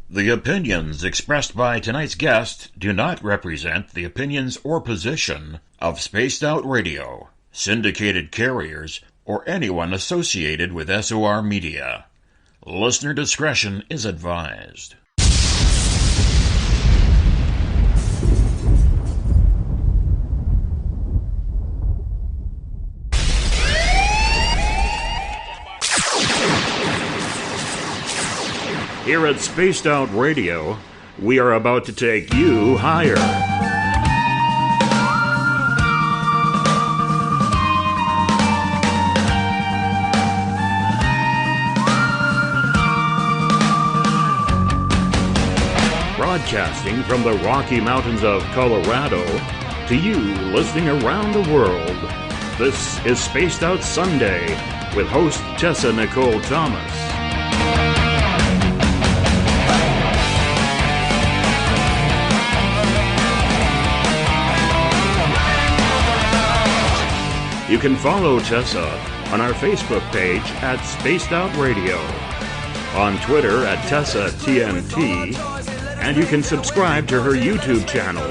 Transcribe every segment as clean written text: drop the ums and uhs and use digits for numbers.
The opinions expressed by tonight's guest do not represent the opinions or position of Spaced Out Radio, syndicated carriers, or anyone associated with SOR Media. Listener discretion is advised. Here at Spaced Out Radio, we are about to take you higher. Broadcasting from the Rocky Mountains of Colorado to you listening around the world. This is Spaced Out Sunday with host Tessa Nicole Thomas. You can follow Tessa on our Facebook page at Spaced Out Radio, on Twitter at TessaTNT, and you can subscribe to her YouTube channel.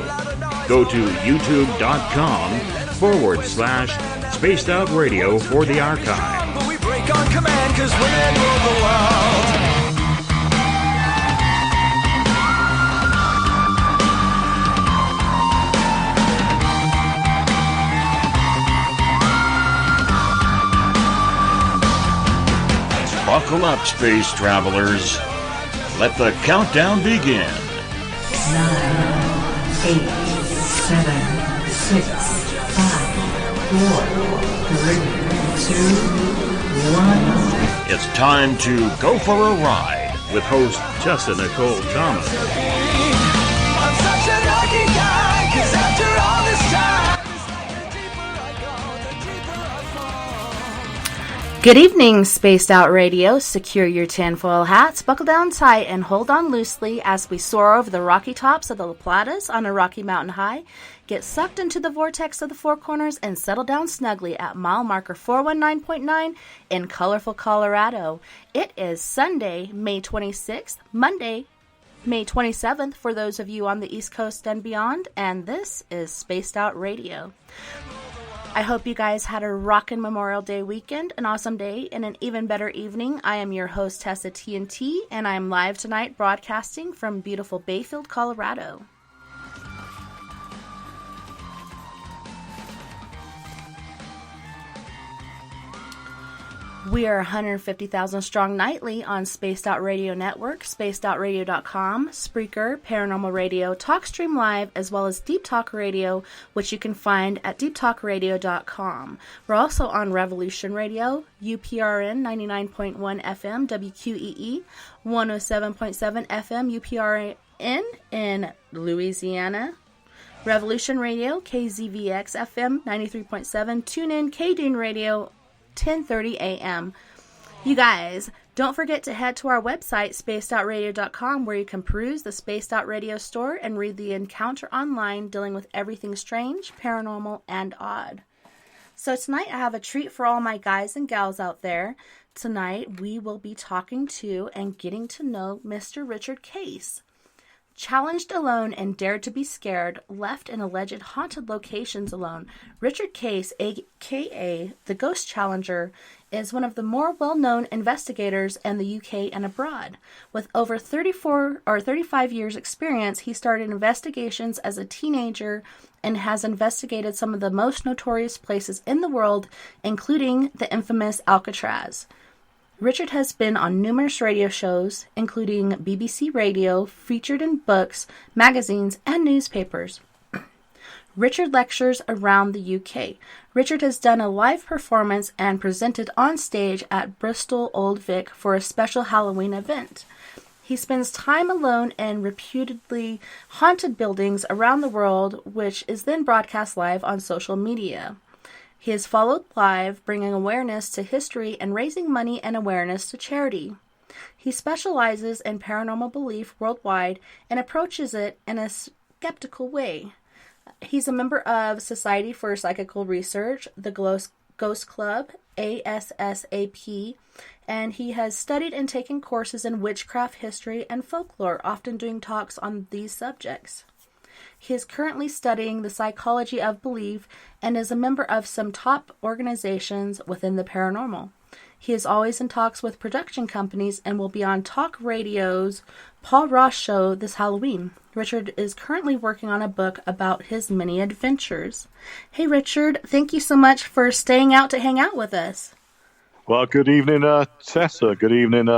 Go to youtube.com/Spaced Out Radio for the archive. But we break on command 'cause women rule the world. Buckle up, space travelers. Let the countdown begin. 9, 8, 7, 6, 5, 4, 3, 2, 1. It's time to go for a ride with host Tessa Nicole Thomas. I'm such a lucky guy, 'cause after all this time. Good evening, Spaced Out Radio. Secure your tinfoil hats, buckle down tight, and hold on loosely as we soar over the rocky tops of the La Platas on a Rocky Mountain high, get sucked into the vortex of the Four Corners, and settle down snugly at mile marker 419.9 in colorful Colorado. It is Sunday, May 26th, Monday, May 27th for those of you on the East Coast and beyond, and this is Spaced Out Radio. I hope you guys had a rockin' Memorial Day weekend, an awesome day, and an even better evening. I am your host, TessaTNT, and I am live tonight broadcasting from beautiful Bayfield, Colorado. We are 150,000 strong nightly on Spaced Out Radio Network, spacedoutradio.com, Spreaker, Paranormal Radio, TalkStream Live, as well as Deep Talk Radio, which you can find at deeptalkradio.com. We're also on Revolution Radio, UPRN 99.1 FM, WQEE 107.7 FM, UPRN in Louisiana. Revolution Radio, KZVX FM 93.7, TuneIn, KDUN Radio, 10:30 a.m. You guys, don't forget to head to our website, spacedoutradio.com, where you can peruse the Spaced Out Radio store and read the encounter online dealing with everything strange, paranormal, and odd. So tonight I have a treat for all my guys and gals out there. Tonight we will be talking to and getting to know Mr. Richard Case. Challenged alone and dared to be scared, left in alleged haunted locations alone, Richard Case, a.k.a. the Ghost Challenger, is one of the more well-known investigators in the UK and abroad. With over 35 years experience, he started investigations as a teenager and has investigated some of the most notorious places in the world, including the infamous Alcatraz. Richard has been on numerous radio shows, including BBC Radio, featured in books, magazines, and newspapers. Richard lectures around the UK. Richard has done a live performance and presented on stage at Bristol Old Vic for a special Halloween event. He spends time alone in reputedly haunted buildings around the world, which is then broadcast live on social media. He is followed live, bringing awareness to history and raising money and awareness to charity. He specializes in paranormal belief worldwide and approaches it in a skeptical way. He's a member of Society for Psychical Research, the Ghost Club, ASSAP, and he has studied and taken courses in witchcraft history and folklore, often doing talks on these subjects. He is currently studying the psychology of belief and is a member of some top organizations within the paranormal. He is always in talks with production companies and will be on talk radio's Paul Ross show this Halloween. Richard is currently working on a book about his many adventures. Hey, Richard, thank you so much for staying out to hang out with us. Well, good evening, Tessa. Good evening,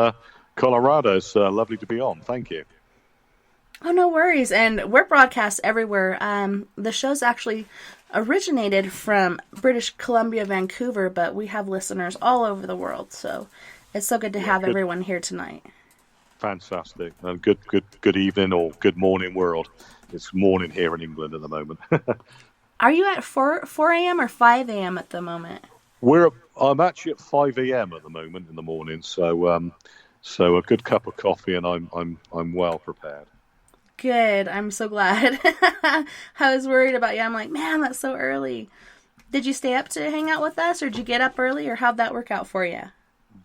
Colorado. It's lovely to be on. Thank you. Oh, no worries. And we're broadcast everywhere. The show's actually originated from British Columbia, Vancouver, but we have listeners all over the world. So it's so good to have everyone here tonight. Fantastic. Good evening or good morning, world. It's morning here in England at the moment. Are you at 4 a.m. or 5 a.m. at the moment? I'm actually at 5 a.m. at the moment in the morning. So a good cup of coffee, and I'm well prepared. Good. I'm so glad. I was worried about you. I'm like, man, that's so early. Did you stay up to hang out with us, or did you get up early, or how'd that work out for you?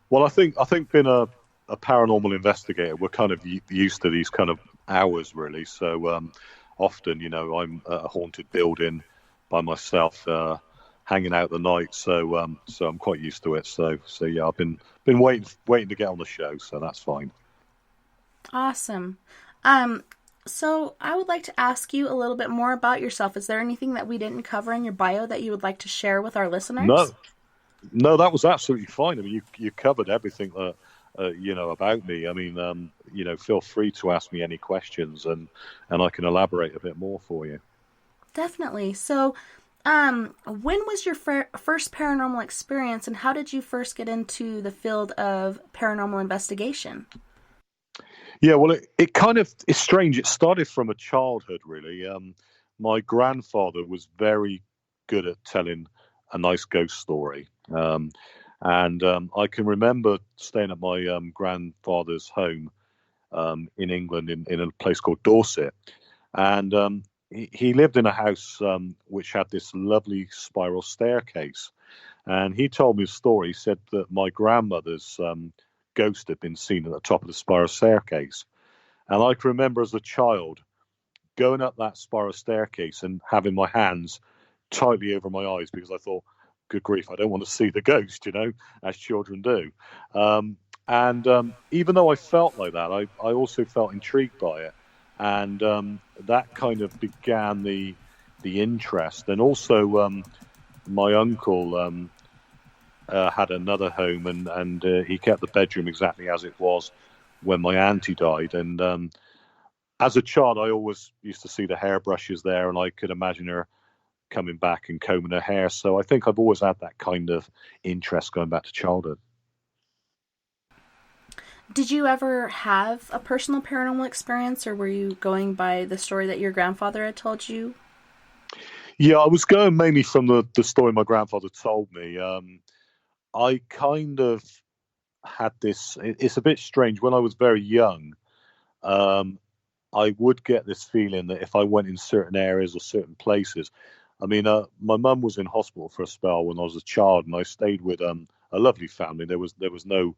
Well, I think being a paranormal investigator, we're kind of used to these kind of hours, really. So often, I'm at a haunted building by myself, hanging out the night. So I'm quite used to it. So yeah, I've been waiting to get on the show. So that's fine. Awesome. So I would like to ask you a little bit more about yourself. Is there anything that we didn't cover in your bio that you would like to share with our listeners? No, that was absolutely fine. I mean, you covered everything that, about me. I mean, feel free to ask me any questions and I can elaborate a bit more for you. Definitely. So, when was your first paranormal experience, and how did you first get into the field of paranormal investigation? Yeah, well, it's strange. It started from a childhood, really. My grandfather was very good at telling a nice ghost story. And I can remember staying at my grandfather's home in England in a place called Dorset. And he lived in a house which had this lovely spiral staircase. And he told me a story. He said that my grandmother's ghost had been seen at the top of the spiral staircase. And I can remember as a child going up that spiral staircase and having my hands tightly over my eyes because I thought, good grief, I don't want to see the ghost, as children do. And even though I felt like that, I also felt intrigued by it. And that kind of began the interest. And also my uncle had another home, and he kept the bedroom exactly as it was when my auntie died. And as a child, I always used to see the hairbrushes there, and I could imagine her coming back and combing her hair. So I think I've always had that kind of interest going back to childhood. Did you ever have a personal paranormal experience, or were you going by the story that your grandfather had told you? Yeah, I was going mainly from the story my grandfather told me. I kind of had this, it's a bit strange. When I was very young, I would get this feeling that if I went in certain areas or certain places, I mean, my mum was in hospital for a spell when I was a child, and I stayed with a lovely family. There was no,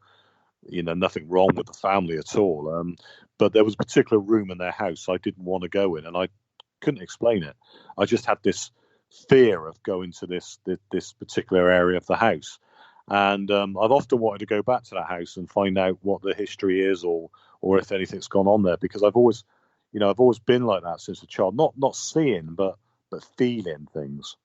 nothing wrong with the family at all. But there was a particular room in their house I didn't want to go in, and I couldn't explain it. I just had this fear of going to this particular area of the house. And I've often wanted to go back to that house and find out what the history is, or if anything's gone on there, because I've always been like that since a child. Not seeing, but feeling things.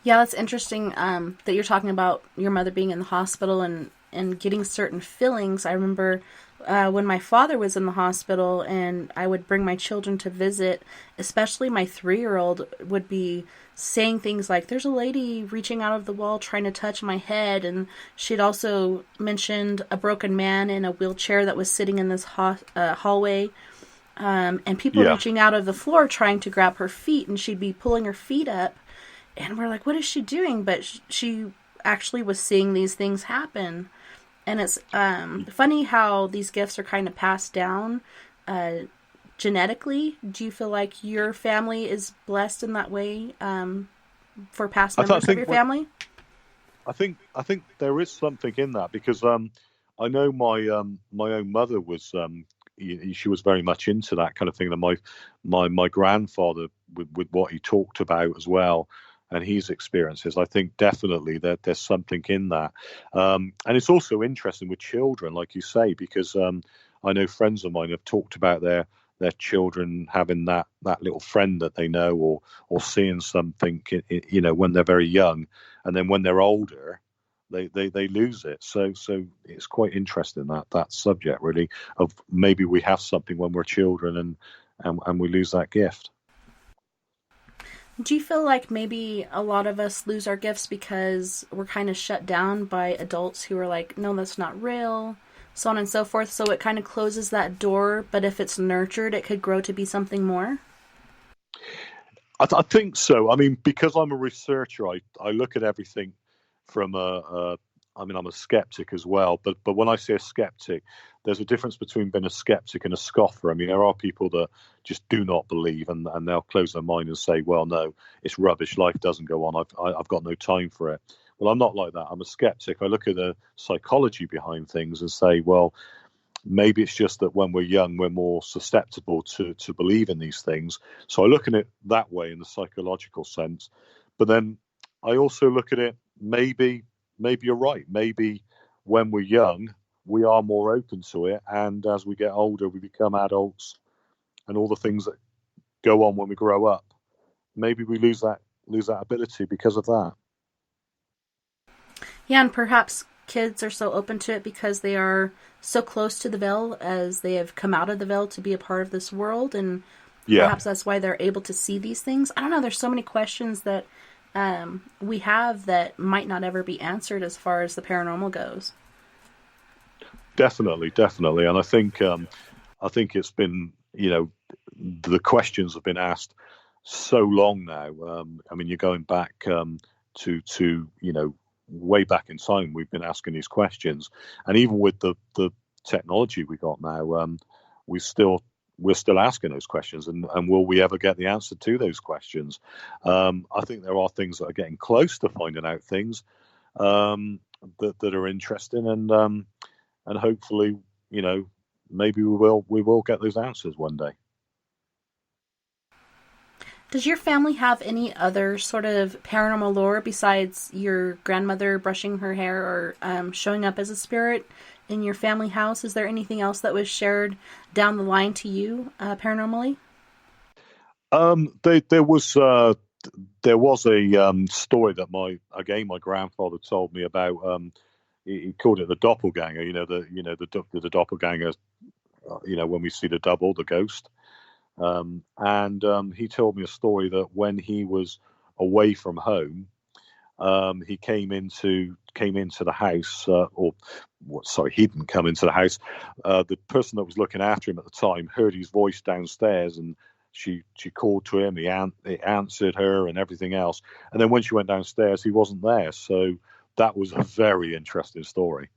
Yeah, that's interesting that you're talking about your mother being in the hospital and getting certain feelings. I remember when my father was in the hospital and I would bring my children to visit, especially my 3-year-old would be saying things like, there's a lady reaching out of the wall trying to touch my head. And she'd also mentioned a broken man in a wheelchair that was sitting in this hallway. And people reaching out of the floor trying to grab her feet, and she'd be pulling her feet up. And we're like, what is she doing? But she actually was seeing these things happen. And it's funny how these gifts are kind of passed down genetically. Do you feel like your family is blessed in that way for past I members of think your family? I think there is something in that, because I know my own mother was she was very much into that kind of thing. And my grandfather, with what he talked about as well, and his experiences, I think definitely that there's something in that. And it's also interesting with children, like you say, because I know friends of mine have talked about their children having that little friend that they know, or seeing something, when they're very young, and then when they're older, they lose it. So it's quite interesting, that subject, really, of maybe we have something when we're children, and we lose that gift. Do you feel like maybe a lot of us lose our gifts because we're kind of shut down by adults who are like, no, that's not real, so on and so forth, so it kind of closes that door, but if it's nurtured, it could grow to be something more? I think so. I mean, because I'm a researcher, I look at everything from I'm a skeptic as well, but when I say a skeptic, there's a difference between being a skeptic and a scoffer. I mean, there are people that just do not believe, and they'll close their mind and say, well, no, it's rubbish, life doesn't go on, I've got no time for it. Well, I'm not like that. I'm a skeptic. I look at the psychology behind things and say, well, maybe it's just that when we're young, we're more susceptible to believe in these things. So I look at it that way, in the psychological sense. But then I also look at it, maybe you're right. Maybe when we're young, we are more open to it. And as we get older, we become adults, and all the things that go on when we grow up, maybe we lose that ability because of that. Yeah, and perhaps kids are so open to it because they are so close to the veil, as they have come out of the veil to be a part of this world, and perhaps that's why they're able to see these things. I don't know, there's so many questions that we have that might not ever be answered as far as the paranormal goes. Definitely, and I think it's been, the questions have been asked so long now. I mean, you're going back to way back in time. We've been asking these questions, and even with the technology we got now, we're still asking those questions, and will we ever get the answer to those questions? I think there are things that are getting close to finding out things that are interesting, and hopefully, maybe we will get those answers one day. Does your family have any other sort of paranormal lore besides your grandmother brushing her hair or showing up as a spirit in your family house? Is there anything else that was shared down the line to you paranormally? There was a story that my grandfather told me about. He called it the doppelganger. The doppelganger. When we see the double, the ghost. And he told me a story that when he was away from home, he came into the house, he didn't come into the house. The person that was looking after him at the time heard his voice downstairs, and she called to him. He answered her and everything else. And then when she went downstairs, he wasn't there. So that was a very interesting story.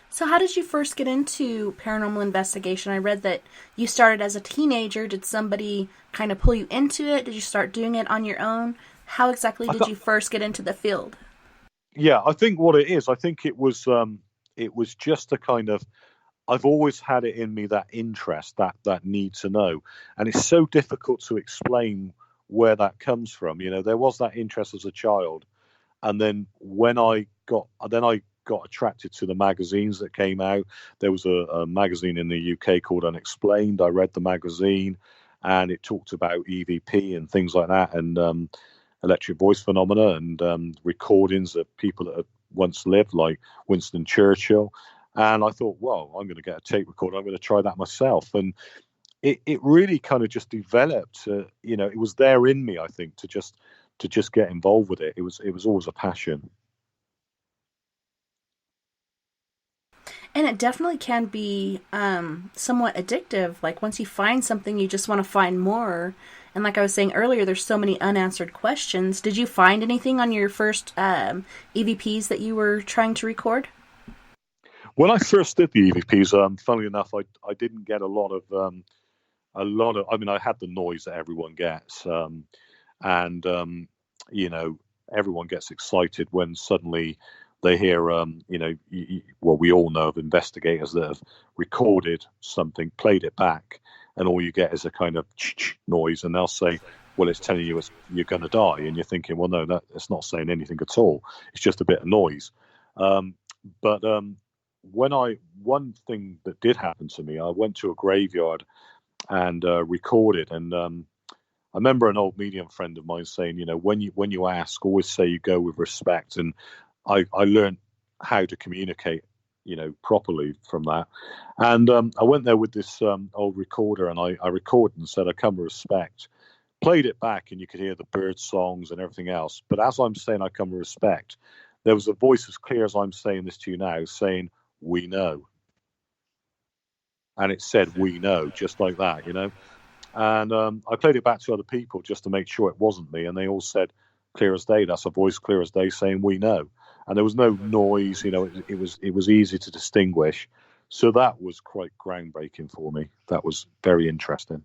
So how did you first get into paranormal investigation? I read that you started as a teenager. Did somebody kind of pull you into it? Did you start doing it on your own? How exactly did you first get into the field? Yeah, I think what it is, I think it was just a kind of, I've always had it in me, that interest, that need to know. And it's so difficult to explain where that comes from. There was that interest as a child. And then when I got attracted to the magazines that came out. There was a magazine in the UK called Unexplained. I read the magazine, and it talked about EVP and things like that, and electric voice phenomena, and recordings of people that had once lived, like Winston Churchill. And I thought, well, I'm going to get a tape recorder. I'm going to try that myself. And it really kind of just developed. It was there in me, I think, to just get involved with it. It was always a passion. And it definitely can be somewhat addictive. Like, once you find something, you just want to find more. And like I was saying earlier, there's so many unanswered questions. Did you find anything on your first EVPs that you were trying to record? When I first did the EVPs, funnily enough, I didn't get a lot of. I mean, I had the noise that everyone gets, and everyone gets excited when suddenly they hear, well, we all know of investigators that have recorded something, played it back, and all you get is a kind of noise, and they'll say, well, it's telling you you're going to die, and you're thinking, well, no, it's not saying anything at all. It's just a bit of noise. But one thing that did happen to me, I went to a graveyard and recorded, and I remember an old medium friend of mine saying, when you ask, always say you go with respect. And I learned how to communicate, properly from that. And I went there with this old recorder, and I recorded and said, I come with respect. Played it back, and you could hear the bird songs and everything else. But as I'm saying, I come with respect, there was a voice as clear as I'm saying this to you now, saying, we know. And it said, we know, just like that, And I played it back to other people just to make sure it wasn't me. And they all said, clear as day, that's a voice clear as day saying, we know. And there was no noise, it was easy to distinguish. So that was quite groundbreaking for me. That was very interesting.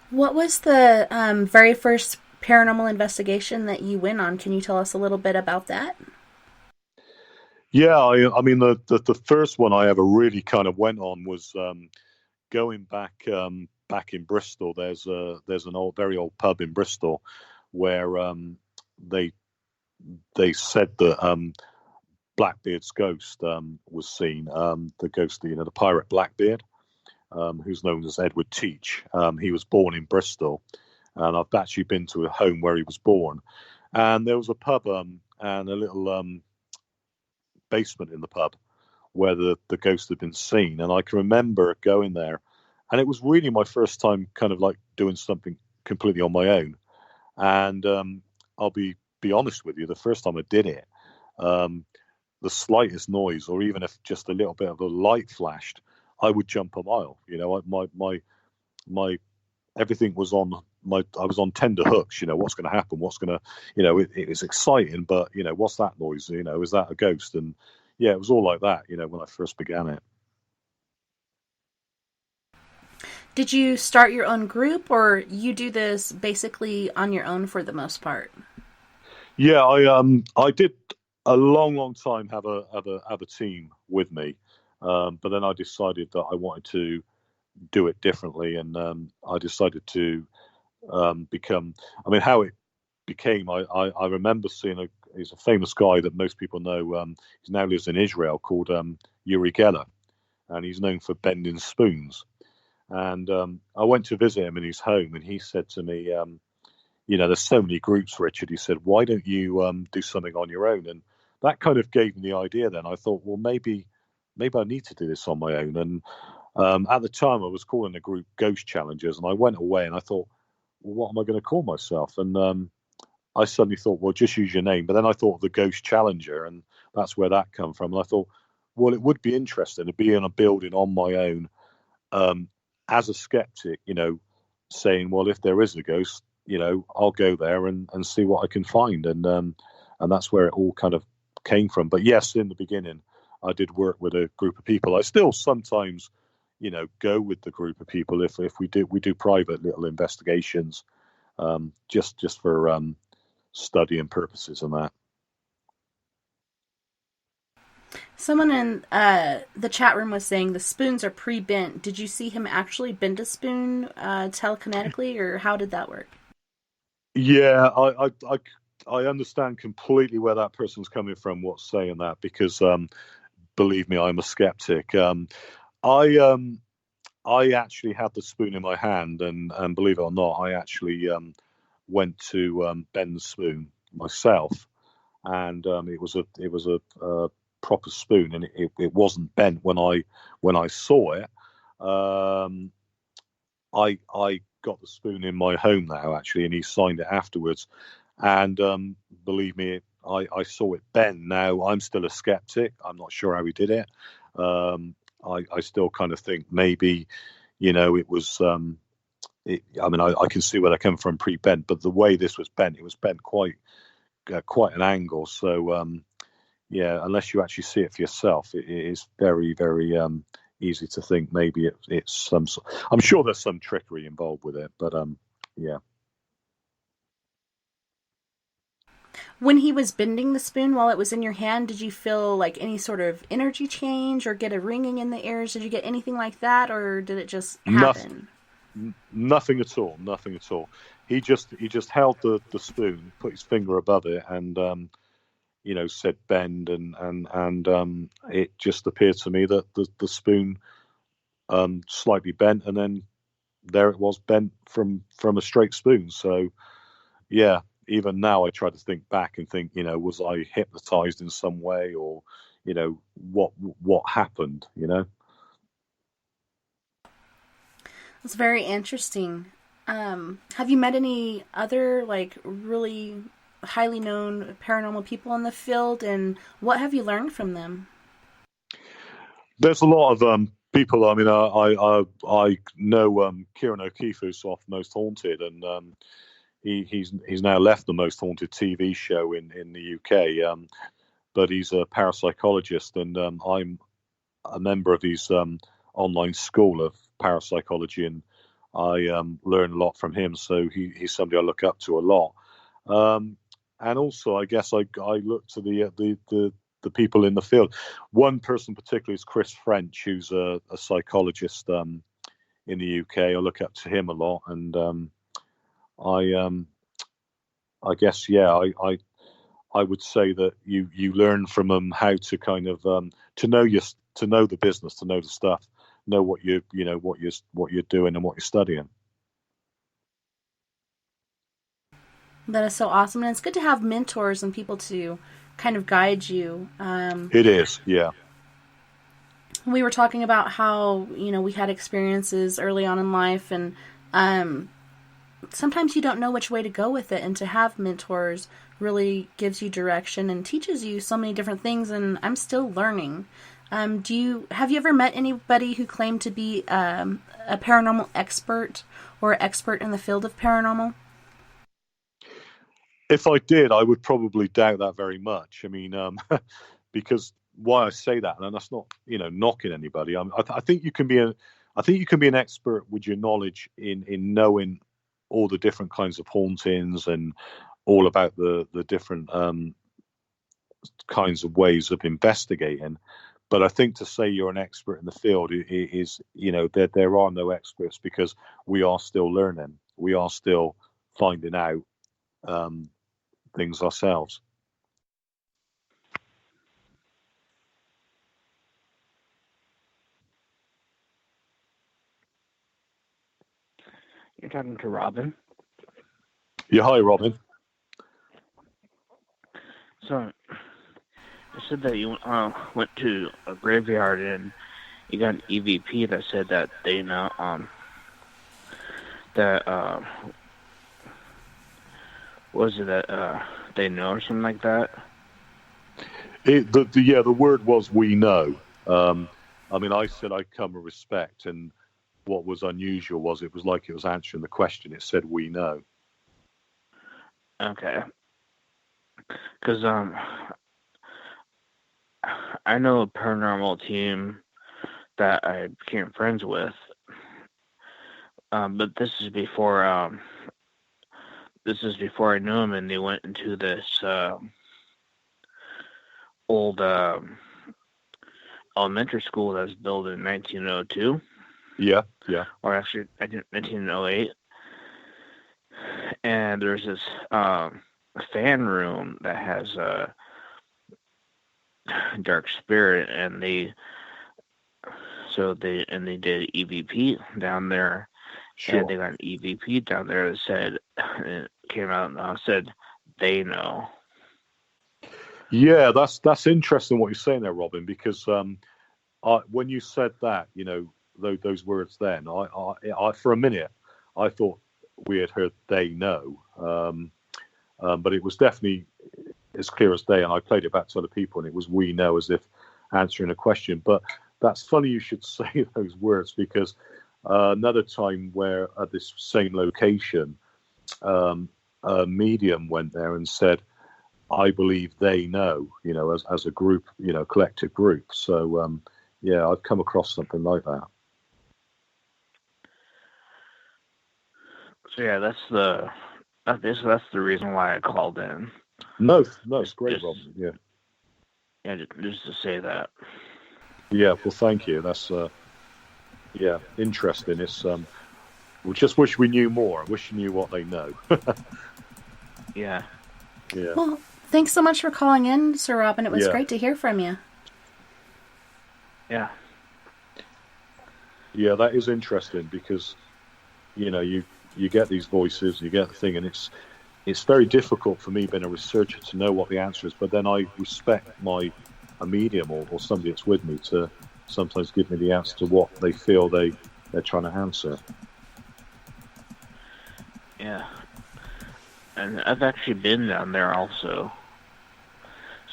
What was the very first paranormal investigation that you went on? Can you tell us a little bit about that? Yeah, I mean, the first one I ever really kind of went on was going back in Bristol. There's an very old pub in Bristol where they said that Blackbeard's ghost was seen. The ghost, the pirate Blackbeard, who's known as Edward Teach. He was born in Bristol, and I've actually been to a home where he was born. And there was a pub and a little basement in the pub where the ghost had been seen. And I can remember going there, and it was really my first time kind of like doing something completely on my own. And I'll be honest with you, the first time I did it, the slightest noise, or even if just a little bit of a light flashed, I would jump a mile. My everything was on I was on tender hooks. What's going to happen? What's going to, it was exciting, but what's that noise? Is that a ghost? And yeah, it was all like that. When I first began it. Did you start your own group, or you do this basically on your own for the most part? Yeah, I did a long time have a team with me, but then I decided that I wanted to do it differently, and I decided to become. I mean, how it became. I remember seeing he's a famous guy that most people know. He now lives in Israel, called Uri Geller, and he's known for bending spoons. And I went to visit him in his home, and he said to me, there's so many groups, Richard. He said, why don't you do something on your own? And that kind of gave me the idea then. I thought, well, maybe I need to do this on my own. And at the time, I was calling the group Ghost Challengers, and I went away and I thought, well, what am I going to call myself? And I suddenly thought, well, just use your name. But then I thought of the Ghost Challenger, and that's where that come from. And I thought, well, it would be interesting to be in a building on my own as a skeptic, saying, well, if there is a ghost, I'll go there and see what I can find. And that's where it all kind of came from. But yes, in the beginning, I did work with a group of people. I still sometimes, go with the group of people if we do private little investigations, just for studying purposes and that. Someone in the chat room was saying the spoons are pre-bent. Did you see him actually bend a spoon telekinetically, or how did that work? I understand completely where that person's coming from, what's saying that, because believe me, I'm a skeptic. I actually had the spoon in my hand, and believe it or not, I actually went to bend the spoon myself, and it was a proper spoon, and it wasn't bent when I saw it. I got the spoon in my home now, actually, and he signed it afterwards. And believe me, I saw it bend. Now, I'm still a skeptic. I'm not sure how he did it. I still kind of think maybe, it was. I can see where they come from pre-bent, but the way this was bent, it was bent quite an angle. So, unless you actually see it for yourself, it is very, very easy to think maybe it's some. I'm sure there's some trickery involved with it, but yeah. When he was bending the spoon while it was in your hand, did you feel like any sort of energy change or get a ringing in the ears? Did you get anything like that, or did it just happen? Nothing at all. Nothing at all. He just held the spoon, put his finger above it, and said bend, and it just appeared to me that the spoon slightly bent, and then there it was, bent from a straight spoon. So yeah, even now I try to think back and think, was I hypnotized in some way, or what happened? It's very interesting. Have you met any other like really highly known paranormal people in the field, and what have you learned from them? There's a lot of people. I mean, I know Kieran O'Keefe, who's off Most Haunted, and he's now left the Most Haunted TV show in the UK. But he's a parapsychologist, and I'm a member of his online school of parapsychology, and I learn a lot from him. So he's somebody I look up to a lot. And also, I guess I look to the people in the field. One person particularly is Chris French, who's a psychologist in the UK. I look up to him a lot, and I guess I would say that you learn from them how to kind of to know the business, to know the stuff, know what you're doing and what you're studying. That is so awesome, and it's good to have mentors and people to kind of guide you. It is, yeah. We were talking about how we had experiences early on in life, and sometimes you don't know which way to go with it, and to have mentors really gives you direction and teaches you so many different things. And I'm still learning. Have you ever met anybody who claimed to be a paranormal expert or expert in the field of paranormal? If I did, I would probably doubt that very much. I mean, because why I say that, and that's not knocking anybody. I think you can be an expert with your knowledge in knowing all the different kinds of hauntings and all about the different kinds of ways of investigating. But I think to say you're an expert in the field is there are no experts, because we are still learning. We are still finding out things ourselves. You're talking to Robin? Yeah, hi, Robin. So, you said that you went to a graveyard and you got an EVP that said that they know was it that they know or something like that? The word was "we know." I mean, I said I come with respect, and what was unusual was it was like it was answering the question. It said "we know." Okay. Because I know a paranormal team that I became friends with, but this is before I knew them, and they went into this old elementary school that was built in 1902. Yeah. Or actually, I think 1908. And there's this fan room that has a dark spirit, and they did EVP down there. Sure. And they got an EVP down there that said, it came out and said they know. Yeah, that's interesting what you're saying there, Robin, because when you said that, those words, then I for a minute I thought we had heard "they know," but it was definitely as clear as day, and I played it back to other people, and it was "we know," as if answering a question. But that's funny you should say those words, because another time where at this same location, a medium went there and said, "I believe they know," as a group, collective group. So yeah, I've come across something like that. So yeah, that's the reason why I called in. No, it's great, Just- Robin. Yeah. Yeah, just to say that. Yeah, well, thank you. That's interesting. It's we just wish we knew more. I wish you knew what they know. Yeah. Yeah. Well, thanks so much for calling in, Sir Robin. It was Yeah. great to hear from you. Yeah. Yeah, that is interesting because, you get these voices, you get the thing, and it's very difficult for me being a researcher to know what the answer is, but then I respect a medium or somebody that's with me to sometimes give me the answer to what they feel they're trying to answer. Yeah. And I've actually been down there also.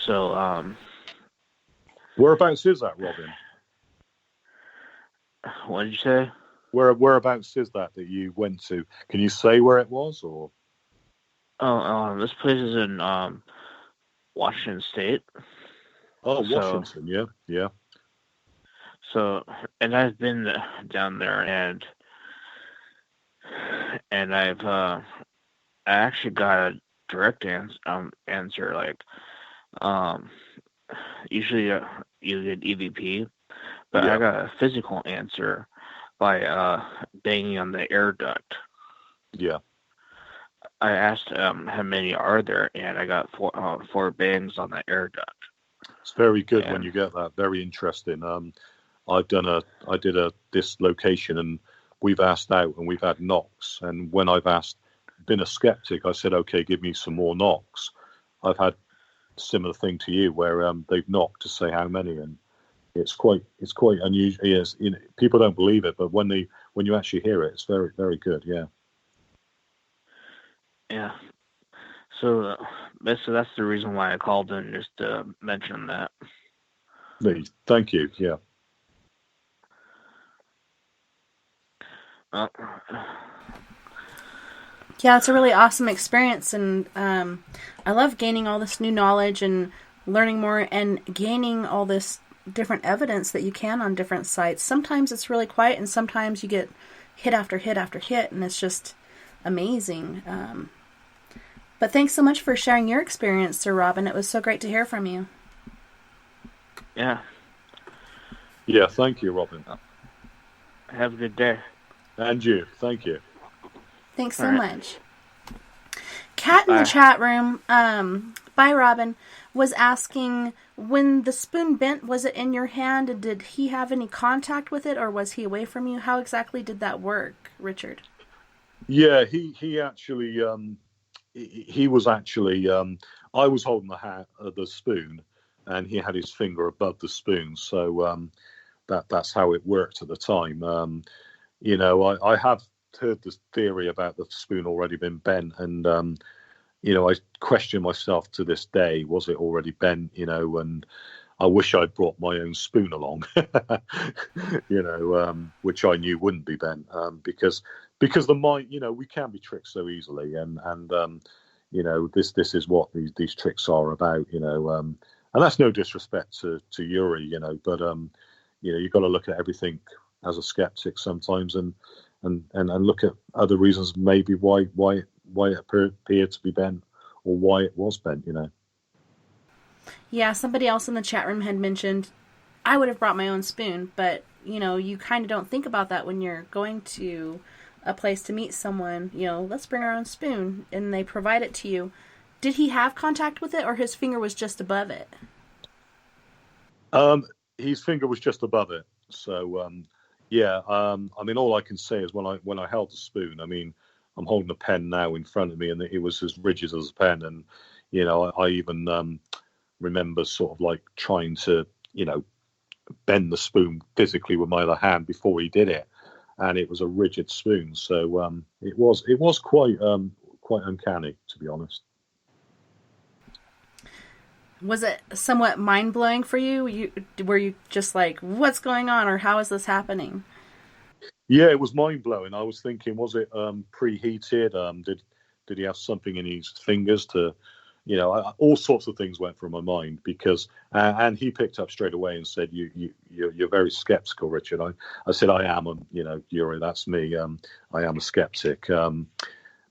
So, Whereabouts is that, Robin? what did you say? Whereabouts is that you went to? Can you say where it was, or? Oh, this place is in Washington State. Oh, So- Washington, yeah. So, and I've been down there, and I actually got a direct answer. Like, usually you get EVP, but Yeah. I got a physical answer by banging on the air duct. Yeah. I asked how many are there, and I got four bangs on the air duct. It's very good Yeah. when you get that. Very interesting. I did this location, and we've asked out, and we've had knocks. And when I've been a skeptic, I said, okay, give me some more knocks. I've had a similar thing to you where they've knocked to say how many, and it's quite unusual. Yes, people don't believe it, but when you actually hear it, it's very, very good. Yeah. Yeah. So basically, that's the reason why I called in, just to mention that. Thank you. Yeah. Yeah, it's a really awesome experience, and I love gaining all this new knowledge and learning more and gaining all this different evidence that you can on different sites. Sometimes it's really quiet, and sometimes you get hit after hit after hit, and it's just amazing. But thanks so much for sharing your experience, Sir Robin. It was so great to hear from you. Yeah. Yeah. Thank you, Robin. Have a good day. And you. Thank you. Thanks so All right. much. Kat in the Bye. chat room, by Robin, was asking, when the spoon bent, was it in your hand? Did he have any contact with it, or was he away from you? How exactly did that work, Richard? Yeah, he actually he was actually I was holding the spoon, and he had his finger above the spoon, so that's how it worked at the time. I have heard this theory about the spoon already been bent, and I question myself to this day, was it already bent? And I wish I'd brought my own spoon along, which I knew wouldn't be bent, because the mind, we can be tricked so easily, and this is what these tricks are about, and that's no disrespect to Yuri, but you've got to look at everything as a skeptic sometimes, and look at other reasons maybe why it appeared to be bent, or why it was bent, Yeah, somebody else in the chat room had mentioned, I would have brought my own spoon, but, you kind of don't think about that when you're going to a place to meet someone. Let's bring our own spoon, and they provide it to you. Did he have contact with it, or his finger was just above it? His finger was just above it, so yeah. All I can say is when I held the spoon, I'm holding a pen now in front of me, and it was as rigid as a pen, and I even remember sort of like trying to bend the spoon physically with my other hand before he did it, and it was a rigid spoon, so it was quite uncanny, to be honest. Was it somewhat mind-blowing for you? Were you just like, what's going on, or how is this happening? Yeah, it was mind-blowing. I was thinking, was it preheated? Did he have something in his fingers to, all sorts of things went through my mind, because, and he picked up straight away and said, you're very skeptical, Richard. I said, I am, Yuri, that's me. I am a skeptic.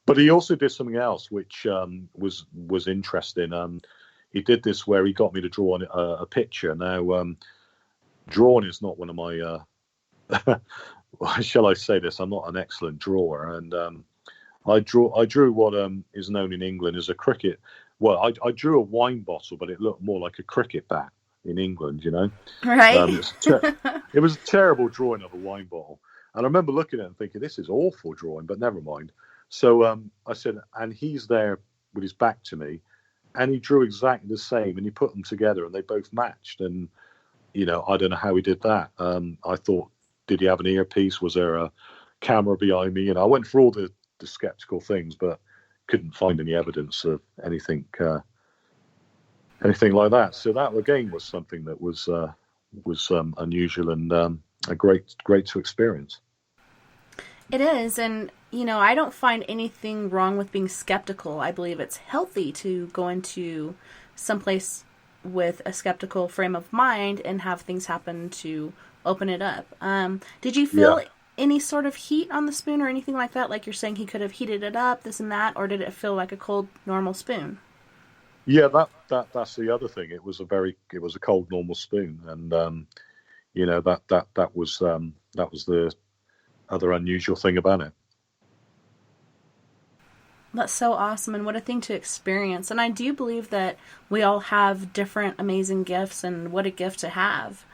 But he also did something else, which was interesting. He did this where he got me to draw a picture. Now, drawing is not one of my. Shall I say this? I'm not an excellent drawer, and I drew what is known in England as a cricket. Well, I drew a wine bottle, but it looked more like a cricket bat in England. Right? It was a terrible drawing of a wine bottle, and I remember looking at it and thinking, "This is awful drawing," but never mind. So I said, and he's there with his back to me, and he drew exactly the same, and he put them together, and they both matched. And I don't know how he did that. I thought, did he have an earpiece? Was there a camera behind me? I went for all the skeptical things, but couldn't find any evidence of anything like that. So that again was something that was unusual and a great to experience. It is, and I don't find anything wrong with being skeptical. I believe it's healthy to go into someplace with a skeptical frame of mind and have things happen to open it up. Did you feel any sort of heat on the spoon or anything like that? Like you're saying he could have heated it up, this and that, or did it feel like a cold, normal spoon? Yeah, that's the other thing. It was a cold, normal spoon, and that was the other unusual thing about it. That's so awesome, and what a thing to experience. And I do believe that we all have different amazing gifts, and what a gift to have.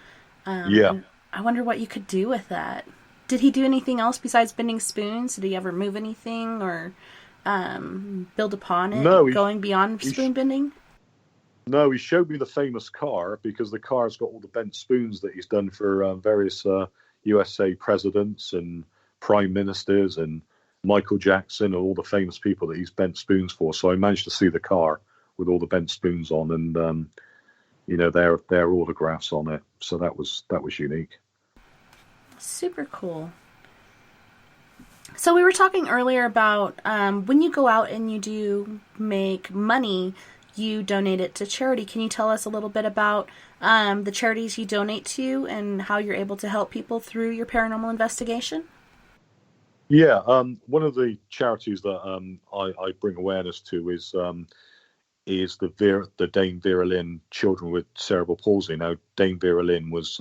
I wonder what you could do with that. Did he do anything else besides bending spoons? Did he ever move anything or build upon it, going beyond spoon bending? No, he showed me the famous car, because the car's got all the bent spoons that he's done for various USA presidents and prime ministers and Michael Jackson and all the famous people that he's bent spoons for. So I managed to see the car with all the bent spoons on, and their autographs on it. So that was unique. Super cool. So we were talking earlier about when you go out and you do make money, you donate it to charity. Can you tell us a little bit about the charities you donate to and how you're able to help people through your paranormal investigation? Yeah, one of the charities that I bring awareness to is the Dame Vera Lynn Children with Cerebral Palsy. Now, Dame Vera Lynn was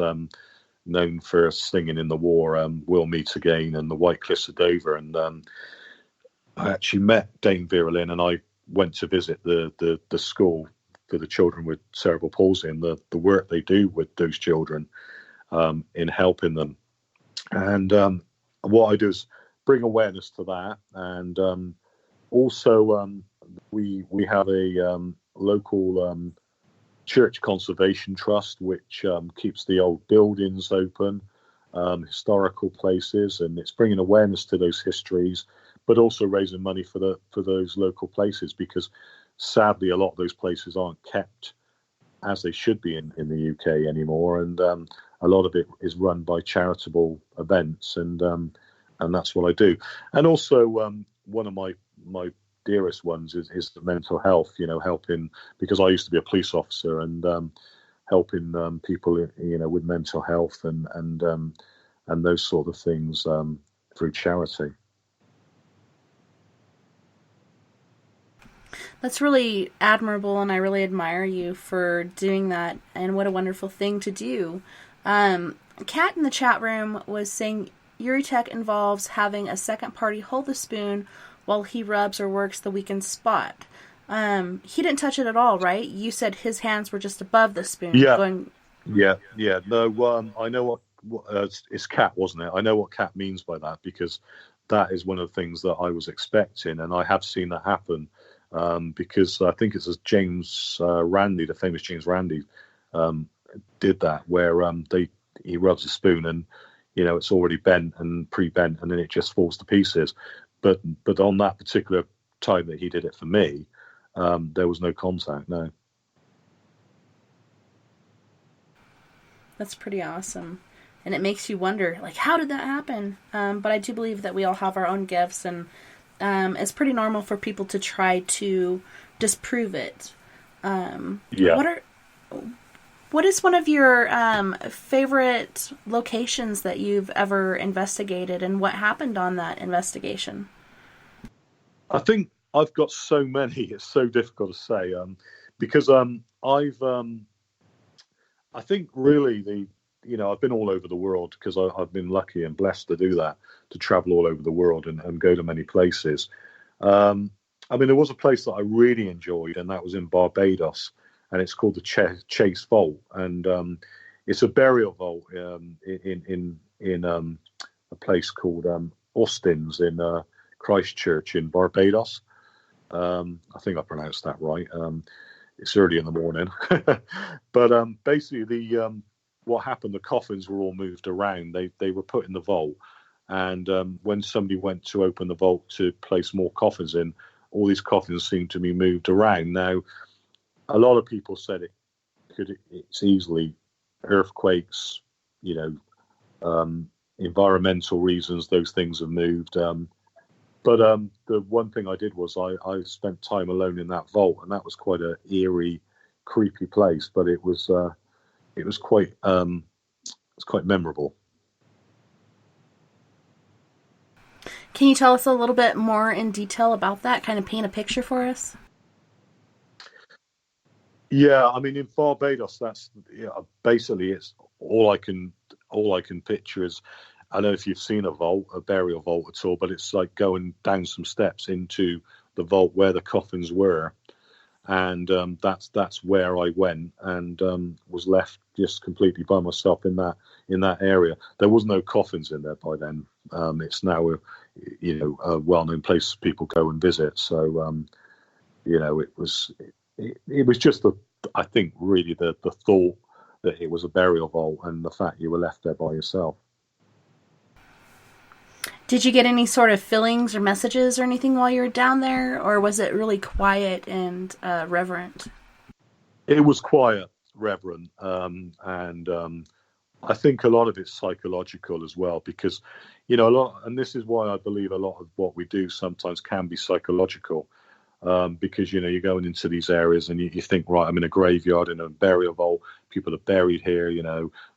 known for singing in the war, We'll Meet Again and the White Cliffs of Dover. And I actually met Dame Vera Lynn, and I went to visit the school for the children with cerebral palsy and the work they do with those children in helping them. And what I do is bring awareness to that. And also we have a local church conservation trust, which keeps the old buildings open, historical places, and it's bringing awareness to those histories, but also raising money for those local places, because sadly a lot of those places aren't kept as they should be in the UK anymore, and a lot of it is run by charitable events, and that's what I do. And also one of my dearest ones is the mental health, helping, because I used to be a police officer, and helping people with mental health and those sort of things through charity. That's really admirable, and I really admire you for doing that, and what a wonderful thing to do. Kat in the chat room was saying Yuri Tech involves having a second party hold the spoon while he rubs or works the weakened spot. He didn't touch it at all, right? You said his hands were just above the spoon. Yeah. Yeah. No, I know what it's Kat, wasn't it? I know what Kat means by that, because that is one of the things that I was expecting, and I have seen that happen. Because I think it's James Randi, the famous James Randi, did that, where he rubs a spoon and it's already bent and pre-bent, and then it just falls to pieces. But on that particular time that he did it for me, there was no contact. No. That's pretty awesome, and it makes you wonder, like, how did that happen? But I do believe that we all have our own gifts, and it's pretty normal for people to try to disprove it. Yeah. What is one of your favorite locations that you've ever investigated, and what happened on that investigation? I think I've got so many. It's so difficult to say because I think really I've been all over the world because I've been lucky and blessed to do that, to travel all over the world and go to many places. I mean, there was a place that I really enjoyed, and that was in Barbados, and it's called the Chase Vault, and it's a burial vault in a place called Austin's in Christchurch in Barbados. I think I pronounced that right. It's early in the morning, but basically what happened, the coffins were all moved around. They were put in the vault, and when somebody went to open the vault to place more coffins in, all these coffins seemed to be moved around. Now, a lot of people said it's easily earthquakes, environmental reasons. Those things have moved. But the one thing I did was I spent time alone in that vault, and that was quite an eerie, creepy place. But it was quite memorable. Can you tell us a little bit more in detail about that? Kind of paint a picture for us. Yeah, I mean, in Barbados, that's basically it's all I can picture is. I don't know if you've seen a burial vault at all, but it's like going down some steps into the vault where the coffins were, and that's where I went and was left just completely by myself in that area. There was no coffins in there by then. It's now a well-known place people go and visit. So it was just I think really the thought that it was a burial vault and the fact you were left there by yourself. Did you get any sort of feelings or messages or anything while you were down there, or was it really quiet and reverent? It was quiet, reverent, and I think a lot of it's psychological as well, because a lot, and this is why I believe a lot of what we do sometimes can be psychological, because you're going into these areas and you think, right, I'm in a graveyard, in a burial vault, people are buried here,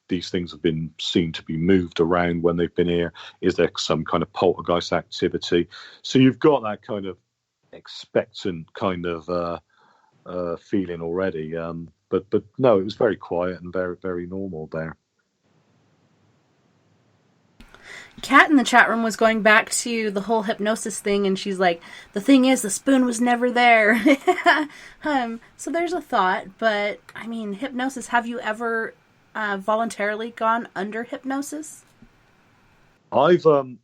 these things have been seen to be moved around when they've been here. Is there some kind of poltergeist activity? So you've got that kind of expectant kind of feeling already. But no, it was very quiet and very, very normal there. Kat in the chat room was going back to the whole hypnosis thing, and she's like, the thing is, the spoon was never there. So there's a thought, but I mean, hypnosis, have you ever voluntarily gone under hypnosis? I've a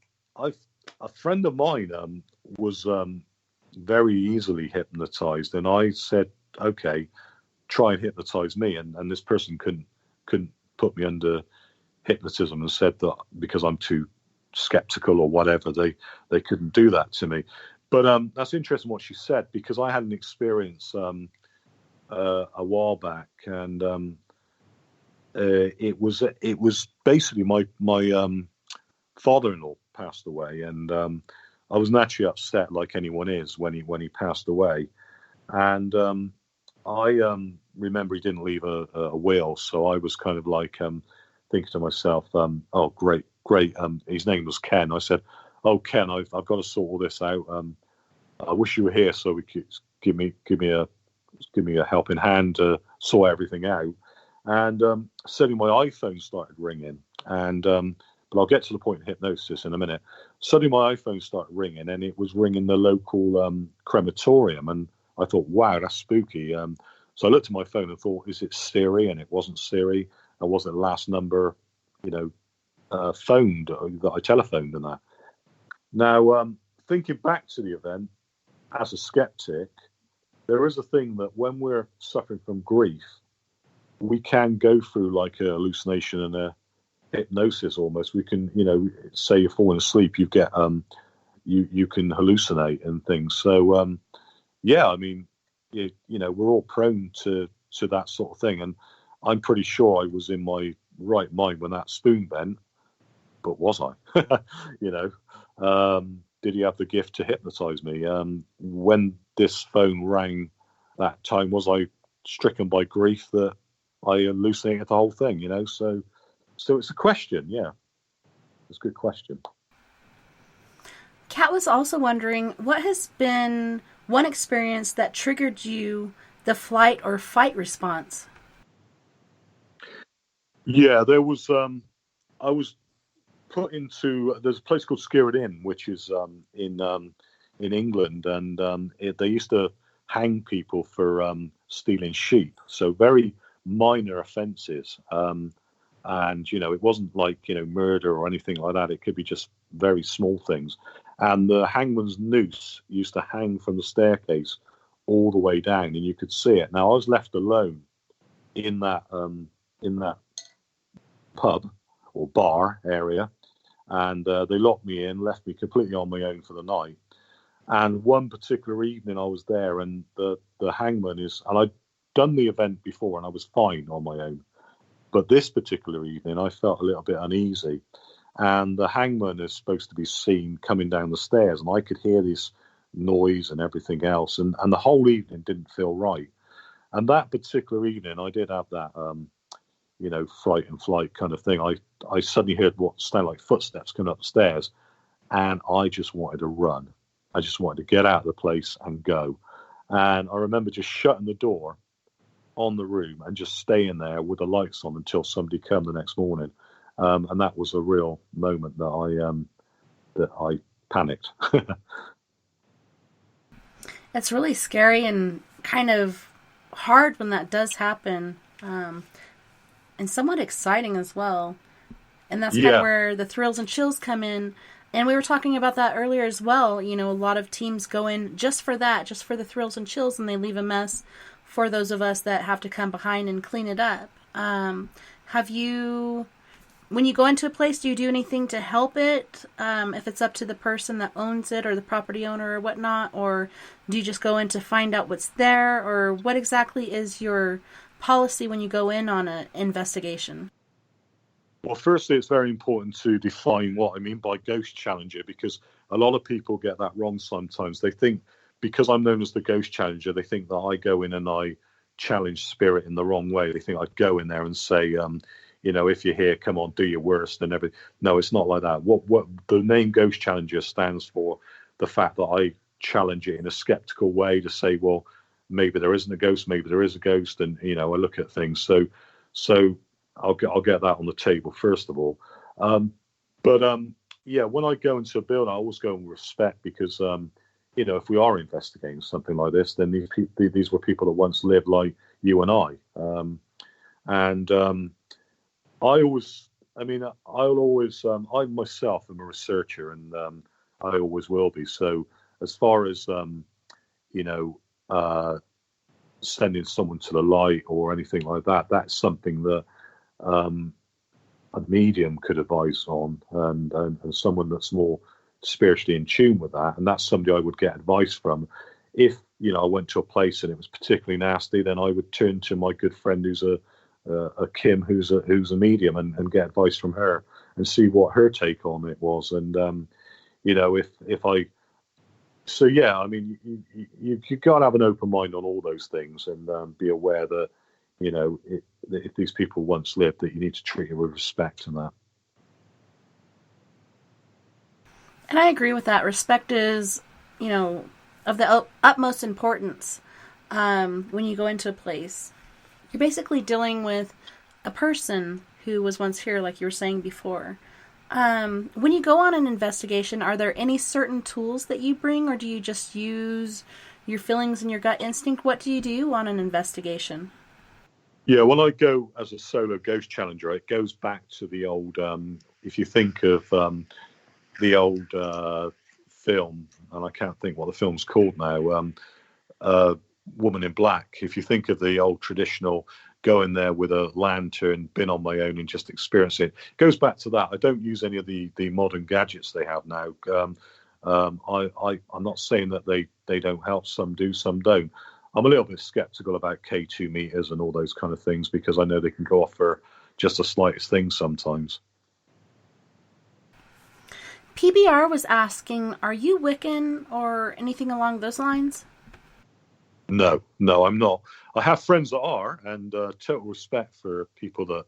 friend of mine was very easily hypnotized, and I said, okay, try and hypnotize me, and this person couldn't put me under hypnotism, and said that because I'm too skeptical or whatever, they couldn't do that to me. But that's interesting what she said, because I had an experience a while back, and it was basically my father-in-law passed away, and I was naturally upset, like anyone is when he passed away. And I remember he didn't leave a will, so I was kind of like thinking to myself, oh great, his name was Ken. I said, oh Ken, I've got to sort all this out. I wish you were here so we could give me a helping hand to sort everything out. And suddenly my iPhone started ringing, and but I'll get to the point of hypnosis in a minute. Suddenly my iPhone started ringing, and it was ringing the local crematorium, and I thought, wow, that's spooky. So I looked at my phone and thought, is it Siri? And it wasn't Siri. And was it the last number, phoned that I telephoned and that. Now, thinking back to the event, as a skeptic, there is a thing that when we're suffering from grief, we can go through like a hallucination and a hypnosis almost. We can, say you're falling asleep, you get you can hallucinate and things. So yeah, I mean, we're all prone to that sort of thing, and I'm pretty sure I was in my right mind when that spoon bent, but was I? Did he have the gift to hypnotize me? When this phone rang that time, was I stricken by grief that I hallucinated the whole thing? So it's a question. Yeah, it's a good question. Kat was also wondering, what has been one experience that triggered you the flight or fight response? Yeah, there was. I was put into. There's a place called Skirrid Inn, which is in England, and they used to hang people for stealing sheep. So very minor offences, and it wasn't like murder or anything like that. It could be just very small things. And the hangman's noose used to hang from the staircase all the way down, and you could see it. Now I was left alone in that pub or bar area, and they locked me in, left me completely on my own for the night. And one particular evening I was there, and the hangman and I'd done the event before and I was fine on my own, but this particular evening I felt a little bit uneasy, and the hangman is supposed to be seen coming down the stairs, and I could hear this noise and everything else, and the whole evening didn't feel right. And that particular evening I did have that fright and flight kind of thing. I suddenly heard what sounded like footsteps coming up the stairs, and I just wanted to run. I just wanted to get out of the place and go. And I remember just shutting the door on the room and just staying there with the lights on until somebody came the next morning. And that was a real moment that I panicked. It's really scary and kind of hard when that does happen. And somewhat exciting as well. And that's kind of where the thrills and chills come in. And we were talking about that earlier as well. A lot of teams go in just for that, just for the thrills and chills, and they leave a mess for those of us that have to come behind and clean it up. When you go into a place, do you do anything to help it? If it's up to the person that owns it or the property owner or whatnot, or do you just go in to find out what's there, or what exactly is your policy when you go in on an investigation? Well, firstly, it's very important to define what I mean by ghost challenger, because a lot of people get that wrong sometimes. They think because I'm known as the ghost challenger, they think that I go in and I challenge spirit in the wrong way. They think I'd go in there and say, if you're here, come on, do your worst and everything. No, it's not like that. What the name ghost challenger stands for, the fact that I challenge it in a skeptical way to say, well, maybe there isn't a ghost, maybe there is a ghost, and I look at things. So I'll get that on the table first of all. But when I go into a building, I always go with respect, because if we are investigating something like this, then these were people that once lived like you and I. I myself am a researcher, and I always will be. So as far as sending someone to the light or anything like that, that's something that a medium could advise on, and someone that's more spiritually in tune with that, and that's somebody I would get advice from. If I went to a place and it was particularly nasty, then I would turn to my good friend who's a Kim, who's a medium, and get advice from her and see what her take on it was. And if I so yeah, I mean, you got to have an open mind on all those things, and be aware that that if these people once lived, that you need to treat it with respect and that. And I agree with that. Respect is, of the utmost importance when you go into a place. You're basically dealing with a person who was once here, like you were saying before. When you go on an investigation, are there any certain tools that you bring, or do you just use your feelings and your gut instinct? What do you do on an investigation? Yeah, when I go as a solo ghost challenger, it goes back to the old, if you think of the old film, and I can't think what the film's called now, Woman in Black. If you think of the old traditional, go in there with a lantern, been on my own and just experience it. It goes back to that. I don't use any of the modern gadgets they have now. I'm not saying that they don't help. Some do, some don't. I'm a little bit skeptical about K2 meters and all those kind of things, because I know they can go off for just the slightest thing sometimes. PBR was asking, are you Wiccan or anything along those lines? No, I'm not. I have friends that are, and total respect for people that,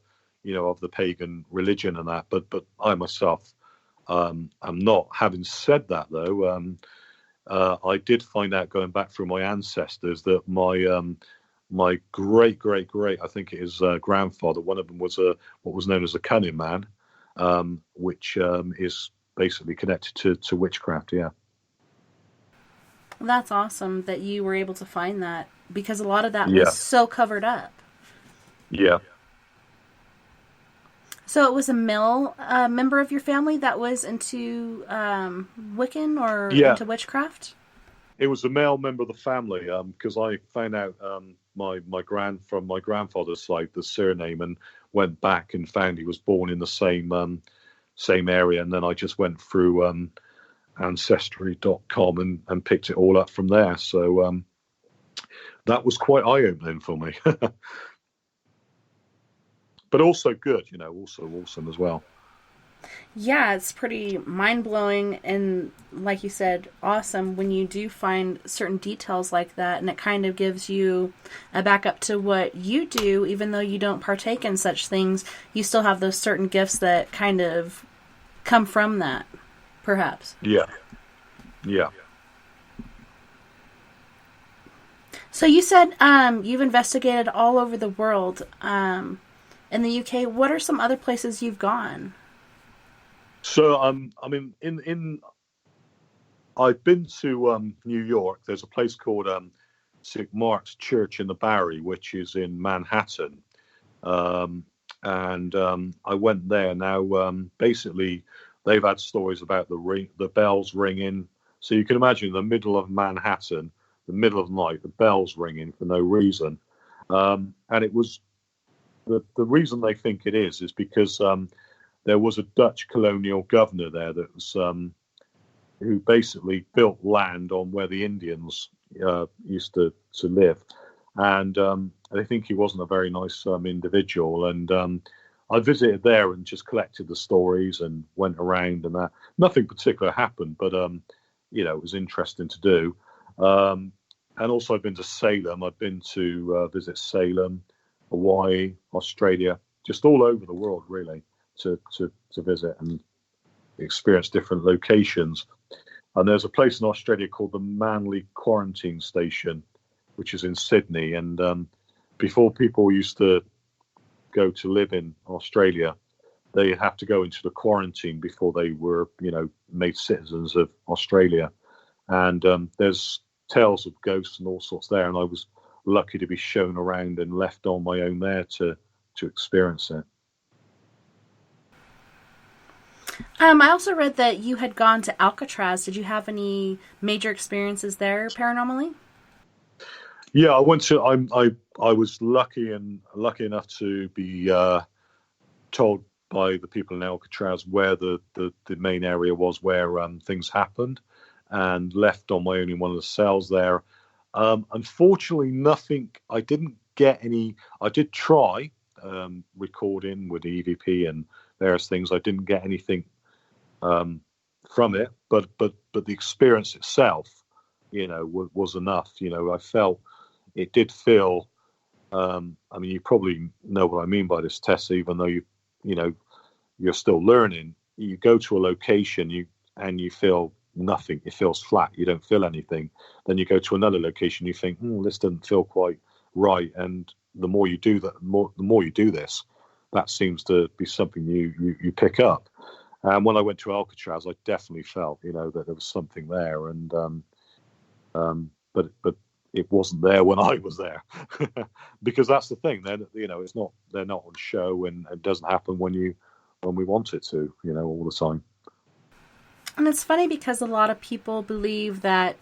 of the pagan religion and that. But I myself, I'm not. Having said that, though, I did find out going back through my ancestors that my great, I think it is grandfather, one of them was what was known as a cunning man, which is basically connected to witchcraft. Yeah. That's awesome that you were able to find that, because a lot of that Yeah. was so covered up. Yeah. So it was a male member of your family that was into Wiccan or Yeah. into witchcraft? It was a male member of the family, because I found out from my grandfather's side the surname, and went back and found he was born in the same area, and then I just went through ancestry.com and picked it all up from there. So that was quite eye-opening for me. But also good, also awesome as well. Yeah, it's pretty mind-blowing and, like you said, awesome when you do find certain details like that, and it kind of gives you a backup to what you do. Even though you don't partake in such things, you still have those certain gifts that kind of come from that, perhaps. Yeah. Yeah. So you said you've investigated all over the world. In the UK, what are some other places you've gone? So, I've been to New York. There's a place called St. Mark's Church in the Bowery, which is in Manhattan. And I went there. Now, basically, they've had stories about the bells ringing. So you can imagine the middle of Manhattan, the middle of the night, the bells ringing for no reason. And it was the reason they think it is because there was a Dutch colonial governor there that was who basically built land on where the Indians used to live, and I think he wasn't a very nice individual. And I visited there and just collected the stories and went around, and that nothing particular happened, but it was interesting to do. And also I've been to Salem. I've been to visit Salem, Hawaii, Australia, just all over the world, really, to visit and experience different locations. And there's a place in Australia called the Manly Quarantine Station, which is in Sydney. And before people used to go to live in Australia, they have to go into the quarantine before they were, made citizens of Australia. And there's tales of ghosts and all sorts there. And I was lucky to be shown around and left on my own there to experience it. I also read that you had gone to Alcatraz. Did you have any major experiences there paranormally? Yeah, I went to. I was lucky enough to be told by the people in Alcatraz where the main area was where things happened, and left on my own in one of the cells there. Unfortunately, nothing. I didn't get any. I did try recording with the EVP and various things. I didn't get anything from it, but the experience itself, was enough. I felt it did feel. You probably know what I mean by this, Tessa. Even though you're still learning, you go to a location, and you feel nothing. It feels flat. You don't feel anything. Then you go to another location, you think, this doesn't feel quite right. And the more you do that, the more you do this, that seems to be something you pick up. And when I went to Alcatraz, I definitely felt, that there was something there. And but it wasn't there when I was there, because that's the thing. They're not on show, and it doesn't happen when we want it to, all the time. And it's funny because a lot of people believe that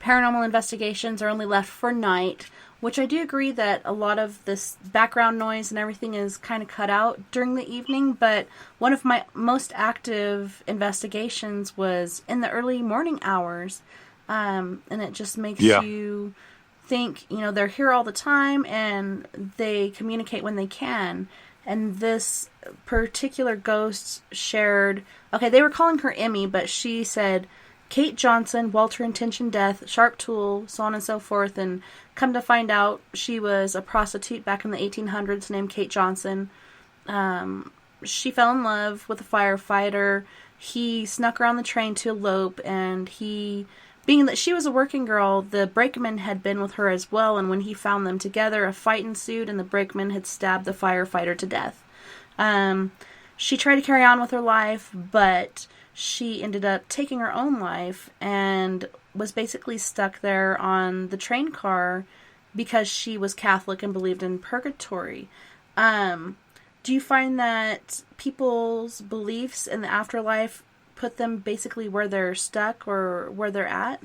paranormal investigations are only left for night, which I do agree that a lot of this background noise and everything is kind of cut out during the evening. But one of my most active investigations was in the early morning hours. And it just makes you think, they're here all the time and they communicate when they can. And this particular ghost shared, they were calling her Emmy, but she said Kate Johnson, Walter Intention Death, Sharp Tool, so on and so forth. And come to find out, she was a prostitute back in the 1800s named Kate Johnson. She fell in love with a firefighter. he snuck her on the train to elope, and being that she was a working girl, the brakeman had been with her as well, and when he found them together, a fight ensued, and the brakeman had stabbed the firefighter to death. She tried to carry on with her life, but she ended up taking her own life and was basically stuck there on the train car because she was Catholic and believed in purgatory. Do you find that people's beliefs in the afterlife put them basically where they're stuck or where they're at?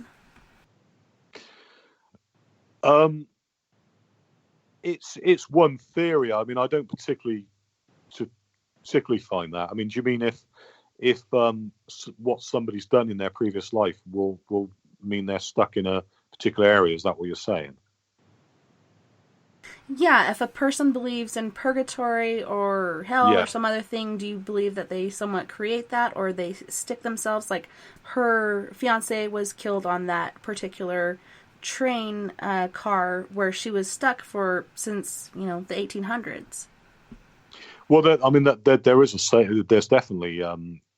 It's one theory. I mean, I don't particularly find that. I mean, do you mean if what somebody's done in their previous life will mean they're stuck in a particular area? Is that what you're saying? Yeah, if a person believes in purgatory or hell or some other thing, do you believe that they somewhat create that, or they stick themselves? Like, her fiance was killed on that particular train car where she was stuck since the 1800s. Well, there is there's definitely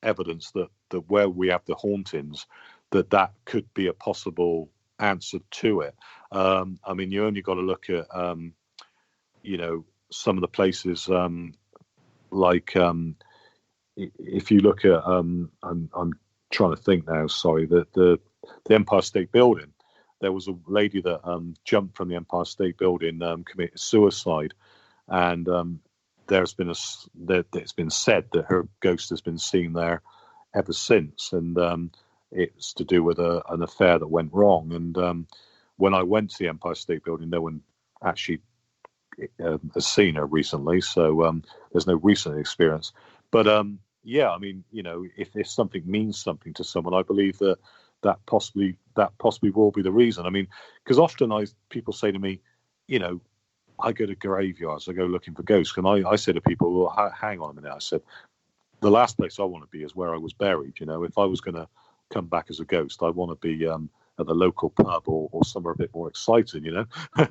evidence that where we have the hauntings, that could be a possible answer to it. I mean, you only got to look at some of the places like if you look at I'm trying to think now. Sorry, the Empire State Building. There was a lady that jumped from the Empire State Building, committed suicide, and it's been said that her ghost has been seen there ever since, and it's to do with an affair that went wrong. And when I went to the Empire State Building, no one actually has seen her recently, so there's no recent experience. But I mean, if something means something to someone, I believe that possibly will be the reason. I mean, because often people say to me, I go to graveyards, I go looking for ghosts. And I say to people, well, hang on a minute. I said, the last place I want to be is where I was buried. If I was going to come back as a ghost, I want to be at the local pub or somewhere a bit more exciting, I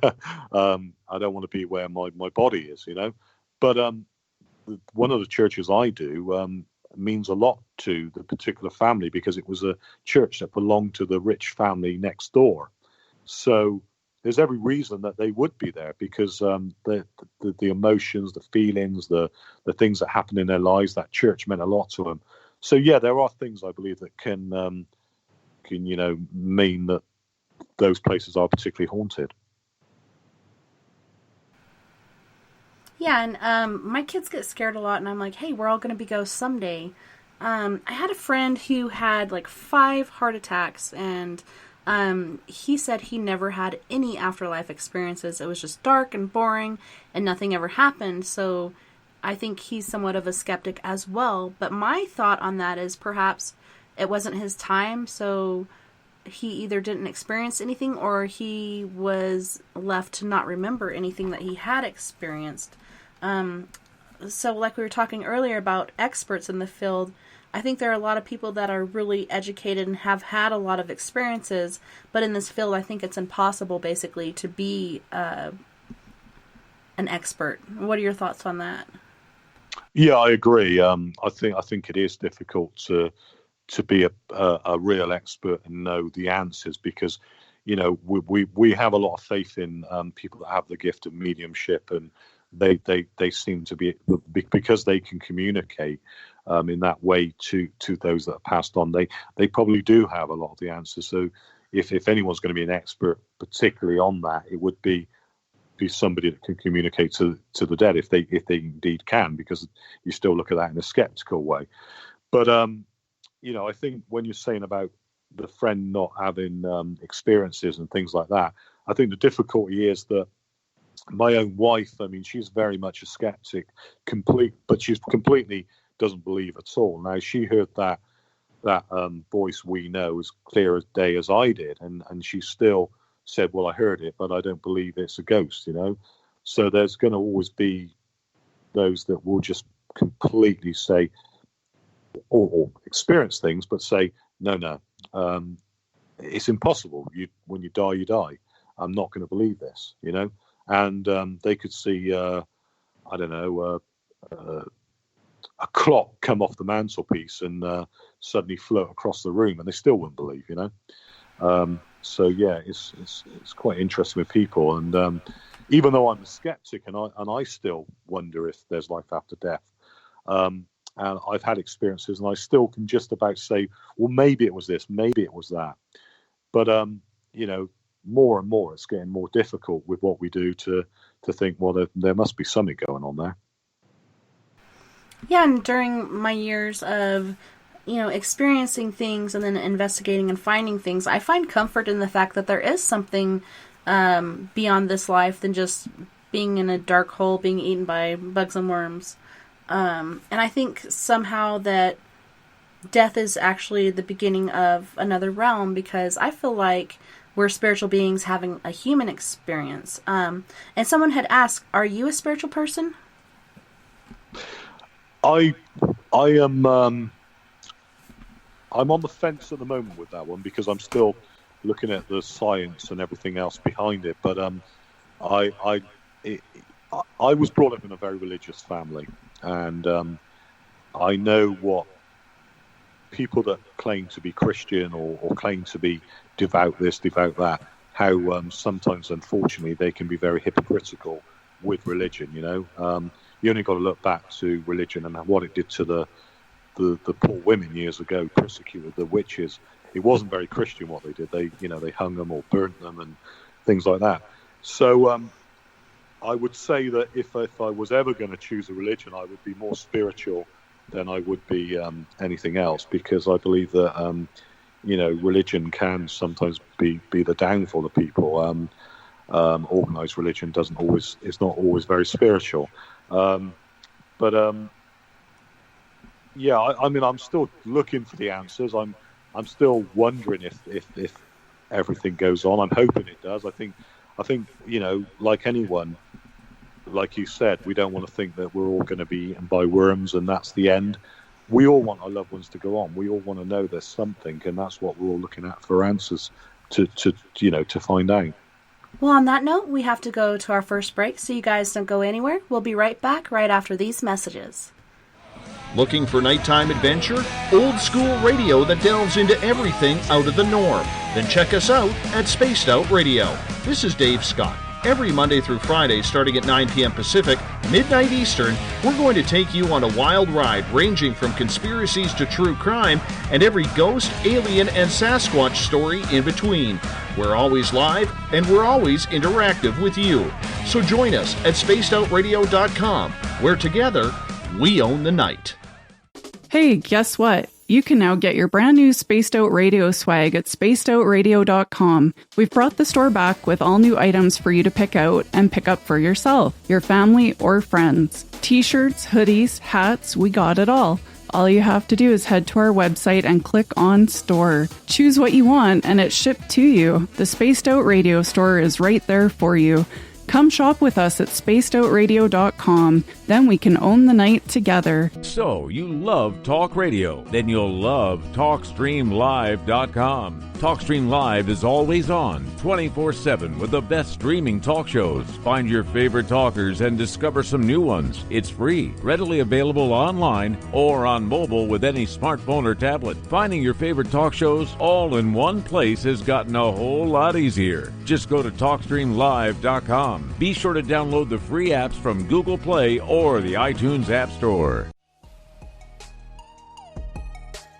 don't want to be where my body is, But one of the churches I do means a lot to the particular family because it was a church that belonged to the rich family next door. So there's every reason that they would be there because the emotions, the feelings, the things that happen in their lives, that church meant a lot to them. So yeah, there are things I believe that can mean that those places are particularly haunted. Yeah, and my kids get scared a lot, and I'm like, hey, we're all going to be ghosts someday. I had a friend who had like 5 heart attacks, and he said he never had any afterlife experiences. It was just dark and boring, and nothing ever happened. So I think he's somewhat of a skeptic as well. But my thought on that is perhaps it wasn't his time, so he either didn't experience anything or he was left to not remember anything that he had experienced. So like we were talking earlier about experts in the field, I think there are a lot of people that are really educated and have had a lot of experiences, but in this field I think it's impossible basically to be an expert. What are your thoughts on that? Yeah, I agree. I think it is difficult to be a real expert and know the answers because, we have a lot of faith in people that have the gift of mediumship, and they seem to be, because they can communicate in that way to those that are passed on. They probably do have a lot of the answers. So if anyone's going to be an expert, particularly on that, it would be somebody that can communicate to the dead if they indeed can, because you still look at that in a skeptical way. But I think when you're saying about the friend not having experiences and things like that, I think the difficulty is that my own wife, I mean, she's very much a skeptic, but she's completely doesn't believe at all. Now, she heard that voice we know as clear as day as I did, and she still said, well, I heard it, but I don't believe it's a ghost, So there's going to always be those that will just completely say, or experience things, but say, no, it's impossible. When you die, you die. I'm not going to believe this, And they could see, clock come off the mantelpiece and suddenly float across the room, and they still wouldn't believe, So yeah, it's quite interesting with people, and even though I'm a skeptic, and I still wonder if there's life after death, and I've had experiences, and I still can just about say, well, maybe it was this, maybe it was that, but more and more it's getting more difficult with what we do to think, well, there must be something going on there. Yeah, and during my years of experiencing things and then investigating and finding things, I find comfort in the fact that there is something beyond this life than just being in a dark hole, being eaten by bugs and worms. And I think somehow that death is actually the beginning of another realm, because I feel like we're spiritual beings having a human experience. And someone had asked, are you a spiritual person? I am... I'm on the fence at the moment with that one, because I'm still looking at the science and everything else behind it. But I was brought up in a very religious family, and I know what people that claim to be Christian or claim to be devout this, devout that, how sometimes, unfortunately, they can be very hypocritical with religion. You only got to look back to religion and what it did to the poor women years ago, persecuted the witches. It wasn't very Christian what they did. They hung them or burnt them and things like that. So I would say that if I was ever going to choose a religion, I would be more spiritual than I would be anything else, because I believe that religion can sometimes be the downfall of people. Organized religion is not always very spiritual. Yeah, I mean, I'm still looking for the answers. I'm still wondering if everything goes on. I'm hoping it does. I think like anyone, like you said, we don't want to think that we're all going to be eaten by worms and that's the end. We all want our loved ones to go on. We all want to know there's something, and that's what we're all looking at for answers to find out. Well, on that note, we have to go to our first break, so you guys don't go anywhere. We'll be right back right after these messages. Looking for nighttime adventure? Old school radio that delves into everything out of the norm? Then check us out at Spaced Out Radio. This is Dave Scott. Every Monday through Friday, starting at 9 p.m. Pacific, midnight Eastern, we're going to take you on a wild ride ranging from conspiracies to true crime and every ghost, alien, and Sasquatch story in between. We're always live, and we're always interactive with you. So join us at spacedoutradio.com, where together, we own the night. Hey, guess what? You can now get your brand new Spaced Out Radio swag at spacedoutradio.com. We've brought the store back with all new items for you to pick out and pick up for yourself, your family, or friends. T-shirts, hoodies, hats, we got it all. All you have to do is head to our website and click on Store. Choose what you want and it's shipped to you. The Spaced Out Radio store is right there for you. Come shop with us at spacedoutradio.com. Then we can own the night together. So, you love talk radio? Then you'll love TalkStreamLive.com. TalkStream Live is always on, 24/7, with the best streaming talk shows. Find your favorite talkers and discover some new ones. It's free, readily available online or on mobile with any smartphone or tablet. Finding your favorite talk shows all in one place has gotten a whole lot easier. Just go to TalkStreamLive.com. Be sure to download the free apps from Google Play or the iTunes App Store.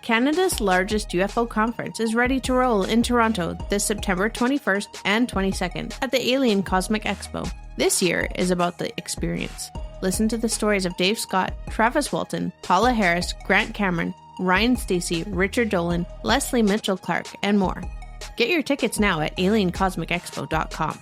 Canada's largest UFO conference is ready to roll in Toronto this September 21st and 22nd at the Alien Cosmic Expo. This year is about the experience. Listen to the stories of Dave Scott, Travis Walton, Paula Harris, Grant Cameron, Ryan Stacey, Richard Dolan, Leslie Mitchell-Clark, and more. Get your tickets now at aliencosmicexpo.com.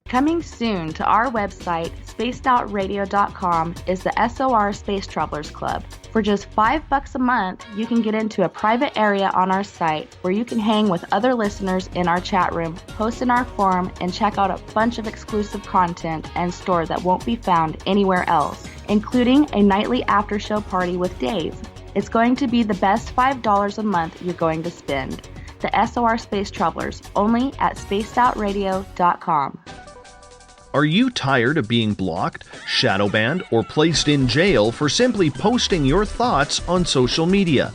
Coming soon to our website, spacedoutradio.com, is the SOR Space Travelers Club. For just $5 a month, you can get into a private area on our site where you can hang with other listeners in our chat room, post in our forum, and check out a bunch of exclusive content and store that won't be found anywhere else, including a nightly after-show party with Dave. It's going to be the best $5 a month you're going to spend. The SOR Space Travelers, only at spacedoutradio.com. Are you tired of being blocked, shadow banned, or placed in jail for simply posting your thoughts on social media?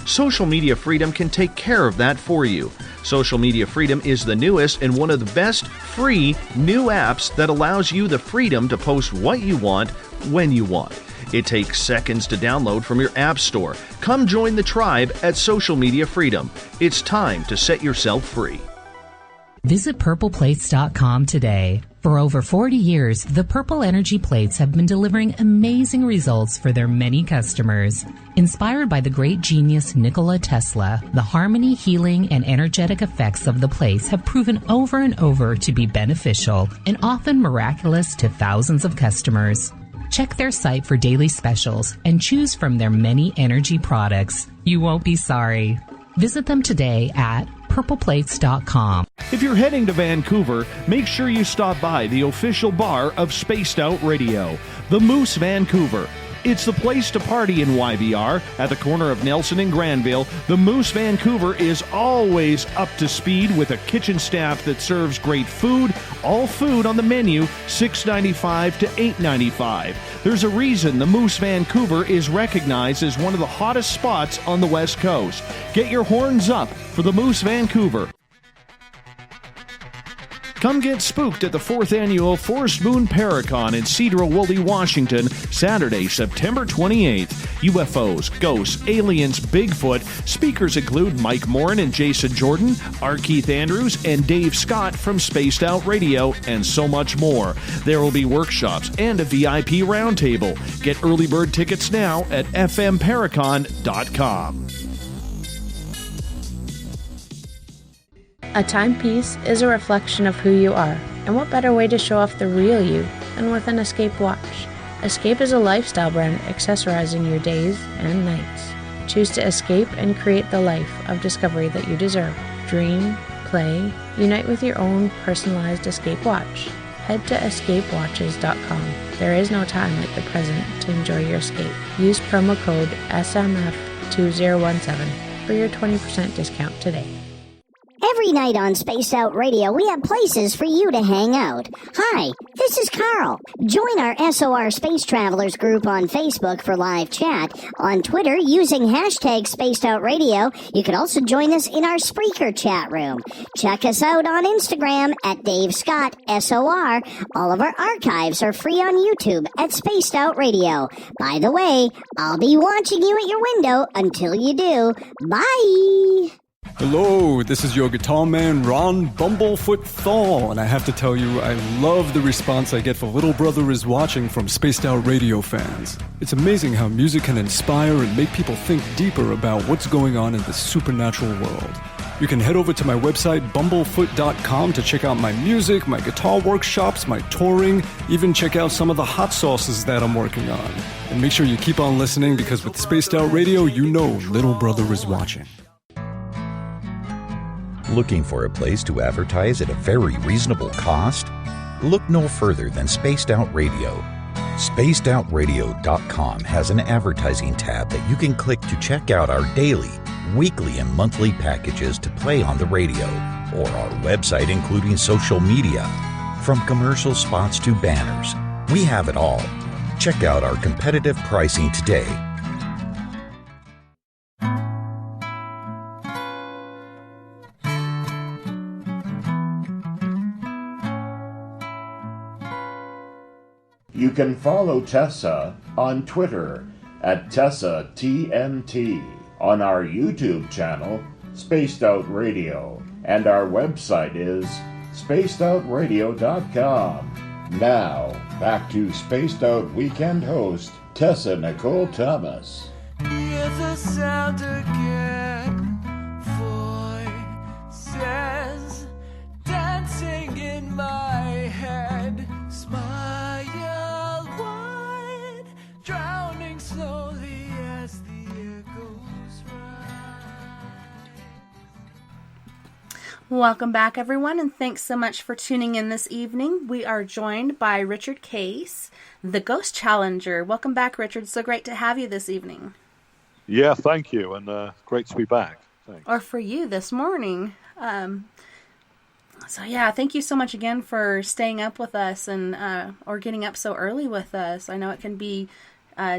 Social Media Freedom can take care of that for you. Social Media Freedom is the newest and one of the best free new apps that allows you the freedom to post what you want, when you want. It takes seconds to download from your app store. Come join the tribe at Social Media Freedom. It's time to set yourself free. Visit purpleplates.com today. For over 40 years, the Purple Energy Plates have been delivering amazing results for their many customers. Inspired by the great genius Nikola Tesla, the harmony, healing, and energetic effects of the plates have proven over and over to be beneficial and often miraculous to thousands of customers. Check their site for daily specials and choose from their many energy products. You won't be sorry. Visit them today at purpleplates.com. If you're heading to Vancouver, make sure you stop by the official bar of Spaced Out Radio, the Moose Vancouver. It's the place to party in YVR. At the corner of Nelson and Granville, the Moose Vancouver is always up to speed with a kitchen staff that serves great food. All food on the menu, $6.95 to $8.95. There's a reason the Moose Vancouver is recognized as one of the hottest spots on the West Coast. Get your horns up for the Moose Vancouver. Come get spooked at the 4th Annual Forest Moon Paracon in Cedar-Woolley, Washington, Saturday, September 28th. UFOs, ghosts, aliens, Bigfoot. Speakers include Mike Morin and Jason Jordan, R. Keith Andrews, and Dave Scott from Spaced Out Radio, and so much more. There will be workshops and a VIP roundtable. Get early bird tickets now at fmparacon.com. A timepiece is a reflection of who you are, and what better way to show off the real you than with an Escape watch. Escape is a lifestyle brand accessorizing your days and nights. Choose to escape and create the life of discovery that you deserve. Dream, play, unite with your own personalized Escape watch. Head to escapewatches.com. There is no time like the present to enjoy your escape. Use promo code SMF2017 for your 20% discount today. Every night on Spaced Out Radio, we have places for you to hang out. Hi, this is Carl. Join our SOR Space Travelers group on Facebook for live chat. On Twitter, using hashtag Spaced Out Radio, you can also join us in our Spreaker chat room. Check us out on Instagram at Dave Scott SOR. All of our archives are free on YouTube at Spaced Out Radio. By the way, I'll be watching you at your window until you do. Bye! Hello, this is your guitar man, Ron Bumblefoot Thal, and I have to tell you, I love the response I get for Little Brother is Watching from Spaced Out Radio fans. It's amazing how music can inspire and make people think deeper about what's going on in the supernatural world. You can head over to my website, bumblefoot.com, to check out my music, my guitar workshops, my touring, even check out some of the hot sauces that I'm working on. And make sure you keep on listening, because with Spaced Out Radio, you know Little Brother is watching. Looking for a place to advertise at a very reasonable cost? Look no further than Spaced Out Radio. SpacedOutRadio.com has an advertising tab that you can click to check out our daily, weekly, and monthly packages to play on the radio, or our website including social media. From commercial spots to banners, we have it all. Check out our competitive pricing today. You can follow Tessa on Twitter at TessaTNT, on our YouTube channel, Spaced Out Radio, and our website is spacedoutradio.com. Now, back to Spaced Out Weekend host, Tessa Nicole Thomas. Hear the sound again, voices dancing in my head, smile wide, drowning slowly as the echoes rise. Welcome back, everyone, and thanks so much for tuning in this evening. We are joined by Richard Case, the Ghost Challenger. Welcome back, Richard. So great to have you this evening. Yeah, thank you, and great to be back. Thanks. Or for you this morning. So yeah, thank you so much again for staying up with us and or getting up so early with us. I know it can be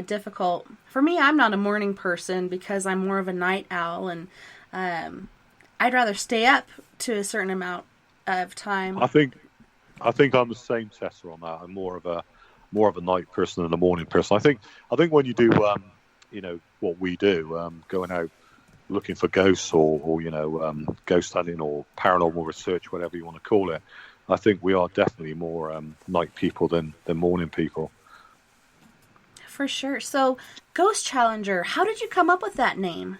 difficult. For me, I'm not a morning person because I'm more of a night owl, and I'd rather stay up to a certain amount of time. I think I'm the same, Tessa, on that. I'm more of a night person than a morning person. I think when you do what we do, going out looking for ghosts or ghost hunting or paranormal research, whatever you want to call it, I think we are definitely more night people than morning people. For sure. So, Ghost Challenger, how did you come up with that name?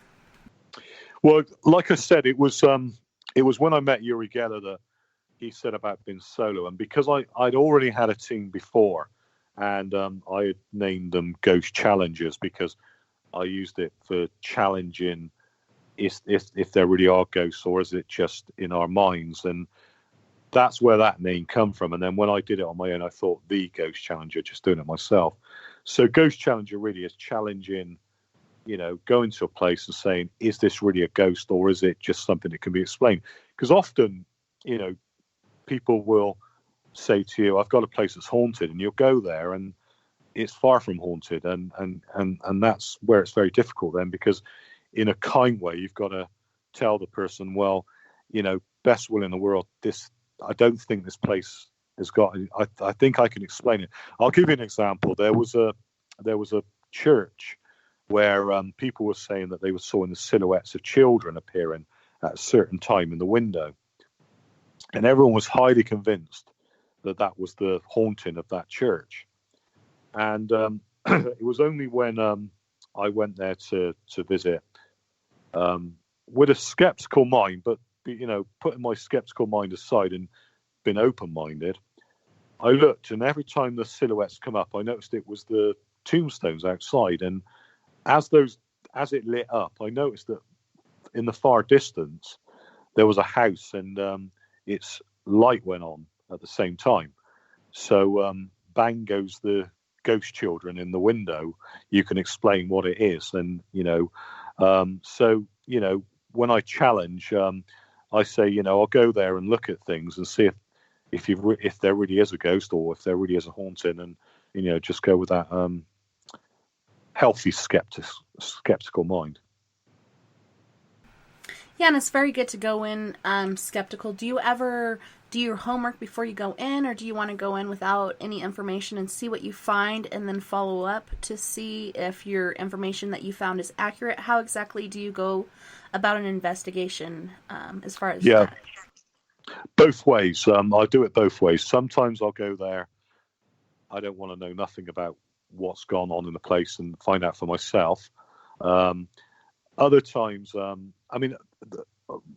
Well, like I said, it was when I met Uri Geller that he said about being solo, and because I'd already had a team before, and I had named them Ghost Challengers because I used it for challenging if there really are ghosts, or is it just in our minds? And that's where that name come from. And then when I did it on my own, I thought the Ghost Challenger, just doing it myself. So Ghost Challenger really is challenging, going to a place and saying, is this really a ghost, or is it just something that can be explained? Because often, people will say to you, I've got a place that's haunted, and you'll go there and it's far from haunted. And that's where it's very difficult then, because in a kind way, you've got to tell the person, well, best will in the world, I don't think this place has got, I think I can explain it. I'll give you an example. There was a church where people were saying that they were seeing the silhouettes of children appearing at a certain time in the window. And everyone was highly convinced that was the haunting of that church. And it was only when I went there to visit with a skeptical mind, but putting my skeptical mind aside and been open-minded, I looked, and every time the silhouettes come up, I noticed it was the tombstones outside. And as it lit up, I noticed that in the far distance there was a house, and its light went on at the same time. So bang goes the ghost children in the window. You can explain what it is, and when I challenge, I say, I'll go there and look at things and see if there really is a ghost or if there really is a haunting, and just go with that healthy skeptical mind. Yeah, and it's very good to go in skeptical. Do you ever do your homework before you go in, or do you want to go in without any information and see what you find and then follow up to see if your information that you found is accurate? How exactly do you go about an investigation as far as that? Both ways. I do it both ways. Sometimes I'll go there. I don't want to know nothing about what's gone on in the place and find out for myself. Other times,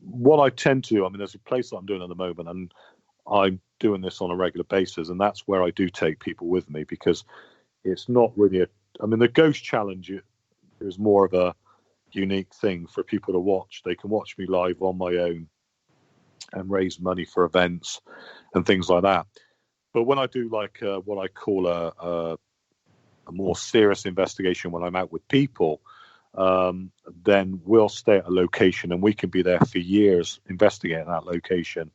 what I tend to do, there's a place that I'm doing at the moment, and I'm doing this on a regular basis, and that's where I do take people with me, because it's not really the Ghost Challenge is more of a unique thing for people to watch. They can watch me live on my own and raise money for events and things like that. But when I do what I call a more serious investigation, when I'm out with people, then we'll stay at a location and we can be there for years investigating that location.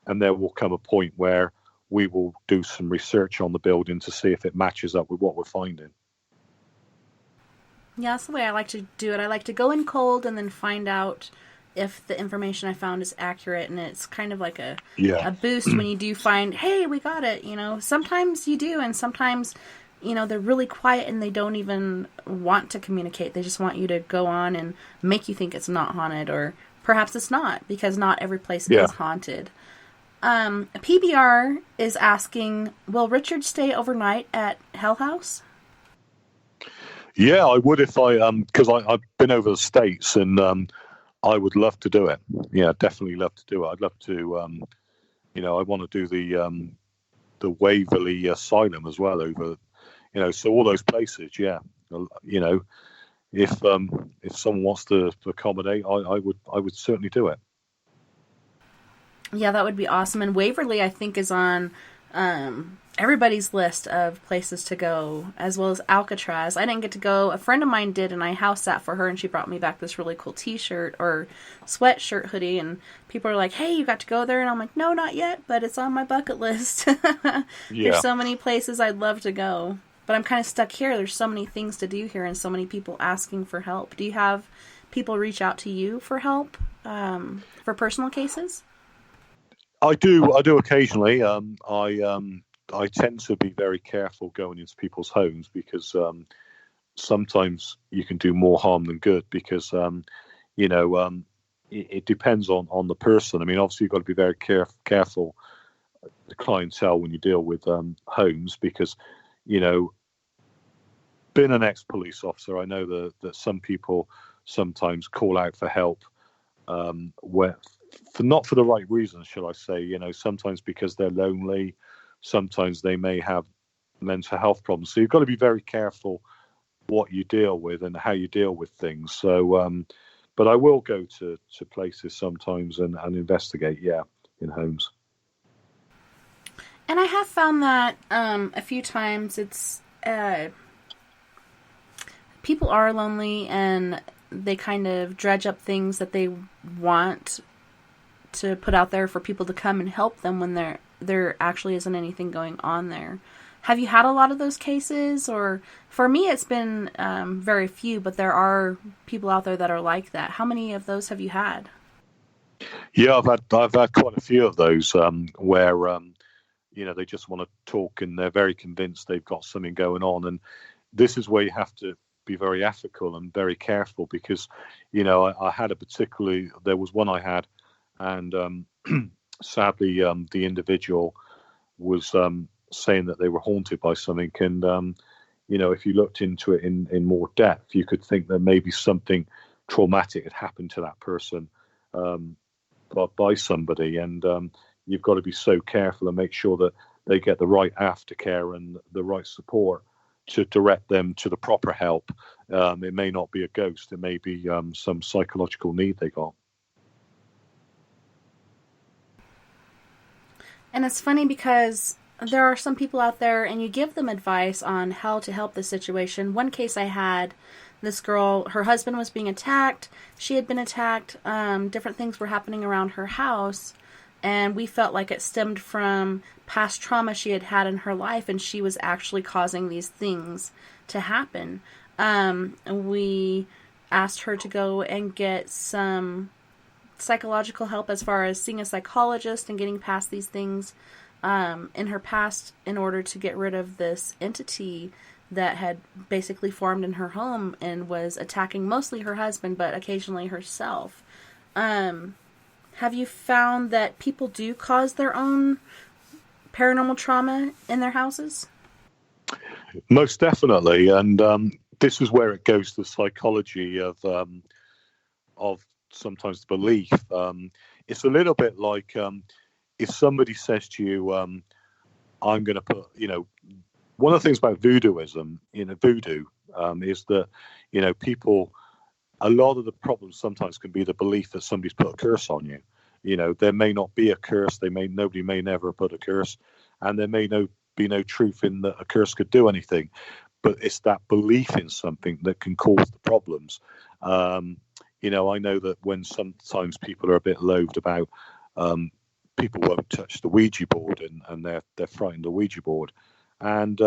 And there will come a point where we will do some research on the building to see if it matches up with what we're finding. Yeah, that's the way I like to do it. I like to go in cold and then find out if the information I found is accurate, and it's kind of like a boost when you do find, hey, we got it. Sometimes you do, and sometimes they're really quiet and they don't even want to communicate. They just want you to go on and make you think it's not haunted, or perhaps it's not, because not every place is haunted. PBR is asking, will Richard stay overnight at Hell House? Yeah, I would if because I've been over the States, and I would love to do it. Yeah, definitely love to do it. I'd love to, I want to do the Waverley Asylum as well over, so all those places. Yeah, if someone wants to accommodate, I would certainly do it. Yeah, that would be awesome. And Waverley, I think, is on everybody's list of places to go, as well as Alcatraz. I didn't get to go. A friend of mine did, and I house sat for her, and she brought me back this really cool t-shirt or sweatshirt hoodie, and people are like, hey, you got to go there? And I'm like, no, not yet, but it's on my bucket list. There's so many places I'd love to go, but I'm kind of stuck here. There's so many things to do here and so many people asking for help. Do you have people reach out to you for help for personal cases? I do occasionally. I tend to be very careful going into people's homes because sometimes you can do more harm than good because, it depends on the person. I mean, obviously you've got to be very careful the clientele when you deal with homes because, being an ex-police officer, I know that some people sometimes call out for help not for the right reasons, shall I say, sometimes because they're lonely, sometimes they may have mental health problems. So you've got to be very careful what you deal with and how you deal with things. So, but I will go to places sometimes and investigate, in homes. And I have found that a few times it's people are lonely and they kind of dredge up things that they want to put out there for people to come and help them when there actually isn't anything going on there. Have you had a lot of those cases? Or for me, it's been very few, but there are people out there that are like that. How many of those have you had? Yeah, I've had quite a few of those where they just want to talk and they're very convinced they've got something going on. And this is where you have to be very ethical and very careful because, I had there was one I had, and sadly, the individual was saying that they were haunted by something. And, if you looked into it in more depth, you could think that maybe something traumatic had happened to that person by somebody. And you've got to be so careful and make sure that they get the right aftercare and the right support to direct them to the proper help. It may not be a ghost. It may be some psychological need they got. And it's funny because there are some people out there and you give them advice on how to help the situation. One case I had, this girl, her husband was being attacked. She had been attacked. Different things were happening around her house. And we felt like it stemmed from past trauma she had had in her life. And she was actually causing these things to happen. We asked her to go and get some psychological help as far as seeing a psychologist and getting past these things in her past in order to get rid of this entity that had basically formed in her home and was attacking mostly her husband but occasionally herself. Have you found that people do cause their own paranormal trauma in their houses? Most definitely, and this is where it goes to the psychology of sometimes the belief. It's a little bit like if somebody says to you, I'm going to put, one of the things about voodooism, voodoo, is that, people, a lot of the problems sometimes can be the belief that somebody's put a curse on you. There may not be a curse. Nobody may never put a curse, and there may be no truth in that a curse could do anything. But it's that belief in something that can cause the problems. I know that when sometimes people are a bit loathed about people won't touch the Ouija board and they're frightened of the Ouija board. And,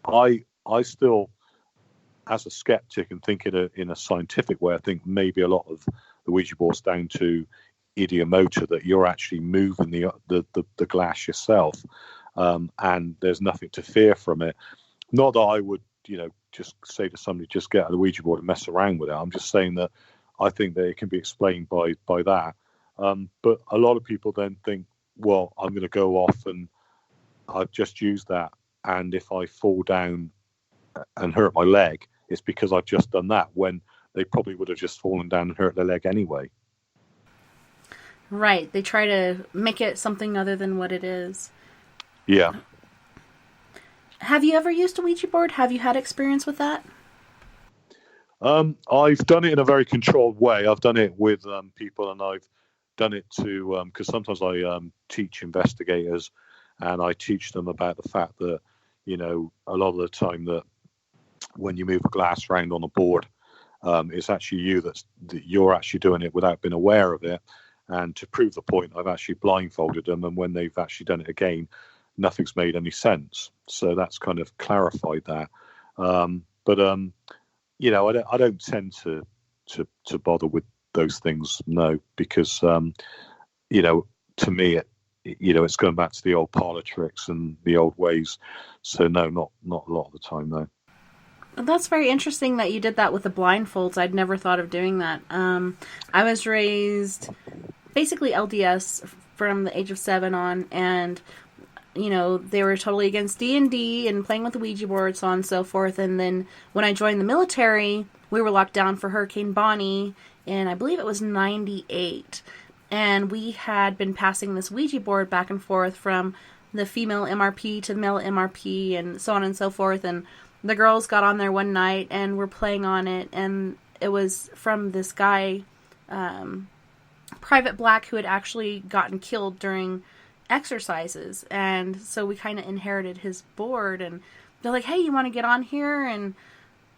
I still, as a skeptic and think in a scientific way, I think maybe a lot of the Ouija board's down to ideomotor, that you're actually moving the glass yourself, and there's nothing to fear from it. Not that I would, just say to somebody, just get a Ouija board and mess around with it. I'm just saying that I think that it can be explained by that. But a lot of people then think, well, I'm going to go off and I've just used that, and if I fall down and hurt my leg, it's because I've just done that, when they probably would have just fallen down and hurt their leg anyway. Right. They try to make it something other than what it is. Yeah. Have you ever used a Ouija board? Have you had experience with that? I've done it in a very controlled way. I've done it with people, and I've done it to, because sometimes I teach investigators and I teach them about the fact that, you know, a lot of the time that when you move a glass around on a board, it's actually you that you're actually doing it without being aware of it. And to prove the point, I've actually blindfolded them, and when they've actually done it again, nothing's made any sense. So that's kind of clarified that. But you know, I don't tend to bother with those things, no, because you know, to me, it's going back to the old parlor tricks and the old ways. So no, not a lot of the time, no. That's very interesting that you did that with the blindfolds. I'd never thought of doing that. I was raised basically LDS from the age of 7 on, and you know, they were totally against D&D and playing with the Ouija board, so on and so forth. And then when I joined the military, we were locked down for Hurricane Bonnie, and I believe it was 98. And we had been passing this Ouija board back and forth from the female MRP to the male MRP and so on and so forth. And the girls got on there one night and were playing on it, and it was from this guy, Private Black, who had actually gotten killed during exercises. And so we kind of inherited his board, and they're like, hey, you want to get on here? And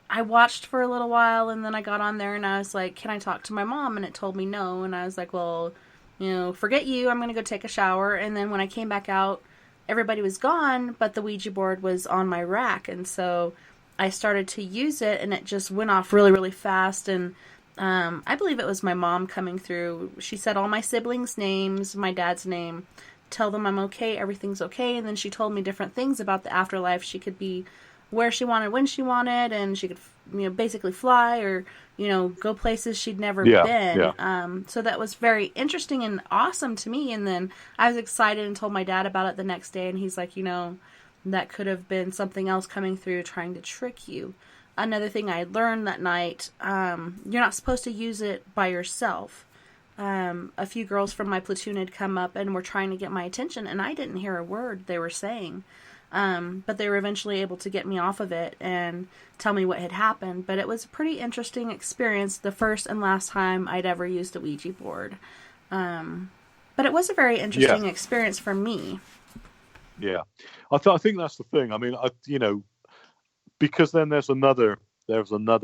I watched for a little while, and then I got on there and I was like, can I talk to my mom? And it told me no. And I was like, well, you know, forget you, I'm going to go take a shower. And then when I came back out, everybody was gone, but the Ouija board was on my rack. And so I started to use it, and it just went off really, really fast. And I believe it was my mom coming through. She said all my siblings' names, my dad's name, tell them I'm okay, everything's okay. And then she told me different things about the afterlife. She could be where she wanted, when she wanted, and she could, you know, basically fly or, you know, go places she'd never been. Yeah. So that was very interesting and awesome to me. And then I was excited and told my dad about it the next day, and he's like, you know, that could have been something else coming through trying to trick you. Another thing I learned that night, you're not supposed to use it by yourself. A few girls from my platoon had come up and were trying to get my attention, and I didn't hear a word they were saying. But they were eventually able to get me off of it and tell me what had happened. But it was a pretty interesting experience, the first and last time I'd ever used a Ouija board. But it was a very interesting experience for me. Yeah, I think that's the thing. I mean, you know, because then there's another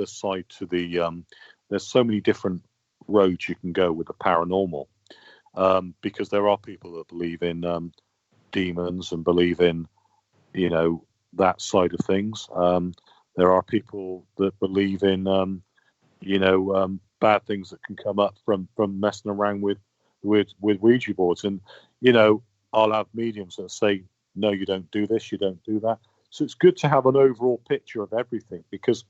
side to the. There's so many different roads you can go with the paranormal, because there are people that believe in demons and believe in, you know, that side of things. There are people that believe in, you know, bad things that can come up from messing around with Ouija boards. And, you know, I'll have mediums that say, no, you don't do this, you don't do that. So it's good to have an overall picture of everything, because,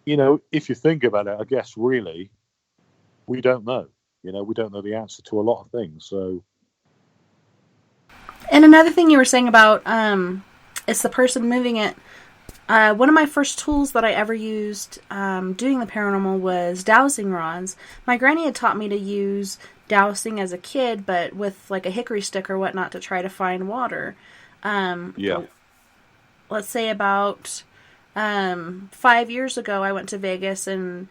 you know, if you think about it, I guess really, we don't know. You know, we don't know the answer to a lot of things. So. And another thing you were saying about it's the person moving it. One of my first tools that I ever used doing the paranormal was dowsing rods. My granny had taught me to use dowsing as a kid, but with like a hickory stick or whatnot to try to find water. Let's say about 5 years ago, I went to Vegas, and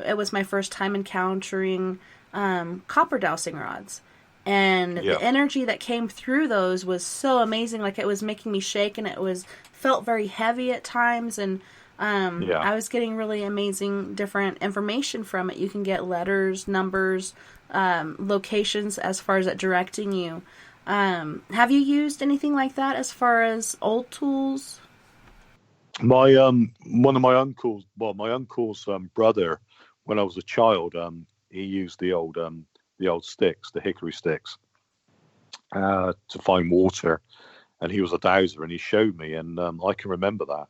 it was my first time encountering copper dowsing rods. And the energy that came through those was so amazing. Like, it was making me shake, and it felt very heavy at times. And I was getting really amazing different information from it. You can get letters, numbers, locations as far as it directing you. Have you used anything like that as far as old tools? My one of my uncle's brother, when I was a child, he used the old sticks, the hickory sticks, to find water, and he was a dowser, and he showed me, and I can remember that,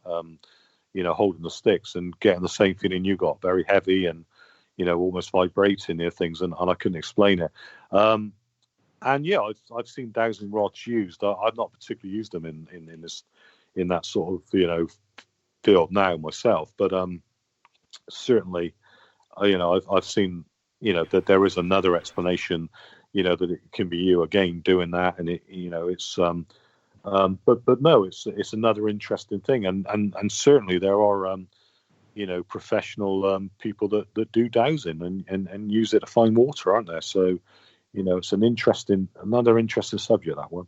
you know, holding the sticks and getting the same feeling you got, very heavy and, you know, almost vibrating near things, and I couldn't explain it. And yeah, I've seen dowsing rods used. I've not particularly used them in that sort of, you know, field now myself, but certainly, you know, I've seen, you know, that there is another explanation, you know, that it can be you again doing that, and it, you know, it's but no, it's another interesting thing, and certainly there are you know, professional people that do dowsing and use it to find water, aren't there? So, you know, it's another interesting subject, that one.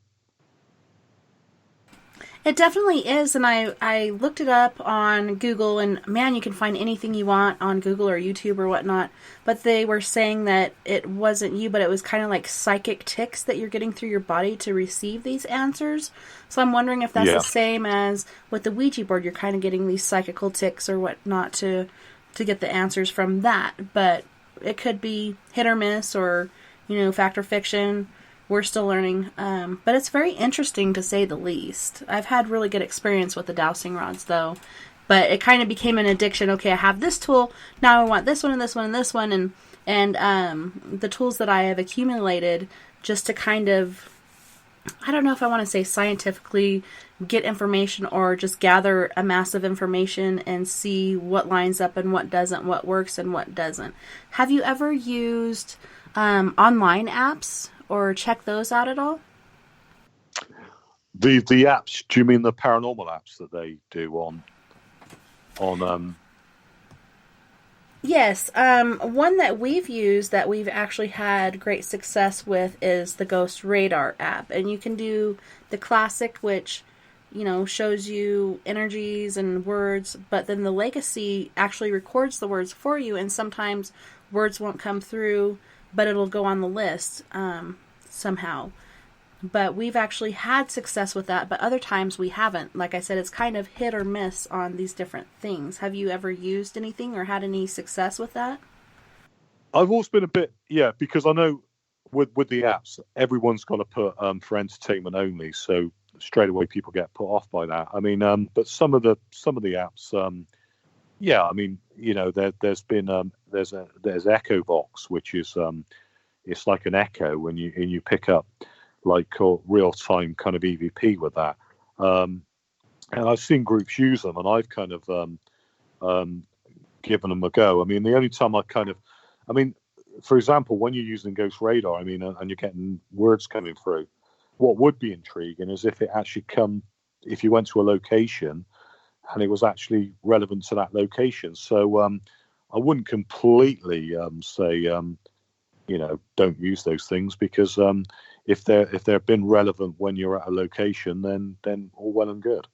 It definitely is, and I looked it up on Google, and man, you can find anything you want on Google or YouTube or whatnot, but they were saying that it wasn't you, but it was kind of like psychic ticks that you're getting through your body to receive these answers. So I'm wondering if that's the same as with the Ouija board, you're kind of getting these psychical ticks or whatnot to get the answers from that, but it could be hit or miss or, fact or fiction. We're still learning, but it's very interesting to say the least. I've had really good experience with the dowsing rods, though, but it kind of became an addiction. Okay, I have this tool, now I want this one and this one and this one, and the tools that I have accumulated just to kind of, I don't know if I want to say scientifically get information or just gather a mass of information and see what lines up and what doesn't, what works and what doesn't. Have you ever used online apps or check those out at all? The apps, do you mean the paranormal apps that they do on Yes, one that we've used that we've actually had great success with is the Ghost Radar app, and you can do the classic, which shows you energies and words, but then the Legacy actually records the words for you, and sometimes words won't come through, but it'll go on the list somehow. But we've actually had success with that, but other times we haven't. Like I said, it's kind of hit or miss on these different things. Have you ever used anything or had any success with that? I've always been a bit, because I know with the apps, everyone's got to put for entertainment only, so straight away people get put off by that. I mean, but some of the apps, there's Echo Box, which is it's like an echo, and you pick up like real time kind of EVP with that. And I've seen groups use them, and I've kind of given them a go. I mean, the only time for example, when you're using Ghost Radar, and you're getting words coming through, what would be intriguing is if it actually if you went to a location and it was actually relevant to that location. So I wouldn't completely say don't use those things, because if they've been relevant when you're at a location, then all well and good.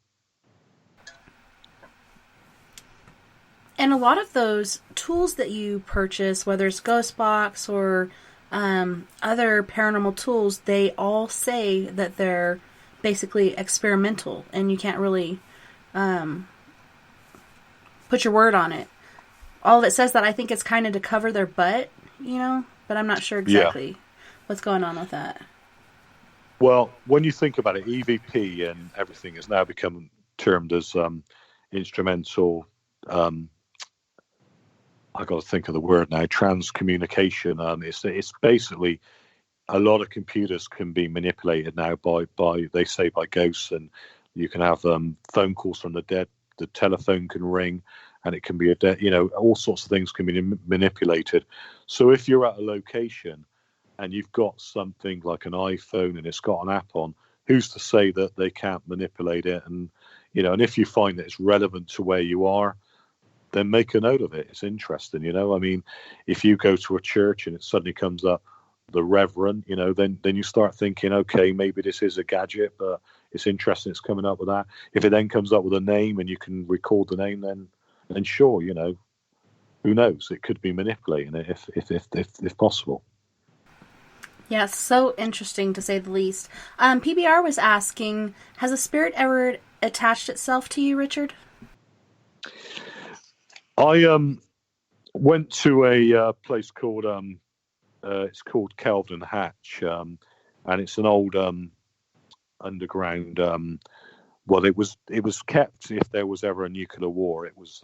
And a lot of those tools that you purchase, whether it's Ghostbox or other paranormal tools, they all say that they're basically experimental, and you can't really put your word on it. All that says that, I think it's kind of to cover their butt, but I'm not sure exactly what's going on with that. Well, when you think about it, EVP and everything has now become termed as instrumental. I got to think of the word now. Transcommunication. It's basically a lot of computers can be manipulated now by ghosts, and you can have phone calls from the dead. The telephone can ring, and it can be all sorts of things can be manipulated. So if you're at a location and you've got something like an iPhone and it's got an app on, who's to say that they can't manipulate it? And and if you find that it's relevant to where you are, then make a note of it. It's interesting, I mean, if you go to a church and it suddenly comes up the Reverend, then you start thinking, okay, maybe this is a gadget, but it's interesting it's coming up with that. If it then comes up with a name and you can record the name, then sure, who knows? It could be manipulating it if possible. Yeah, so interesting to say the least. PBR was asking, has a spirit ever attached itself to you, Richard? I went to a place called it's called Kelvin Hatch, and it's an old underground. Well, it was kept if there was ever a nuclear war. It was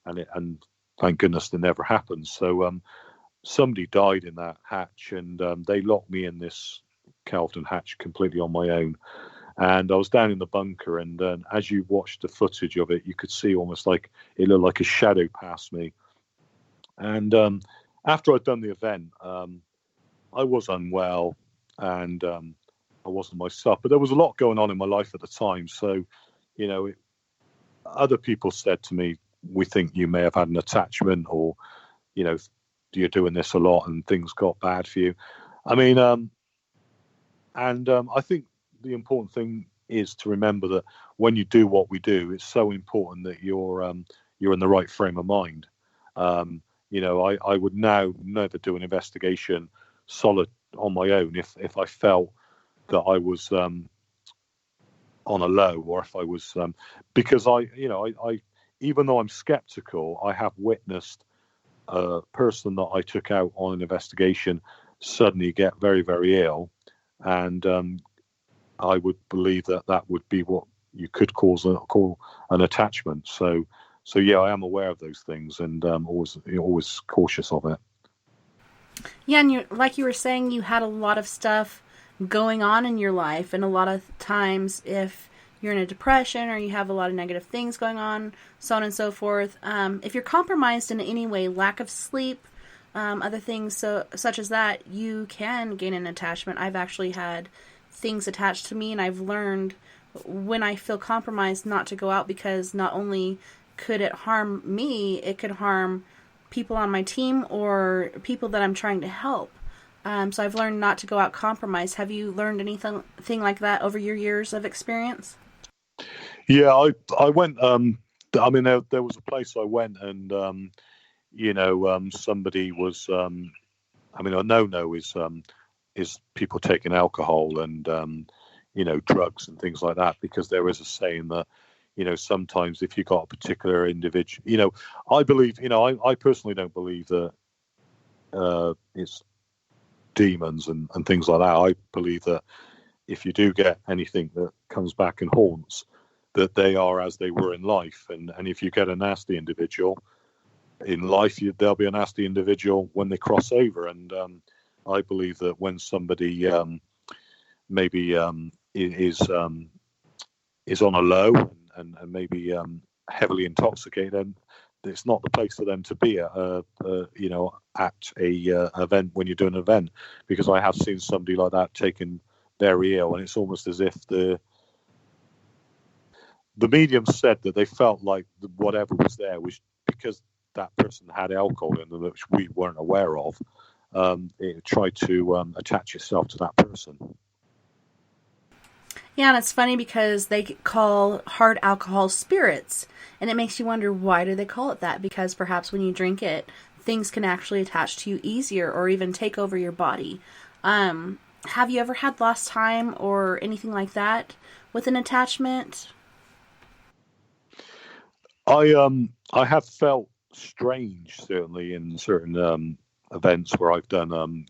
and thank goodness it never happened. So somebody died in that hatch, and they locked me in this Kelvin Hatch completely on my own. And I was down in the bunker, and as you watched the footage of it, you could see almost like it looked like a shadow past me. And after I'd done the event, I was unwell, and I wasn't myself. But there was a lot going on in my life at the time. So, other people said to me, we think you may have had an attachment, or, you're doing this a lot and things got bad for you. I mean, I think the important thing is to remember that when you do what we do, it's so important that you're in the right frame of mind. I would now never do an investigation solid on my own if I felt that I was on a low, or if I was because I even though I'm skeptical, I have witnessed a person that I took out on an investigation suddenly get very, very ill, and I would believe that would be what you could call an attachment. So yeah, I am aware of those things, and always cautious of it. Yeah, and like you were saying, you had a lot of stuff going on in your life, and a lot of times if you're in a depression or you have a lot of negative things going on, so on and so forth, if you're compromised in any way, lack of sleep, other things such as that, you can gain an attachment. I've actually had things attached to me, and I've learned when I feel compromised not to go out, because not only could it harm me, it could harm people on my team or people that I'm trying to help. So I've learned not to go out compromised. Have you learned anything like that over your years of experience? Yeah, I went. There was a place I went, and somebody was. A no is people taking alcohol and drugs and things like that, because there is a saying that sometimes if you got a particular individual, I believe, I personally don't believe that it's demons and things like that. I believe that if you do get anything that comes back and haunts, that they are as they were in life, and if you get a nasty individual in life, there'll be a nasty individual when they cross over. And I believe that when somebody maybe is on a low and maybe heavily intoxicated, and it's not the place for them to be at a event when you're doing an event, because I have seen somebody like that taken very ill, and it's almost as if the medium said that they felt like whatever was there was because that person had alcohol in them, which we weren't aware of. It tried to attach itself to that person. Yeah, and it's funny because they call hard alcohol spirits, and it makes you wonder, why do they call it that? Because perhaps when you drink it, things can actually attach to you easier or even take over your body. Have you ever had lost time or anything like that with an attachment? I have felt strange, certainly in certain events where I've done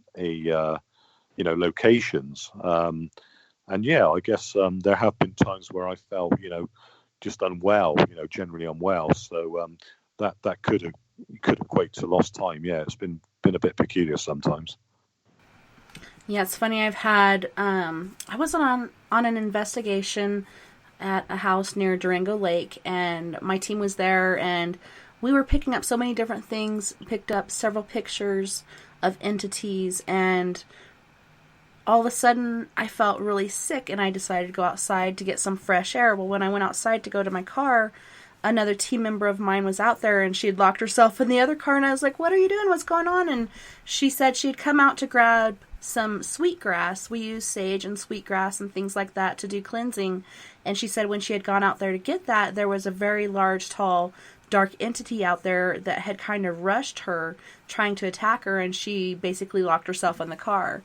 locations. And yeah, I guess there have been times where I felt, just unwell, generally unwell. So that could equate to lost time. Yeah, it's been a bit peculiar sometimes. Yeah, it's funny. I've had I was on an investigation at a house near Durango Lake, and my team was there, and we were picking up so many different things. Picked up several pictures of entities, and all of a sudden I felt really sick, and I decided to go outside to get some fresh air. Well, when I went outside to go to my car, another team member of mine was out there, and she had locked herself in the other car, and I was like, "What are you doing? What's going on?" And she said she had come out to grab some sweetgrass. We use sage and sweetgrass and things like that to do cleansing. And she said when she had gone out there to get that, there was a very large, tall, dark entity out there that had kind of rushed her, trying to attack her, and she basically locked herself in the car.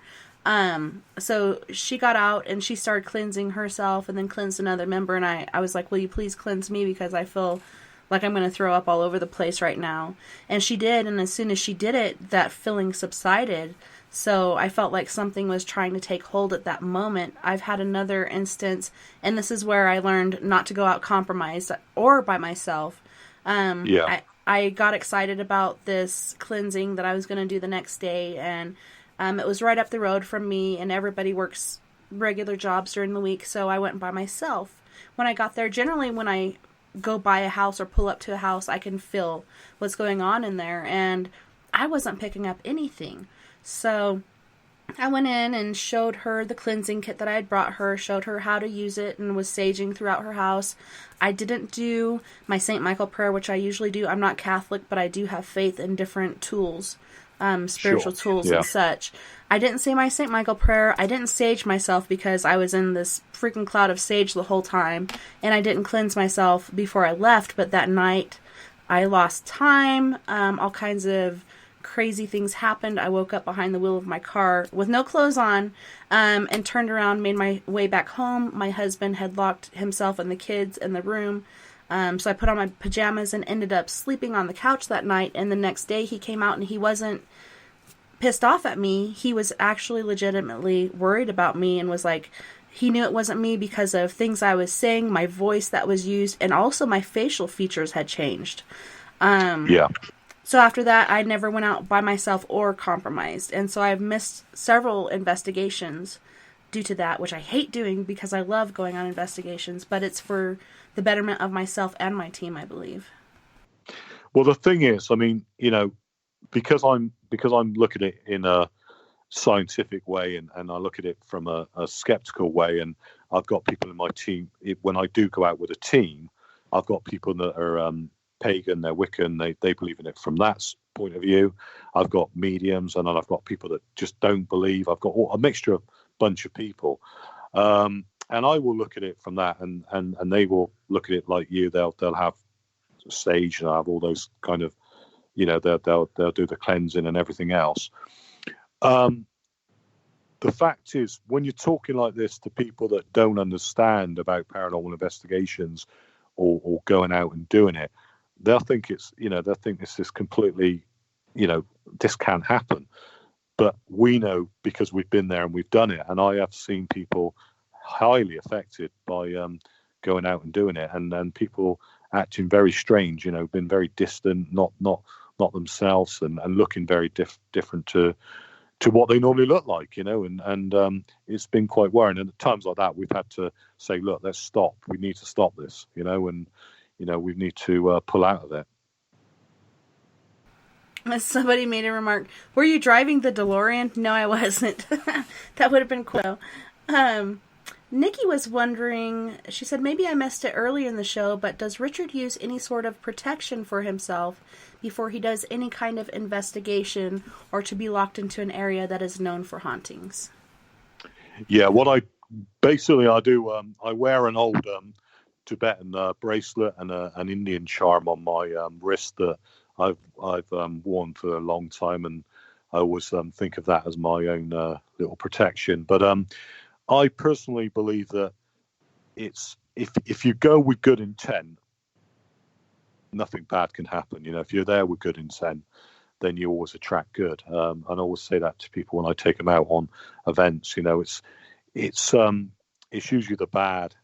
So she got out and she started cleansing herself and then cleansed another member, and I was like, "Will you please cleanse me, because I feel like I'm going to throw up all over the place right now." And she did, and as soon as she did it, that feeling subsided. So I felt like something was trying to take hold at that moment. I've had another instance, and this is where I learned not to go out compromised or by myself. I got excited about this cleansing that I was going to do the next day, and it was right up the road from me, and everybody works regular jobs during the week, so I went by myself. When I got there, generally when I go by a house or pull up to a house, I can feel what's going on in there, and I wasn't picking up anything. So I went in and showed her the cleansing kit that I had brought her, showed her how to use it, and was saging throughout her house. I didn't do my St. Michael prayer, which I usually do. I'm not Catholic, but I do have faith in different tools, spiritual tools and such. I didn't say my St. Michael prayer. I didn't sage myself because I was in this freaking cloud of sage the whole time. And I didn't cleanse myself before I left. But that night, I lost time. All kinds of crazy things happened. I woke up behind the wheel of my car with no clothes on, and turned around, made my way back home. My husband had locked himself and the kids in the room. So I put on my pajamas and ended up sleeping on the couch that night. And the next day he came out and he wasn't pissed off at me. He was actually legitimately worried about me and was like, he knew it wasn't me because of things I was saying, my voice that was used, and also my facial features had changed. So after that, I never went out by myself or compromised. And so I've missed several investigations due to that, which I hate doing because I love going on investigations, but it's for the betterment of myself and my team, I believe. Well, the thing is, I mean, you know, because I'm looking at it in a scientific way and I look at it from a skeptical way, and I've got people in my team, when I do go out with a team, I've got people that are pagan, they're Wiccan, they believe in it from that point of view. I've got mediums, and then I've got people that just don't believe. I've got a mixture of bunch of people, and I will look at it from that, and they will look at it like you. They'll have sage, and have all those kind of, you know, they'll do the cleansing and everything else. The fact is, when you're talking like this to people that don't understand about paranormal investigations or going out and doing it, they'll think it's, you know, they'll think this is completely, you know, this can't happen. But we know because we've been there and we've done it. And I have seen people highly affected by going out and doing it, and people acting very strange, you know, been very distant, not themselves, and looking very different to what they normally look like, you know, and it's been quite worrying. And at times like that, we've had to say, look, let's stop. We need to stop this, you know, and, you know, we need to pull out of it. Somebody made a remark, were you driving the DeLorean? No, I wasn't. That would have been cool. Nikki was wondering, she said, maybe I missed it earlier in the show, but does Richard use any sort of protection for himself before he does any kind of investigation or to be locked into an area that is known for hauntings? Yeah, what I do, I wear an old Tibetan bracelet and an Indian charm on my wrist that I've worn for a long time, and I always think of that as my own little protection. But I personally believe that it's if you go with good intent, nothing bad can happen. You know, if you're there with good intent, then you always attract good. And I always say that to people when I take them out on events. You know, it's usually the bad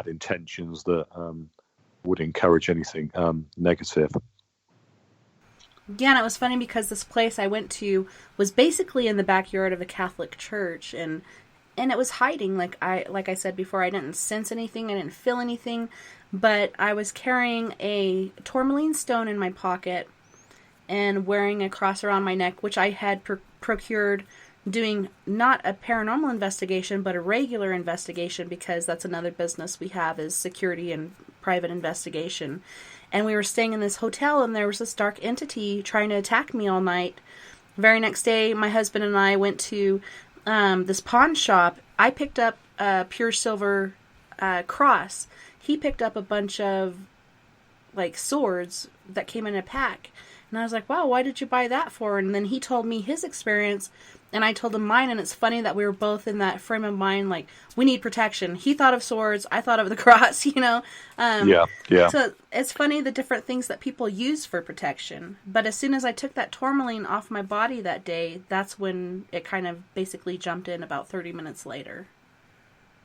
intentions that would encourage anything negative. Yeah, and it was funny because this place I went to was basically in the backyard of a Catholic church, and it was hiding. Like I said before, I didn't sense anything, I didn't feel anything, but I was carrying a tourmaline stone in my pocket and wearing a cross around my neck, which I had procured doing not a paranormal investigation, but a regular investigation, because that's another business we have, is security and private investigation. And we were staying in this hotel, and there was this dark entity trying to attack me all night. The very next day, my husband and I went to this pawn shop. I picked up a pure silver cross. He picked up a bunch of like swords that came in a pack. And I was like, wow, why did you buy that for? And then he told me his experience, and I told him mine, and it's funny that we were both in that frame of mind, like, we need protection. He thought of swords, I thought of the cross, you know? Yeah. So it's funny the different things that people use for protection. But as soon as I took that tourmaline off my body that day, that's when it kind of basically jumped in about 30 minutes later.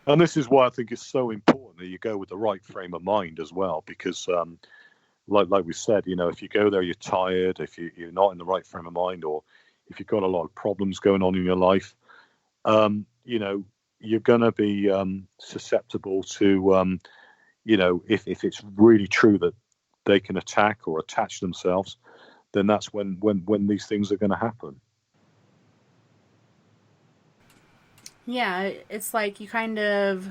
And this is why I think it's so important that you go with the right frame of mind as well, because like we said, you know, if you go there, you're tired, if you're not in the right frame of mind, or if you've got a lot of problems going on in your life, you know, you're going to be susceptible to, you know, if it's really true that they can attack or attach themselves, then that's when these things are going to happen. Yeah, it's like you kind of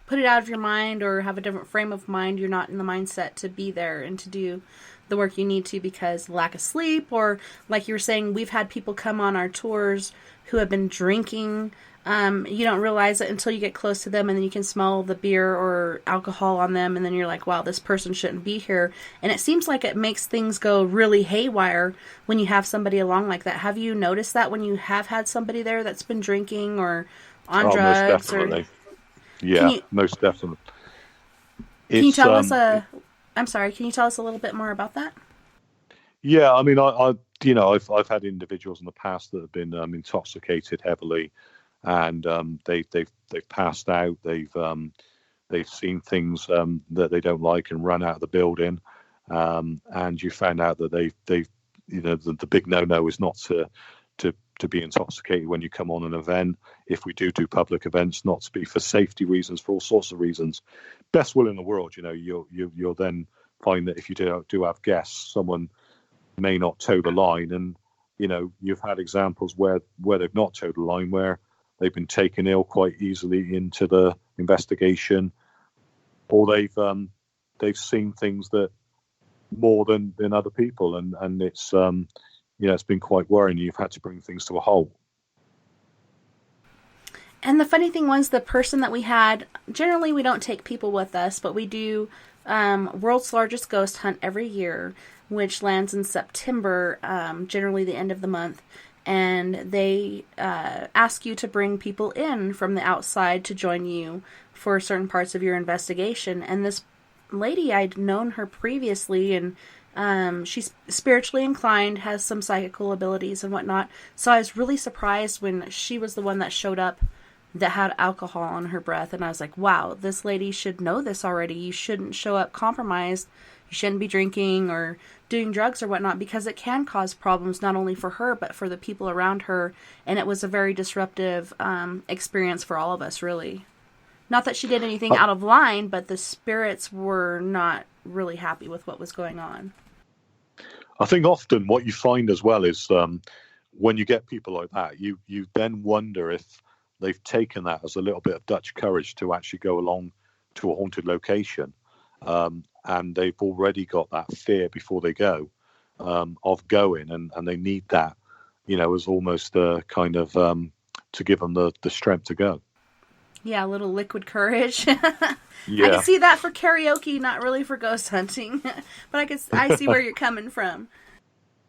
put it out of your mind or have a different frame of mind. You're not in the mindset to be there and to do the work you need to because lack of sleep, or like you were saying, we've had people come on our tours who have been drinking. You don't realize it until you get close to them, and then you can smell the beer or alcohol on them, and then you're like, wow, this person shouldn't be here. And it seems like it makes things go really haywire when you have somebody along like that. Have you noticed that when you have had somebody there that's been drinking or on drugs? Most definitely. Yeah, most definitely. Can you tell us I'm sorry, can you tell us a little bit more about that? Yeah, I mean, I've had individuals in the past that have been intoxicated heavily, and they've passed out. They've seen things that they don't like and run out of the building, and you found out that they've the big no is not to be intoxicated when you come on an event. If we do public events, not to be for safety reasons, for all sorts of reasons. Best will in the world, you'll then find that if you do have guests, someone may not toe the line, and you've had examples where they've not towed the line, where they've been taken ill quite easily into the investigation, or they've seen things that more than other people, and it's it's been quite worrying. You've had to bring things to a halt. And the funny thing was, the person that we had, generally we don't take people with us, but we do World's Largest Ghost Hunt every year, which lands in September, generally the end of the month. And they ask you to bring people in from the outside to join you for certain parts of your investigation. And this lady, I'd known her previously, and she's spiritually inclined, has some psychical abilities and whatnot. So I was really surprised when she was the one that showed up that had alcohol on her breath. And I was like, wow, this lady should know this already. You shouldn't show up compromised. You shouldn't be drinking or doing drugs or whatnot, because it can cause problems not only for her, but for the people around her. And it was a very disruptive experience for all of us, really. Not that she did anything out of line, but the spirits were not really happy with what was going on. I think often what you find as well is when you get people like that, you then wonder if they've taken that as a little bit of Dutch courage to actually go along to a haunted location. And they've already got that fear before they go of going, and they need that, as almost a kind of to give them the strength to go. Yeah, a little liquid courage. Yeah. I can see that for karaoke, not really for ghost hunting, but I see where you're coming from.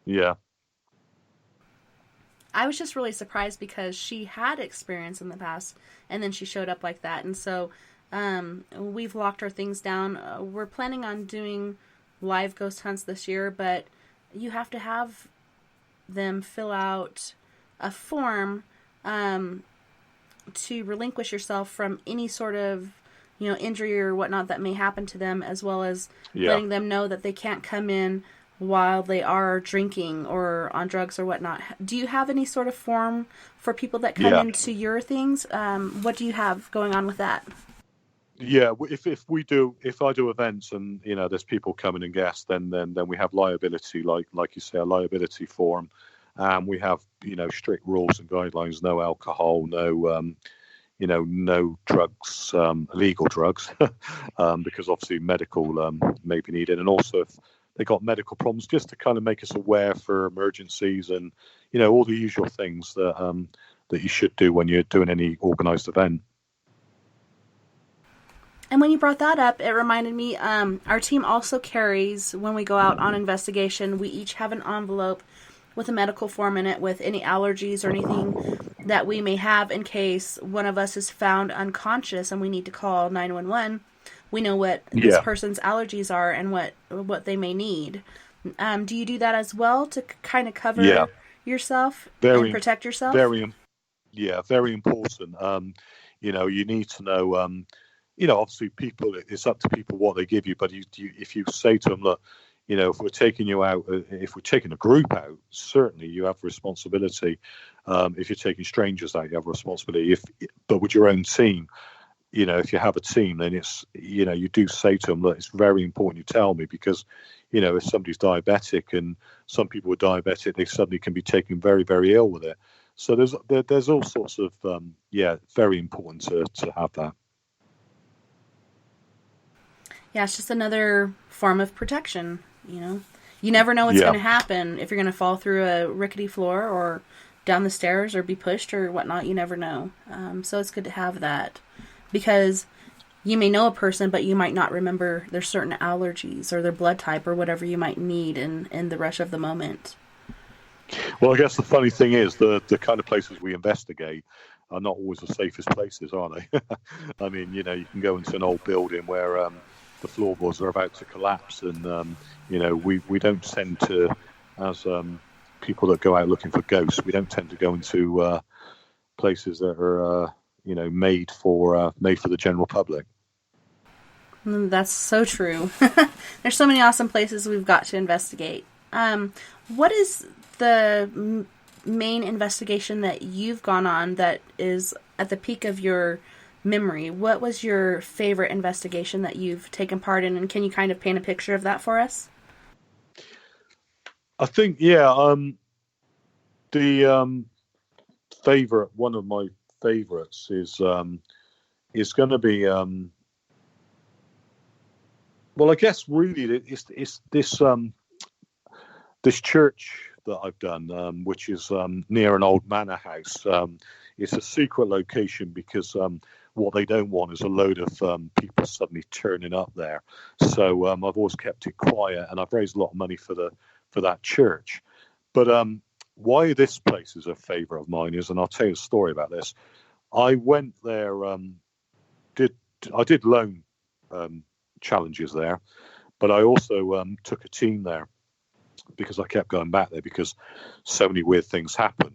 Yeah. I was just really surprised because she had experience in the past, and then she showed up like that, and so we've locked our things down. We're planning on doing live ghost hunts this year, but you have to have them fill out a form to relinquish yourself from any sort of injury or whatnot that may happen to them, as well as letting them know that they can't come in while they are drinking or on drugs or whatnot. Do you have any sort of form for people that come into your things? What do you have going on with that? Yeah, if I do events and there's people coming and guests, then we have liability, like you say, a liability form, and we have strict rules and guidelines: no alcohol, no no drugs, illegal drugs, because obviously medical may be needed, and also if they got medical problems, just to kind of make us aware for emergencies and all the usual things that that you should do when you're doing any organised event. And when you brought that up, it reminded me, our team also carries, when we go out on investigation, we each have an envelope with a medical form in it with any allergies or anything that we may have in case one of us is found unconscious and we need to call 911. We know what this person's allergies are and what they may need. Do you do that as well to kind of cover yourself and protect yourself? Very important. You need to know, obviously people, it's up to people what they give you, but if you say to them, look, if we're taking you out, if we're taking a group out, certainly you have responsibility. If you're taking strangers out, you have responsibility. But with your own team, if you have a team, then it's, you do say to them, look, it's very important you tell me, because, if somebody's diabetic, and some people are diabetic, they suddenly can be taken very, very ill with it. So there's all sorts of, very important to have that. Yeah, it's just another form of protection, You never know what's Yeah. going to happen. If you're going to fall through a rickety floor or down the stairs or be pushed or whatnot, you never know. So it's good to have that, because you may know a person, but you might not remember their certain allergies or their blood type or whatever you might need in the rush of the moment. Well, I guess the funny thing is the kind of places we investigate are not always the safest places, are they? I mean, you can go into an old building where the floorboards are about to collapse, and we don't tend to, as people that go out looking for ghosts, we don't tend to go into places that are made for the general public. That's so true. There's so many awesome places we've got to investigate. What is the main investigation that you've gone on that is at the peak of your memory? What was your favorite investigation that you've taken part in, and can you kind of paint a picture of that for us? I think, the one of my favorites is going to be, well, I guess really it's this church that I've done, which is near an old manor house. It's a secret location because what they don't want is a load of people suddenly turning up there. So I've always kept it quiet, and I've raised a lot of money for that church. But why this place is a favourite of mine is, and I'll tell you a story about this. I went there, I did loan challenges there, but I also took a team there because I kept going back there because so many weird things happened.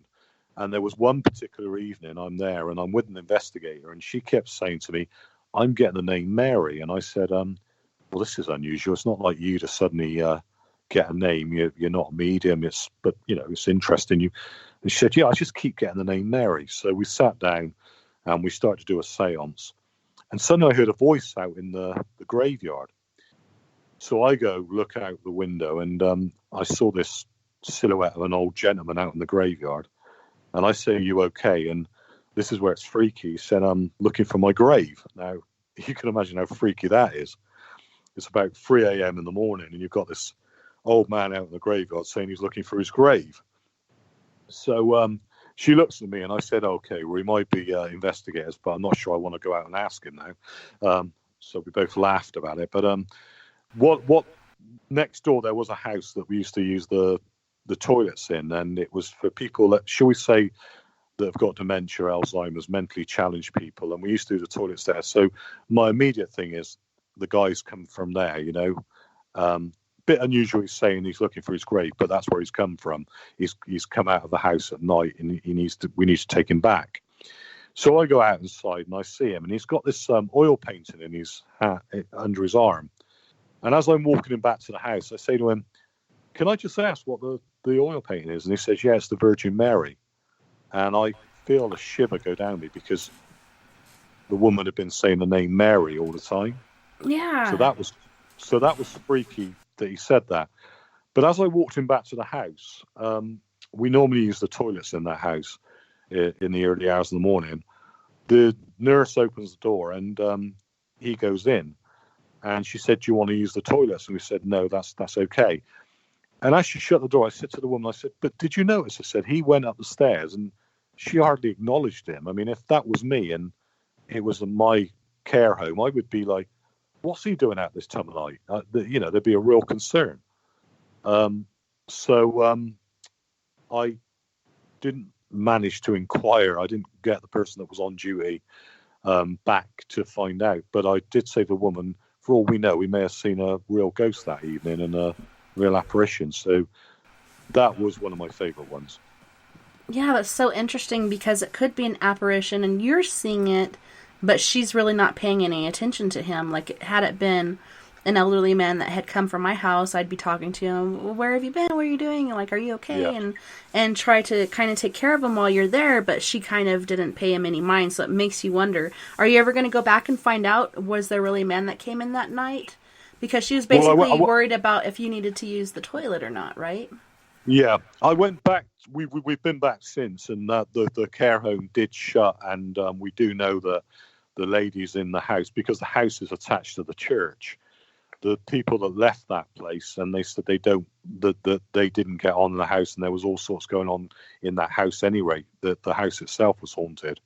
And there was one particular evening I'm there and I'm with an investigator, and she kept saying to me, I'm getting the name Mary. And I said, well, this is unusual. It's not like you to suddenly get a name. You're not a medium. But it's interesting. And she said, yeah, I just keep getting the name Mary. So we sat down and we started to do a seance. And suddenly I heard a voice out in the graveyard. So I go look out the window, and I saw this silhouette of an old gentleman out in the graveyard. And I say, are you okay? And this is where it's freaky. He said, I'm looking for my grave. Now, you can imagine how freaky that is. It's about 3 a.m. in the morning, and you've got this old man out in the graveyard saying he's looking for his grave. So she looks at me, and I said, okay, well, we might be investigators, but I'm not sure I want to go out and ask him now. So we both laughed about it. But what next door there was a house that we used to use the toilets in, and it was for people that, shall we say, that have got dementia, Alzheimer's, mentally challenged people, and we used to do the toilets there. So my immediate thing is the guy's come from there, bit unusual he's saying he's looking for his grave, but that's where he's come from. He's come out of the house at night, and we need to take him back. So I go out inside and I see him, and he's got this oil painting in his hat under his arm. And as I'm walking him back to the house, I say to him, can I just ask what the oil painting is? And he says, yeah, it's the Virgin Mary. And I feel a shiver go down me because the woman had been saying the name Mary all the time. Yeah. So that was freaky that he said that. But as I walked him back to the house, we normally use the toilets in that house in the early hours of the morning. The nurse opens the door and he goes in. And she said, do you want to use the toilets? And we said, no, that's okay. And as she shut the door, I said to the woman, I said, but did you notice? I said, he went up the stairs and she hardly acknowledged him. I mean, if that was me and it was my care home, I would be like, what's he doing out this time of night? There'd be a real concern. So I didn't manage to inquire. I didn't get the person that was on duty back to find out. But I did say to the woman, for all we know, we may have seen a real ghost that evening and a real apparition. So that was one of my favorite ones. Yeah, that's so interesting because it could be an apparition and you're seeing it, but she's really not paying any attention to him. Like, had it been an elderly man that had come from my house, I'd be talking to him, well, where have you been? What are you doing? And like, are you okay? Yeah. And try to kind of take care of him while you're there, but she kind of didn't pay him any mind, so it makes you wonder, are you ever going to go back and find out, was there really a man that came in that night? Because she was basically worried about if you needed to use the toilet or not, right? Yeah, I went back. We've been back since, and the care home did shut, and we do know that the ladies in the house, because the house is attached to the church, the people that left that place, and they said they didn't get on in the house, and there was all sorts going on in that house anyway. That the house itself was haunted.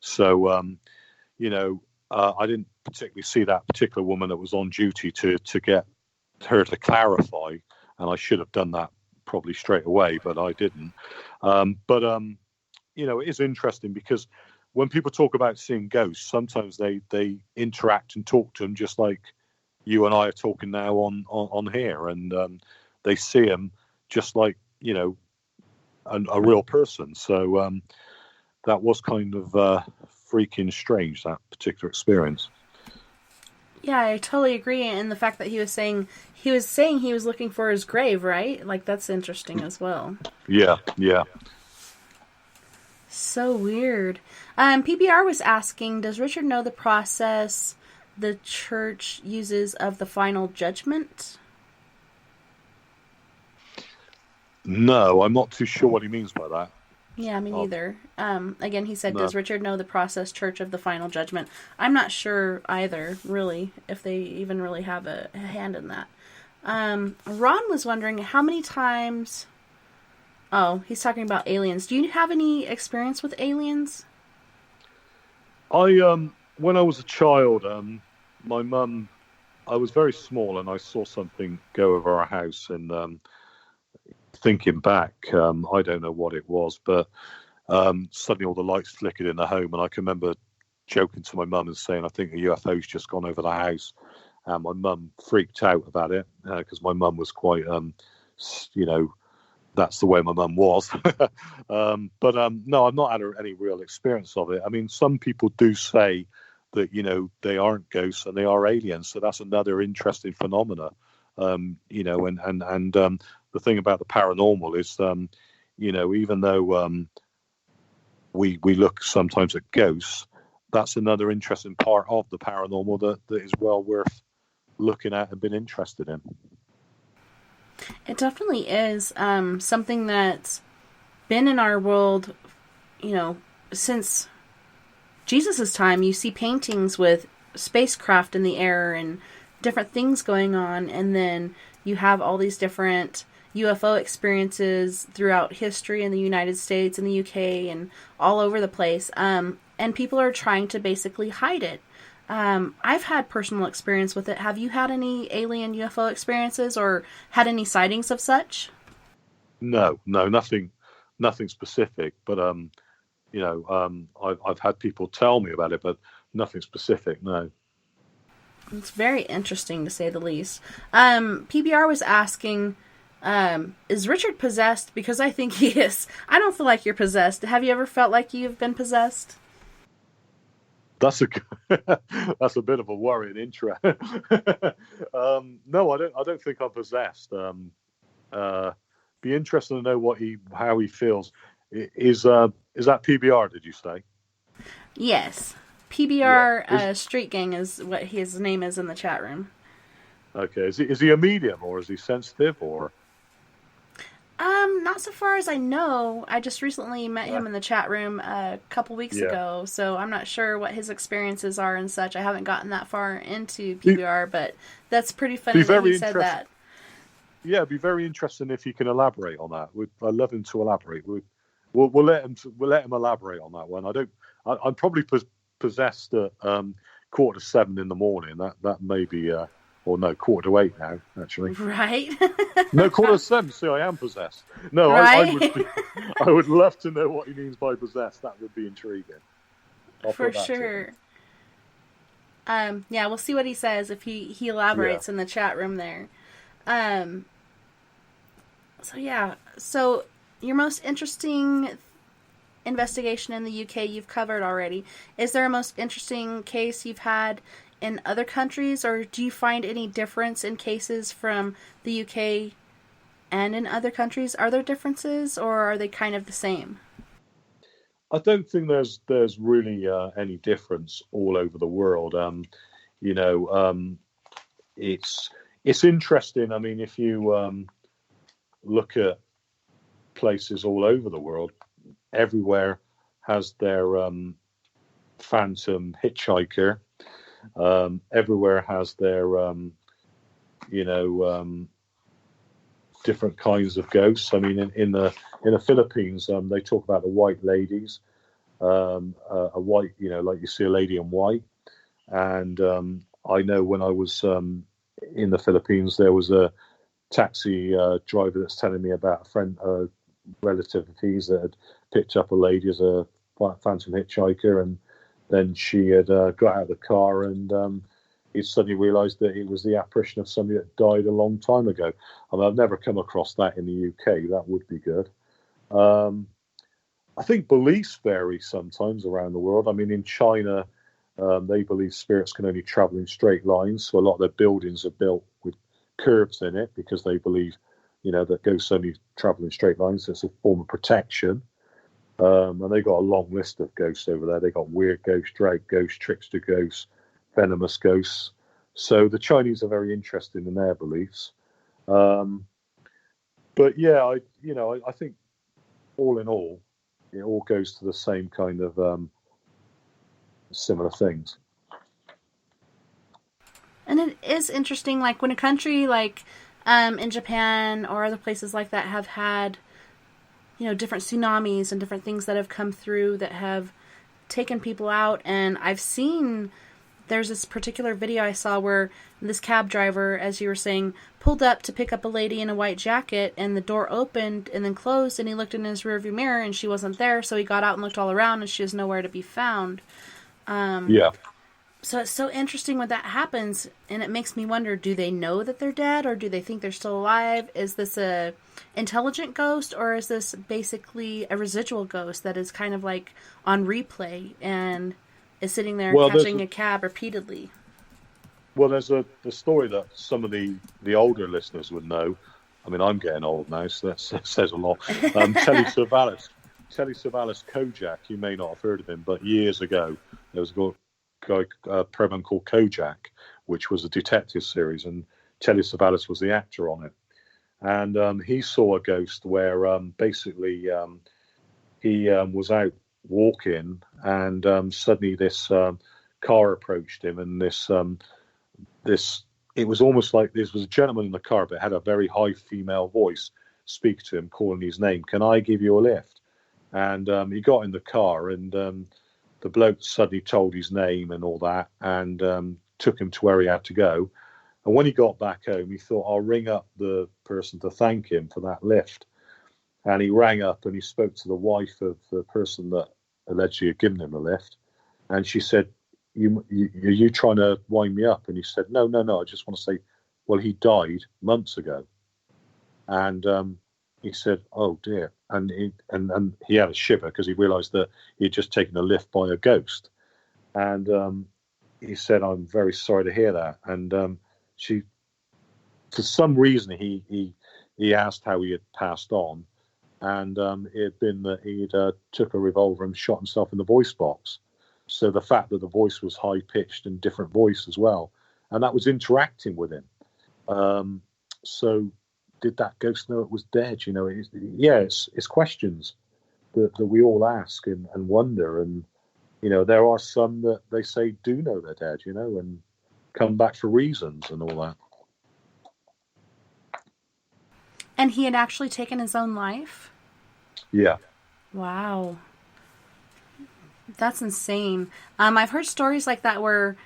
So I didn't particularly see that particular woman that was on duty to get her to clarify, and I should have done that probably straight away, but I didn't. It is interesting because when people talk about seeing ghosts, sometimes they interact and talk to them just like you and I are talking now on here, and they see them just like a real person. So that was kind of freaking strange, that particular experience. Yeah, I totally agree. And the fact that he was saying he was looking for his grave, right? Like, that's interesting as well. Yeah. So weird. PBR was asking, does Richard know the process the church uses of the final judgment? No, I'm not too sure what he means by that. Yeah, me neither. Again, he said, No. does Richard know the process church of the final judgment? I'm not sure either, really, if they even really have a hand in that. Ron was wondering how many times... Oh, he's talking about aliens. Do you have any experience with aliens? When I was a child, my mum, I was very small, and I saw something go over our house, and thinking back, I don't know what it was, but suddenly all the lights flickered in the home, and I can remember joking to my mum and saying, I think a UFO's just gone over the house. And my mum freaked out about it, because my mum was quite, that's the way my mum was. No, I've not had any real experience of it. I mean, some people do say that, they aren't ghosts and they are aliens. So that's another interesting phenomena. And the thing about the paranormal is, even though we look sometimes at ghosts, that's another interesting part of the paranormal that is well worth looking at and being interested in. It definitely is something that's been in our world, since Jesus' time. You see paintings with spacecraft in the air and different things going on, and then you have all these different UFO experiences throughout history in the United States and the UK and all over the place, and people are trying to basically hide it. I've had personal experience with it. Have you had any alien UFO experiences or had any sightings of such? No, nothing specific. But I've had people tell me about it, but nothing specific. No. It's very interesting, to say the least. PBR was asking, is Richard possessed? Because I think he is. I don't feel like you're possessed. Have you ever felt like you've been possessed? That's a bit of a worrying intro. No, I don't think I'm possessed. Be interested to know how he feels. Is that PBR? Did you say? Yes, PBR Street Gang is what his name is in the chat room. Okay, is he a medium, or is he sensitive, or? Not so far as I know. I just recently met him in the chat room a couple weeks ago, so I'm not sure what his experiences are and such. I haven't gotten that far into PBR, but that's pretty funny that he said that. Yeah, it'd be very interesting if he can elaborate on that. I'd love him to elaborate. We'll let him elaborate on that one. I'm probably possessed at 6:45 in the morning. That may be or no, 7:45 now, actually. Right. No, 7:45. See, I am possessed. No, right? I would love to know what he means by possessed. That would be intriguing. For sure. Yeah, we'll see what he says if he elaborates in the chat room there. So your most interesting investigation in the UK you've covered already. Is there a most interesting case you've had in other countries, or do you find any difference in cases from the UK and in other countries? Are there differences, or are they kind of the same? I don't think there's really any difference all over the world. It's interesting. I mean, if you look at places all over the world, everywhere has their phantom hitchhiker. Everywhere has their different kinds of ghosts. I mean, in the Philippines, they talk about the white ladies, a white, like you see a lady in white. And I know when I was in the Philippines, there was a taxi driver that's telling me about a relative of his that had picked up a lady as a phantom hitchhiker, and then she had got out of the car, and he suddenly realised that it was the apparition of somebody that died a long time ago. I mean, I've never come across that in the UK. That would be good. I think beliefs vary sometimes around the world. I mean, in China, they believe spirits can only travel in straight lines, so a lot of their buildings are built with curves in it because they believe, that ghosts only travel in straight lines. It's a form of protection. And they got a long list of ghosts over there. They got weird ghosts, drag ghosts, trickster ghosts, venomous ghosts. So the Chinese are very interested in their beliefs. But yeah, I think all in all, it all goes to the same kind of similar things. And it is interesting, like when a country like in Japan or other places like that have had, different tsunamis and different things that have come through that have taken people out. And I've seen, there's this particular video I saw where this cab driver, as you were saying, pulled up to pick up a lady in a white jacket, and the door opened and then closed, and he looked in his rearview mirror and she wasn't there. So he got out and looked all around, and she was nowhere to be found. Yeah. So it's so interesting when that happens, and it makes me wonder, do they know that they're dead, or do they think they're still alive? Is this a intelligent ghost, or is this basically a residual ghost that is kind of like on replay and is sitting there catching a cab repeatedly? Well, there's the story that some of the older listeners would know. I mean, I'm getting old now, so that says a lot. Telly Savalas Kojak, you may not have heard of him, but years ago, there was a program called Kojak, which was a detective series, and Telly Savalas was the actor on it. And he saw a ghost where basically he was out walking, and suddenly this car approached him, and it was almost like this was a gentleman in the car, but had a very high female voice speak to him, calling his name. "Can I give you a lift?" And he got in the car, and the bloke suddenly told his name and all that, and took him to where he had to go. And when he got back home, he thought, I'll ring up the person to thank him for that lift. And he rang up and he spoke to the wife of the person that allegedly had given him a lift. And she said, are you trying to wind me up? And he said, no, I just want to say, well, he died months ago. And he said, oh dear. And he had a shiver because he realized that he had just taken a lift by a ghost. And he said, I'm very sorry to hear that. And she, for some reason, he asked how he had passed on. And it had been that he'd took a revolver and shot himself in the voice box. So the fact that the voice was high-pitched and different voice as well. And that was interacting with him. So did that ghost know it was dead? It's questions that we all ask and wonder. And, there are some that they say do know they're dead, and come back for reasons and all that. And he had actually taken his own life? Yeah. Wow. That's insane. I've heard stories like that where,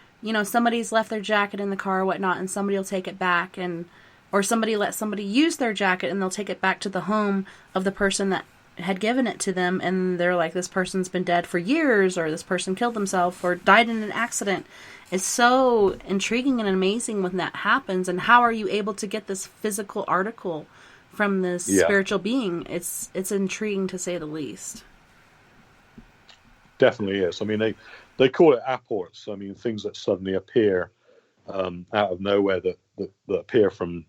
somebody's left their jacket in the car or whatnot, and somebody will take it back, or somebody lets somebody use their jacket and they'll take it back to the home of the person that had given it to them, and they're like, this person's been dead for years, or this person killed himself or died in an accident. It's so intriguing and amazing when that happens. And how are you able to get this physical article from this spiritual being? It's intriguing to say the least. Definitely is. I mean, they call it apports. I mean, things that suddenly appear out of nowhere that appear from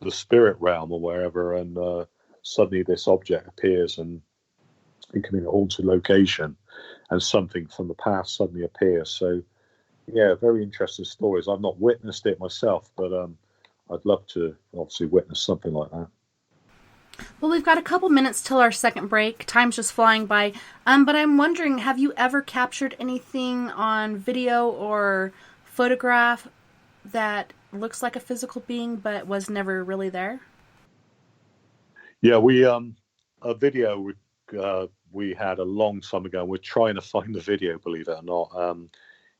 the spirit realm or wherever, and suddenly this object appears, and it can be an altered location, and something from the past suddenly appears. So, yeah, very interesting stories. I've not witnessed it myself, but I'd love to obviously witness something like that. Well, we've got a couple minutes till our second break. Time's just flying by. But I'm wondering, have you ever captured anything on video or photograph that looks like a physical being but was never really there? Yeah, we a video we had a long time ago. We're trying to find the video, believe it or not,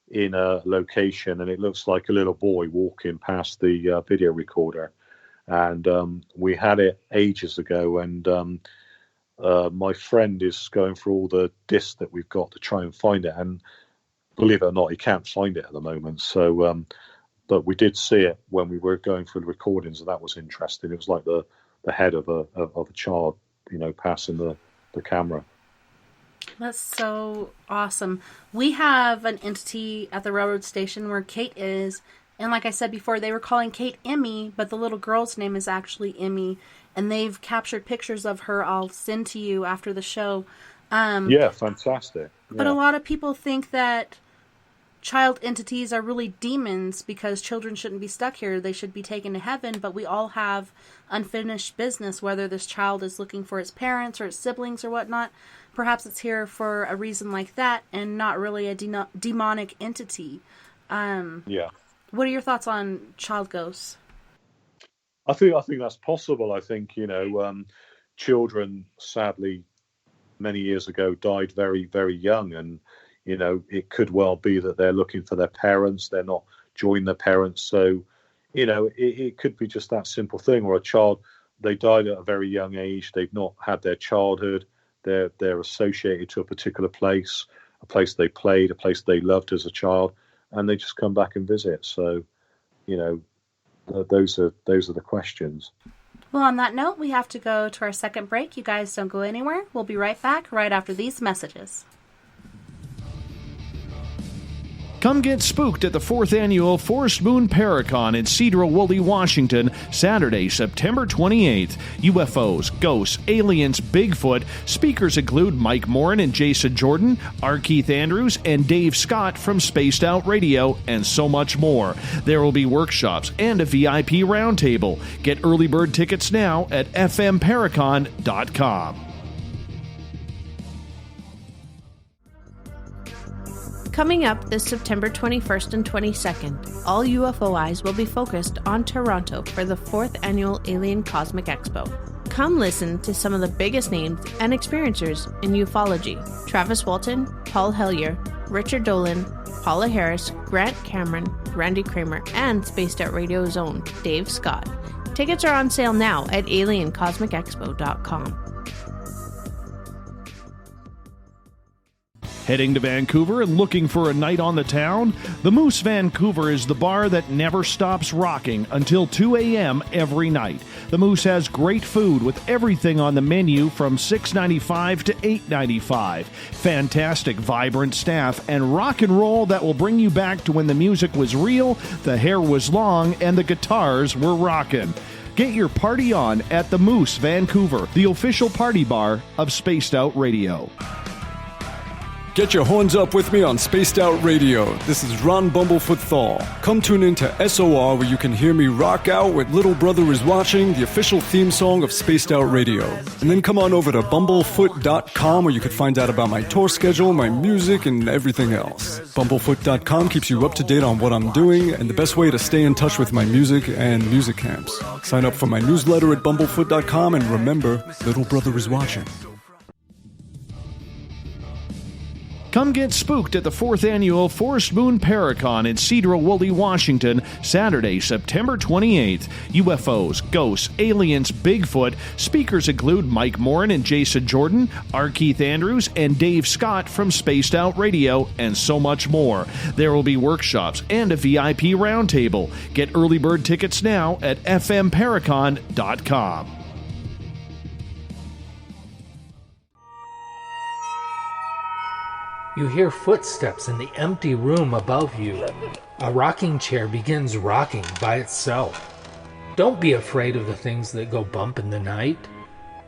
in a location, and it looks like a little boy walking past the video recorder. And we had it ages ago, and my friend is going through all the discs that we've got to try and find it. And believe it or not, he can't find it at the moment. So, but we did see it when we were going through the recordings, and that was interesting. It was like the head of a child, passing the camera. That's so awesome. We have an entity at the railroad station where Kate is, and like I said before, they were calling Kate Emmy, but the little girl's name is actually Emmy, and they've captured pictures of her. I'll send to you after the show. Yeah, fantastic. But a lot of people think that child entities are really demons because children shouldn't be stuck here. They should be taken to heaven, but we all have unfinished business, whether this child is looking for its parents or its siblings or whatnot. Perhaps it's here for a reason like that and not really a demonic entity. Yeah. What are your thoughts on child ghosts? I think that's possible. I think, children, sadly, many years ago died very, very young, and it could well be that they're looking for their parents. They're not joining their parents. So, it could be just that simple thing, or a child, they died at a very young age. They've not had their childhood. They're associated to a particular place, a place they played, a place they loved as a child, and they just come back and visit. So, those are the questions. Well, on that note, we have to go to our second break. You guys don't go anywhere. We'll be right back right after these messages. Come get spooked at the 4th Annual Forest Moon Paracon in Cedar-Woolley, Washington, Saturday, September 28th. UFOs, ghosts, aliens, Bigfoot. Speakers include Mike Morin and Jason Jordan, R. Keith Andrews, and Dave Scott from Spaced Out Radio, and so much more. There will be workshops and a VIP roundtable. Get early bird tickets now at fmparacon.com. Coming up this September 21st and 22nd, all UFO eyes will be focused on Toronto for the 4th Annual Alien Cosmic Expo. Come listen to some of the biggest names and experiencers in ufology: Travis Walton, Paul Hellyer, Richard Dolan, Paula Harris, Grant Cameron, Randy Kramer, and Spaced Out Radio's own Dave Scott. Tickets are on sale now at aliencosmicexpo.com. Heading to Vancouver and looking for a night on the town? The Moose Vancouver is the bar that never stops rocking until 2 a.m. every night. The Moose has great food with everything on the menu from $6.95 to $8.95. Fantastic, vibrant staff and rock and roll that will bring you back to when the music was real, the hair was long, and the guitars were rocking. Get your party on at the Moose Vancouver, the official party bar of Spaced Out Radio. Get your horns up with me on Spaced Out Radio. This is Ron Bumblefoot Thal. Come tune in to SOR where you can hear me rock out with Little Brother Is Watching, the official theme song of Spaced Out Radio. And then come on over to bumblefoot.com where you can find out about my tour schedule, my music, and everything else. Bumblefoot.com keeps you up to date on what I'm doing and the best way to stay in touch with my music and music camps. Sign up for my newsletter at bumblefoot.com and remember, Little Brother Is Watching. Come get spooked at the 4th Annual Forest Moon Paracon in Cedar-Woolley, Washington, Saturday, September 28th. UFOs, ghosts, aliens, Bigfoot. Speakers include Mike Morin and Jason Jordan, R. Keith Andrews, and Dave Scott from Spaced Out Radio, and so much more. There will be workshops and a VIP roundtable. Get early bird tickets now at fmparacon.com. You hear footsteps in the empty room above you. A rocking chair begins rocking by itself. Don't be afraid of the things that go bump in the night.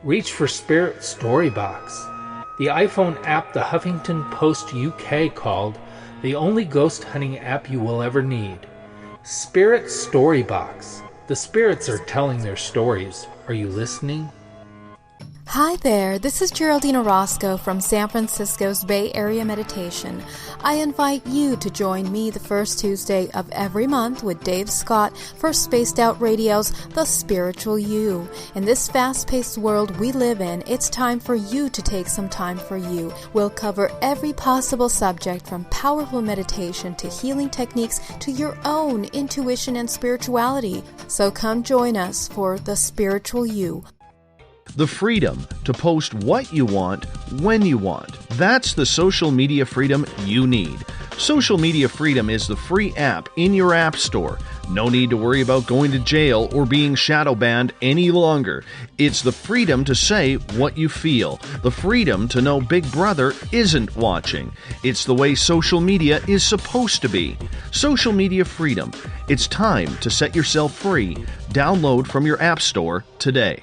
Reach for Spirit Storybox, the iPhone app the Huffington Post UK called the only ghost hunting app you will ever need. Spirit Storybox. The spirits are telling their stories. Are you listening? Hi there, this is Geraldine Orozco from San Francisco's Bay Area Meditation. I invite you to join me the first Tuesday of every month with Dave Scott for Spaced Out Radio's The Spiritual You. In this fast-paced world we live in, it's time for you to take some time for you. We'll cover every possible subject from powerful meditation to healing techniques to your own intuition and spirituality. So come join us for The Spiritual You. The freedom to post what you want, when you want. That's the social media freedom you need. Social Media Freedom is the free app in your app store. No need to worry about going to jail or being shadow banned any longer. It's the freedom to say what you feel. The freedom to know Big Brother isn't watching. It's the way social media is supposed to be. Social Media Freedom. It's time to set yourself free. Download from your app store today.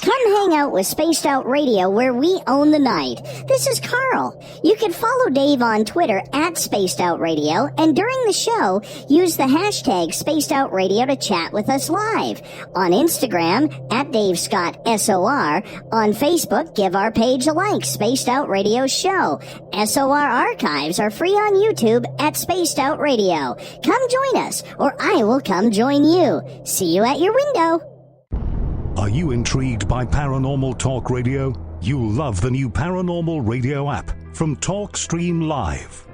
Come hang out with Spaced Out Radio, where we own the night. This is Carl. You can follow Dave on Twitter at Spaced Out Radio, and during the show, use the hashtag Spaced Out Radio to chat with us live. On Instagram, at Dave Scott SOR. On Facebook, give our page a like, Spaced Out Radio Show. SOR archives are free on YouTube at Spaced Out Radio. Come join us, or I will come join you. See you at your window. Are you intrigued by Paranormal Talk Radio? You'll love the new Paranormal Radio app from TalkStream Live.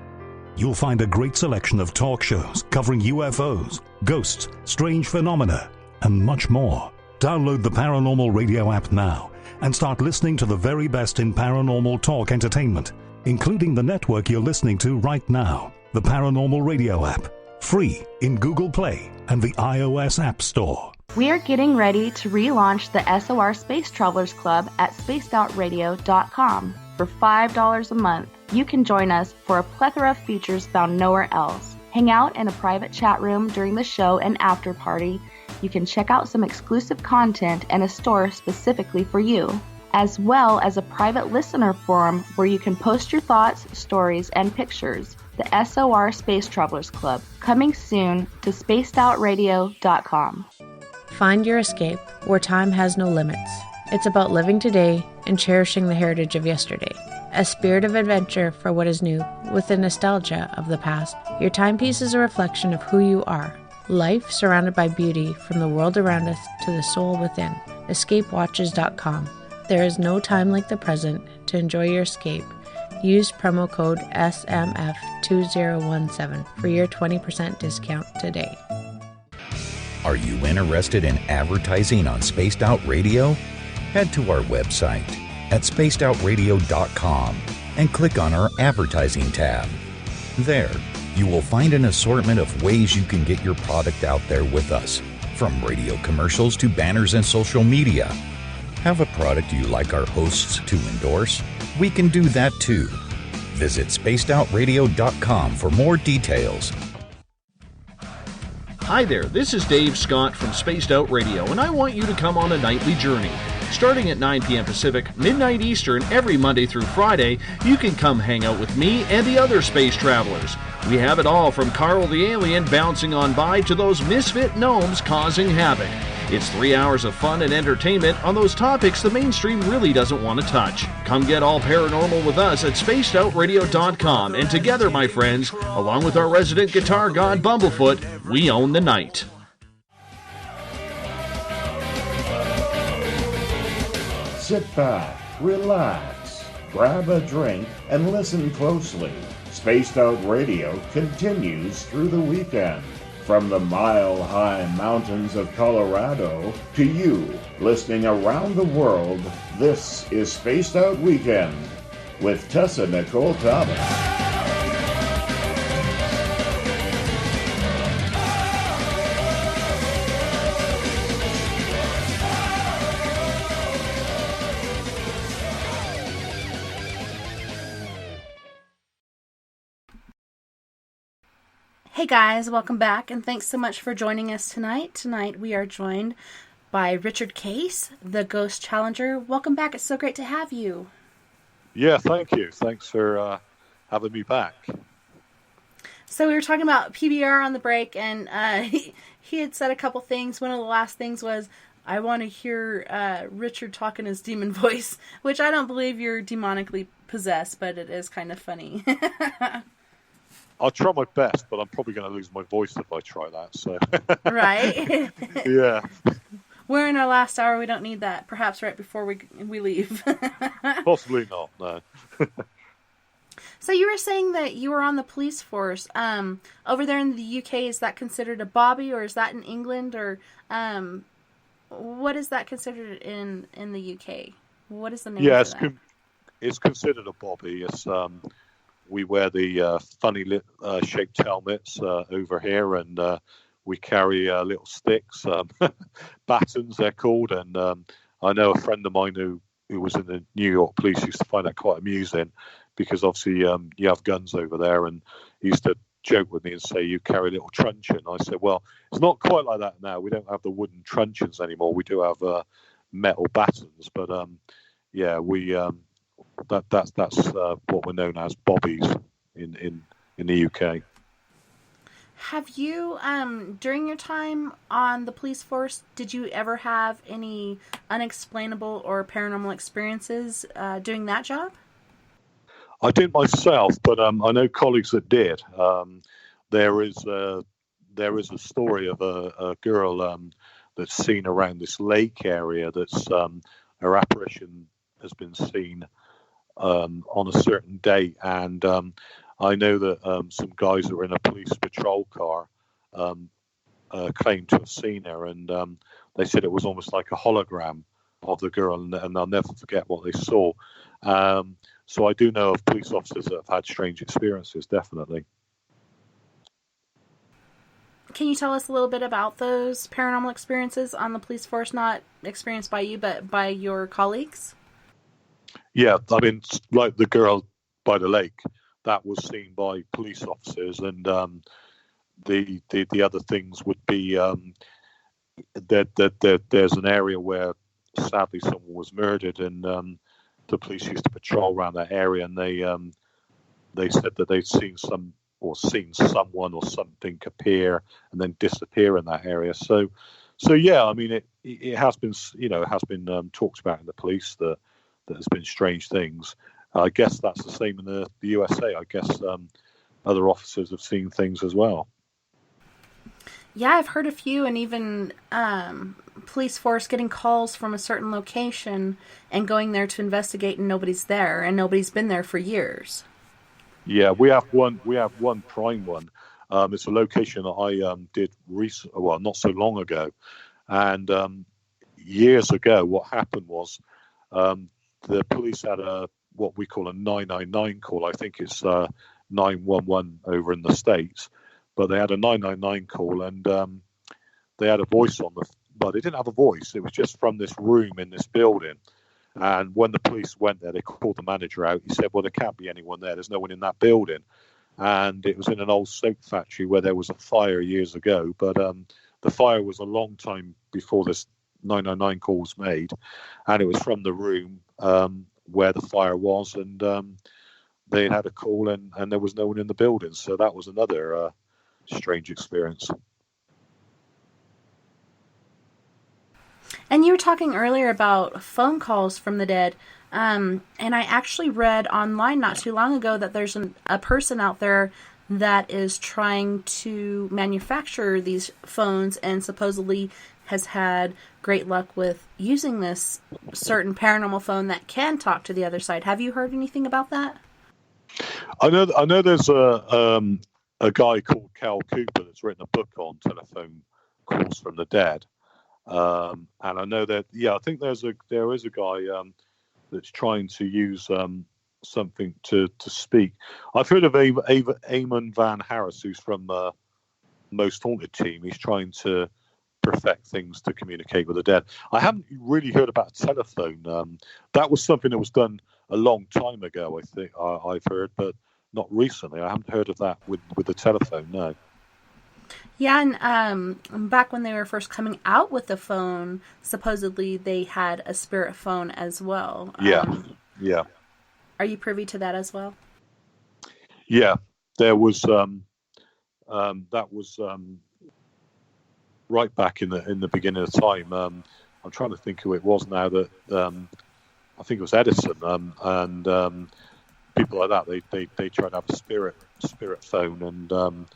You'll find a great selection of talk shows covering UFOs, ghosts, strange phenomena, and much more. Download the Paranormal Radio app now and start listening to the very best in paranormal talk entertainment, including the network you're listening to right now. The Paranormal Radio app, free in Google Play and the iOS App Store. We are getting ready to relaunch the SOR Space Travelers Club at spacedoutradio.com. For $5 a month, you can join us for a plethora of features found nowhere else. Hang out in a private chat room during the show and after party. You can check out some exclusive content and a store specifically for you, as well as a private listener forum where you can post your thoughts, stories, and pictures. The SOR Space Travelers Club, coming soon to spacedoutradio.com. Find your escape where time has no limits. It's about living today and cherishing the heritage of yesterday. A spirit of adventure for what is new, with the nostalgia of the past. Your timepiece is a reflection of who you are. Life surrounded by beauty from the world around us to the soul within. EscapeWatches.com. There is no time like the present to enjoy your escape. Use promo code SMF2017 for your 20% discount today. Are you interested in advertising on Spaced Out Radio? Head to our website at spacedoutradio.com and click on our advertising tab. There, you will find an assortment of ways you can get your product out there with us, from radio commercials to banners and social media. Have a product you like our hosts to endorse? We can do that too. Visit spacedoutradio.com for more details. Hi there, this is Dave Scott from Spaced Out Radio, and I want you to come on a nightly journey. Starting at 9 p.m. Pacific, midnight Eastern, every Monday through Friday, you can come hang out with me and the other space travelers. We have it all from Carl the Alien bouncing on by to those misfit gnomes causing havoc. It's 3 hours of fun and entertainment on those topics the mainstream really doesn't want to touch. Come get all paranormal with us at spacedoutradio.com, and together, my friends, along with our resident guitar god Bumblefoot, we own the night. Sit back, relax, grab a drink, and listen closely. Spaced Out Radio continues through the weekend. From the mile-high mountains of Colorado to you, listening around the world, this is Spaced Out Weekend with Tessa Nicole Thomas. Hey guys, welcome back, and thanks so much for joining us tonight. Tonight we are joined by Richard Case, the Ghost Challenger. Welcome back. It's so great to have you. Yeah, thank you. Thanks for having me back. So we were talking about PBR on the break, and he had said a couple things. One of the last things was I want to hear Richard talk in his demon voice, which I don't believe you're demonically possessed, but it is kind of funny. I'll try my best, but I'm probably going to lose my voice if I try that. So, right? Yeah. We're in our last hour. We don't need that. Perhaps right before we leave. Possibly not. No. So you were saying that you were on the police force. Over there in the UK, is that considered a bobby, or is that in England, or what is that considered in the UK? What is the name of that? It's considered a bobby. It's we wear the funny shaped helmets over here, and we carry little sticks, batons they're called. And I know a friend of mine who was in the New York police used to find that quite amusing, because obviously you have guns over there, and he used to joke with me and say, you carry a little truncheon. I said, well, it's not quite like that now. We don't have the wooden truncheons anymore. We do have metal batons, but yeah, we that's what we're known as bobbies in the UK. Have you, during your time on the police force, did you ever have any unexplainable or paranormal experiences doing that job? I did myself, but I know colleagues that did. There is a story of a girl that's seen around this lake area. That's her apparition has been seen on a certain date, and I know that some guys that were in a police patrol car claimed to have seen her, and they said it was almost like a hologram of the girl, and I'll never forget what they saw. So I do know of police officers that have had strange experiences, definitely. Can you tell us a little bit about those paranormal experiences on the police force, not experienced by you, but by your colleagues? Yeah, I mean, like the girl by the lake, that was seen by police officers, and the other things would be that there's an area where sadly someone was murdered, and the police used to patrol around that area, and they said that they'd seen someone or something appear and then disappear in that area. So yeah, I mean, it has been, talked about in the police that there's been strange things. I guess that's the same in the USA. I guess other officers have seen things as well. Yeah, I've heard a few, and even police force getting calls from a certain location and going there to investigate, and nobody's there, and nobody's been there for years. Yeah, we have one prime one. It's a location that I did not so long ago, and years ago, what happened was the police had what we call a 999 call. I think it's 911 over in the States, but they had a 999 call, and they had a voice on but they didn't have a voice. It was just from this room in this building. And when the police went there, they called the manager out. He said, well, there can't be anyone there. There's no one in that building. And it was in an old soap factory where there was a fire years ago. But the fire was a long time before this 999 call was made. And it was from the room where the fire was. And they had a call, and there was no one in the building. So that was another strange experience. And you were talking earlier about phone calls from the dead. And I actually read online not too long ago that there's a person out there that is trying to manufacture these phones and supposedly has had great luck with using this certain paranormal phone that can talk to the other side. Have you heard anything about that? I know there's a guy called Cal Cooper that's written a book on telephone calls from the dead. And I know that, I think there is a guy that's trying to use something to speak. I've heard of Eamon Van Harris, who's from Most Haunted team. He's trying to perfect things to communicate with the dead. I haven't really heard about a telephone. That was something that was done a long time ago, I think I've heard, but not recently. I haven't heard of that with the telephone, no. Yeah, and back when they were first coming out with the phone, supposedly they had a spirit phone as well. Yeah. Are you privy to that as well? Yeah, there was that was right back in the beginning of time. I'm trying to think who it was now that I think it was Edison and people like that. They try to have a spirit phone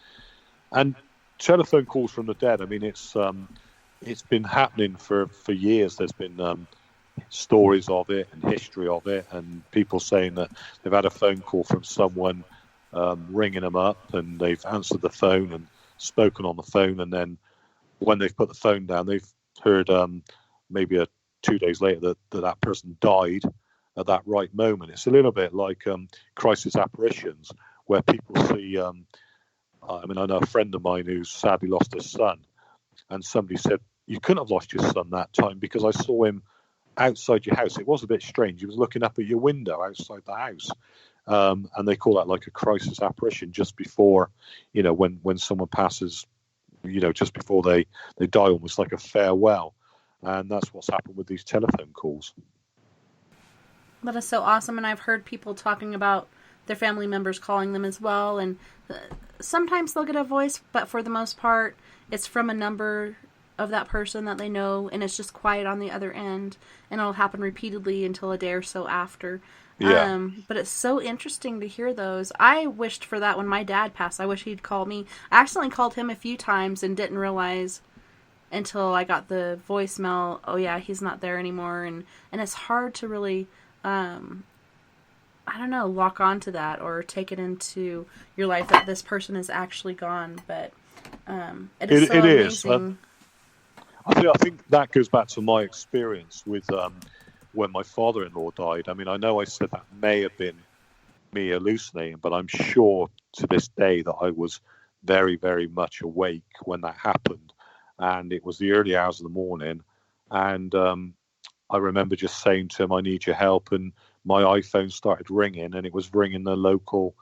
and telephone calls from the dead. I mean, it's been happening for years. There's been stories of it and history of it, and people saying that they've had a phone call from someone ringing them up, and they've answered the phone and spoken on the phone, and then when they've put the phone down, they've heard maybe 2 days later that person died at that right moment. It's a little bit like crisis apparitions, where people see. I know a friend of mine who sadly lost his son, and somebody said, "You couldn't have lost your son that time because I saw him outside your house. It was a bit strange. He was looking up at your window outside the house." And they call that like a crisis apparition just before, when someone passes, just before they die, almost like a farewell. And that's what's happened with these telephone calls. That is so awesome. And I've heard people talking about their family members calling them as well. And sometimes they'll get a voice, but for the most part, it's from a number of that person that they know, and it's just quiet on the other end, and it'll happen repeatedly until a day or so after. Yeah. But it's so interesting to hear those. I wished for that when my dad passed. I wish he'd call me. I accidentally called him a few times and didn't realize until I got the voicemail, oh yeah, he's not there anymore. And it's hard to really, lock onto that or take it into your life that this person is actually gone. But it is so amazing. I think that goes back to my experience with when my father-in-law died. I mean, I know I said that may have been me hallucinating, but I'm sure to this day that I was very, very much awake when that happened. And it was the early hours of the morning. And I remember just saying to him, "I need your help." And my iPhone started ringing, and it was ringing the local,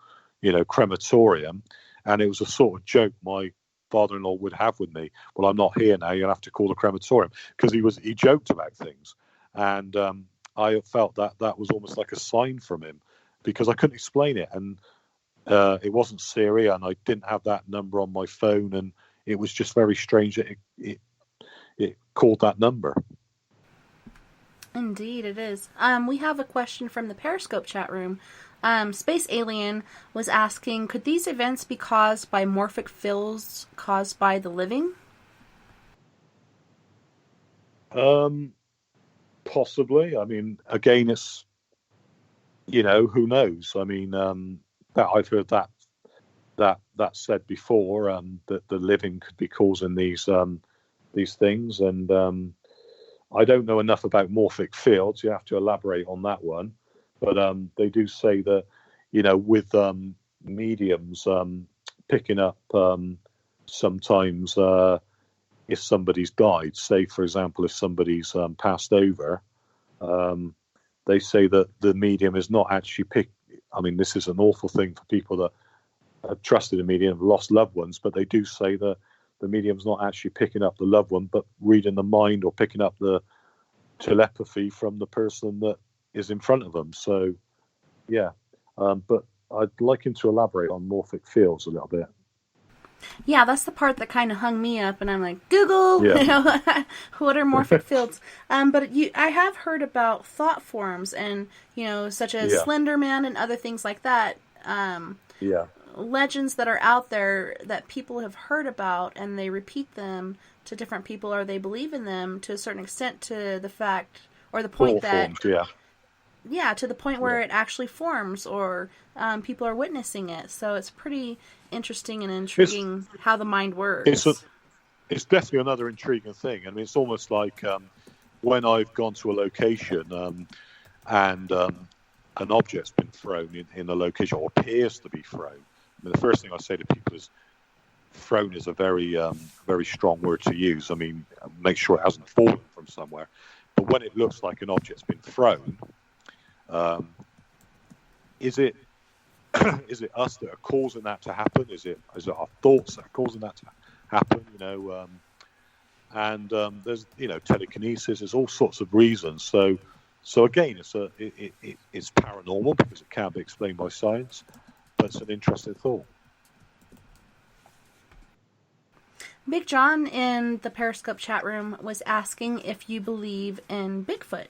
crematorium. And it was a sort of joke my father-in-law would have with me. "Well, I'm not here now. You'll have to call the crematorium," because he joked about things. And I felt that was almost like a sign from him, because I couldn't explain it. And it wasn't Siri, and I didn't have that number on my phone. And it was just very strange that it called that number. Indeed, it is. We have a question from the Periscope chat room. Space Alien was asking, could these events be caused by morphic fields caused by the living? Possibly. I mean, again, it's, who knows? I mean, that I've heard that said before, that the living could be causing these things. And I don't know enough about morphic fields. You have to elaborate on that one. But they do say that, with mediums picking up sometimes if somebody's died, say, for example, if somebody's passed over, they say that the medium is not actually I mean, this is an awful thing for people that have trusted a medium, have lost loved ones, but they do say that the medium's not actually picking up the loved one, but reading the mind or picking up the telepathy from the person that is in front of them. So, yeah. But I'd like him to elaborate on morphic fields a little bit. Yeah, that's the part that kind of hung me up, and I'm like, Google, what are morphic fields? But I have heard about thought forms, and such as Slender Man and other things like that. Legends that are out there that people have heard about, and they repeat them to different people, or they believe in them to a certain extent, to the fact or the point that to the point where it actually forms, or people are witnessing it. So it's pretty interesting and intriguing how the mind works. It's definitely another intriguing thing. I mean, it's almost like when I've gone to a location and an object's been thrown in a location, or appears to be thrown. I mean, the first thing I say to people is, thrown is a very, very strong word to use. I mean, make sure it hasn't fallen from somewhere. But when it looks like an object's been thrown, is it us that are causing that to happen? Is it our thoughts that are causing that to happen? And there's telekinesis. There's all sorts of reasons. So again, it's paranormal because it can't be explained by science, but it's an interesting thought. Big John in the Periscope chat room was asking if you believe in Bigfoot.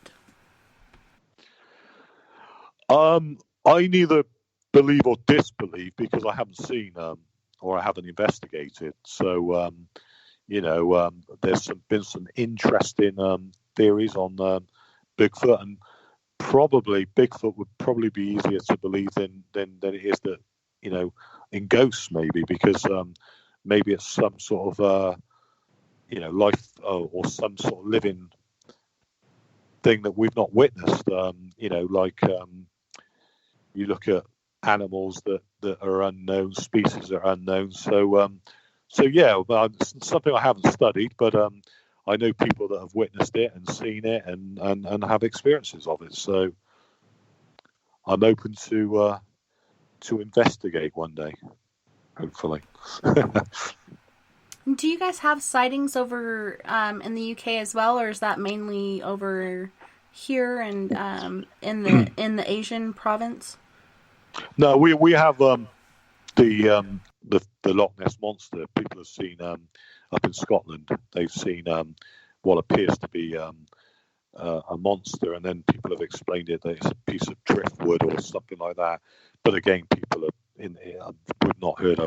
I neither believe or disbelieve because I haven't seen or I haven't investigated. So there's been some interesting theories on Bigfoot, and probably Bigfoot would probably be easier to believe than it is that in ghosts, maybe because maybe it's some sort of life or some sort of living thing that we've not witnessed. You look at animals that are unknown, species that are unknown. So it's something I haven't studied, but I know people that have witnessed it and seen it and have experiences of it. So I'm open to investigate one day, hopefully. Do you guys have sightings over in the UK as well, or is that mainly over here and in the Asian province? No, we have the Loch Ness Monster. People have seen up in Scotland. They've seen what appears to be a monster, and then people have explained it that it's a piece of driftwood or something like that. But again, people have not heard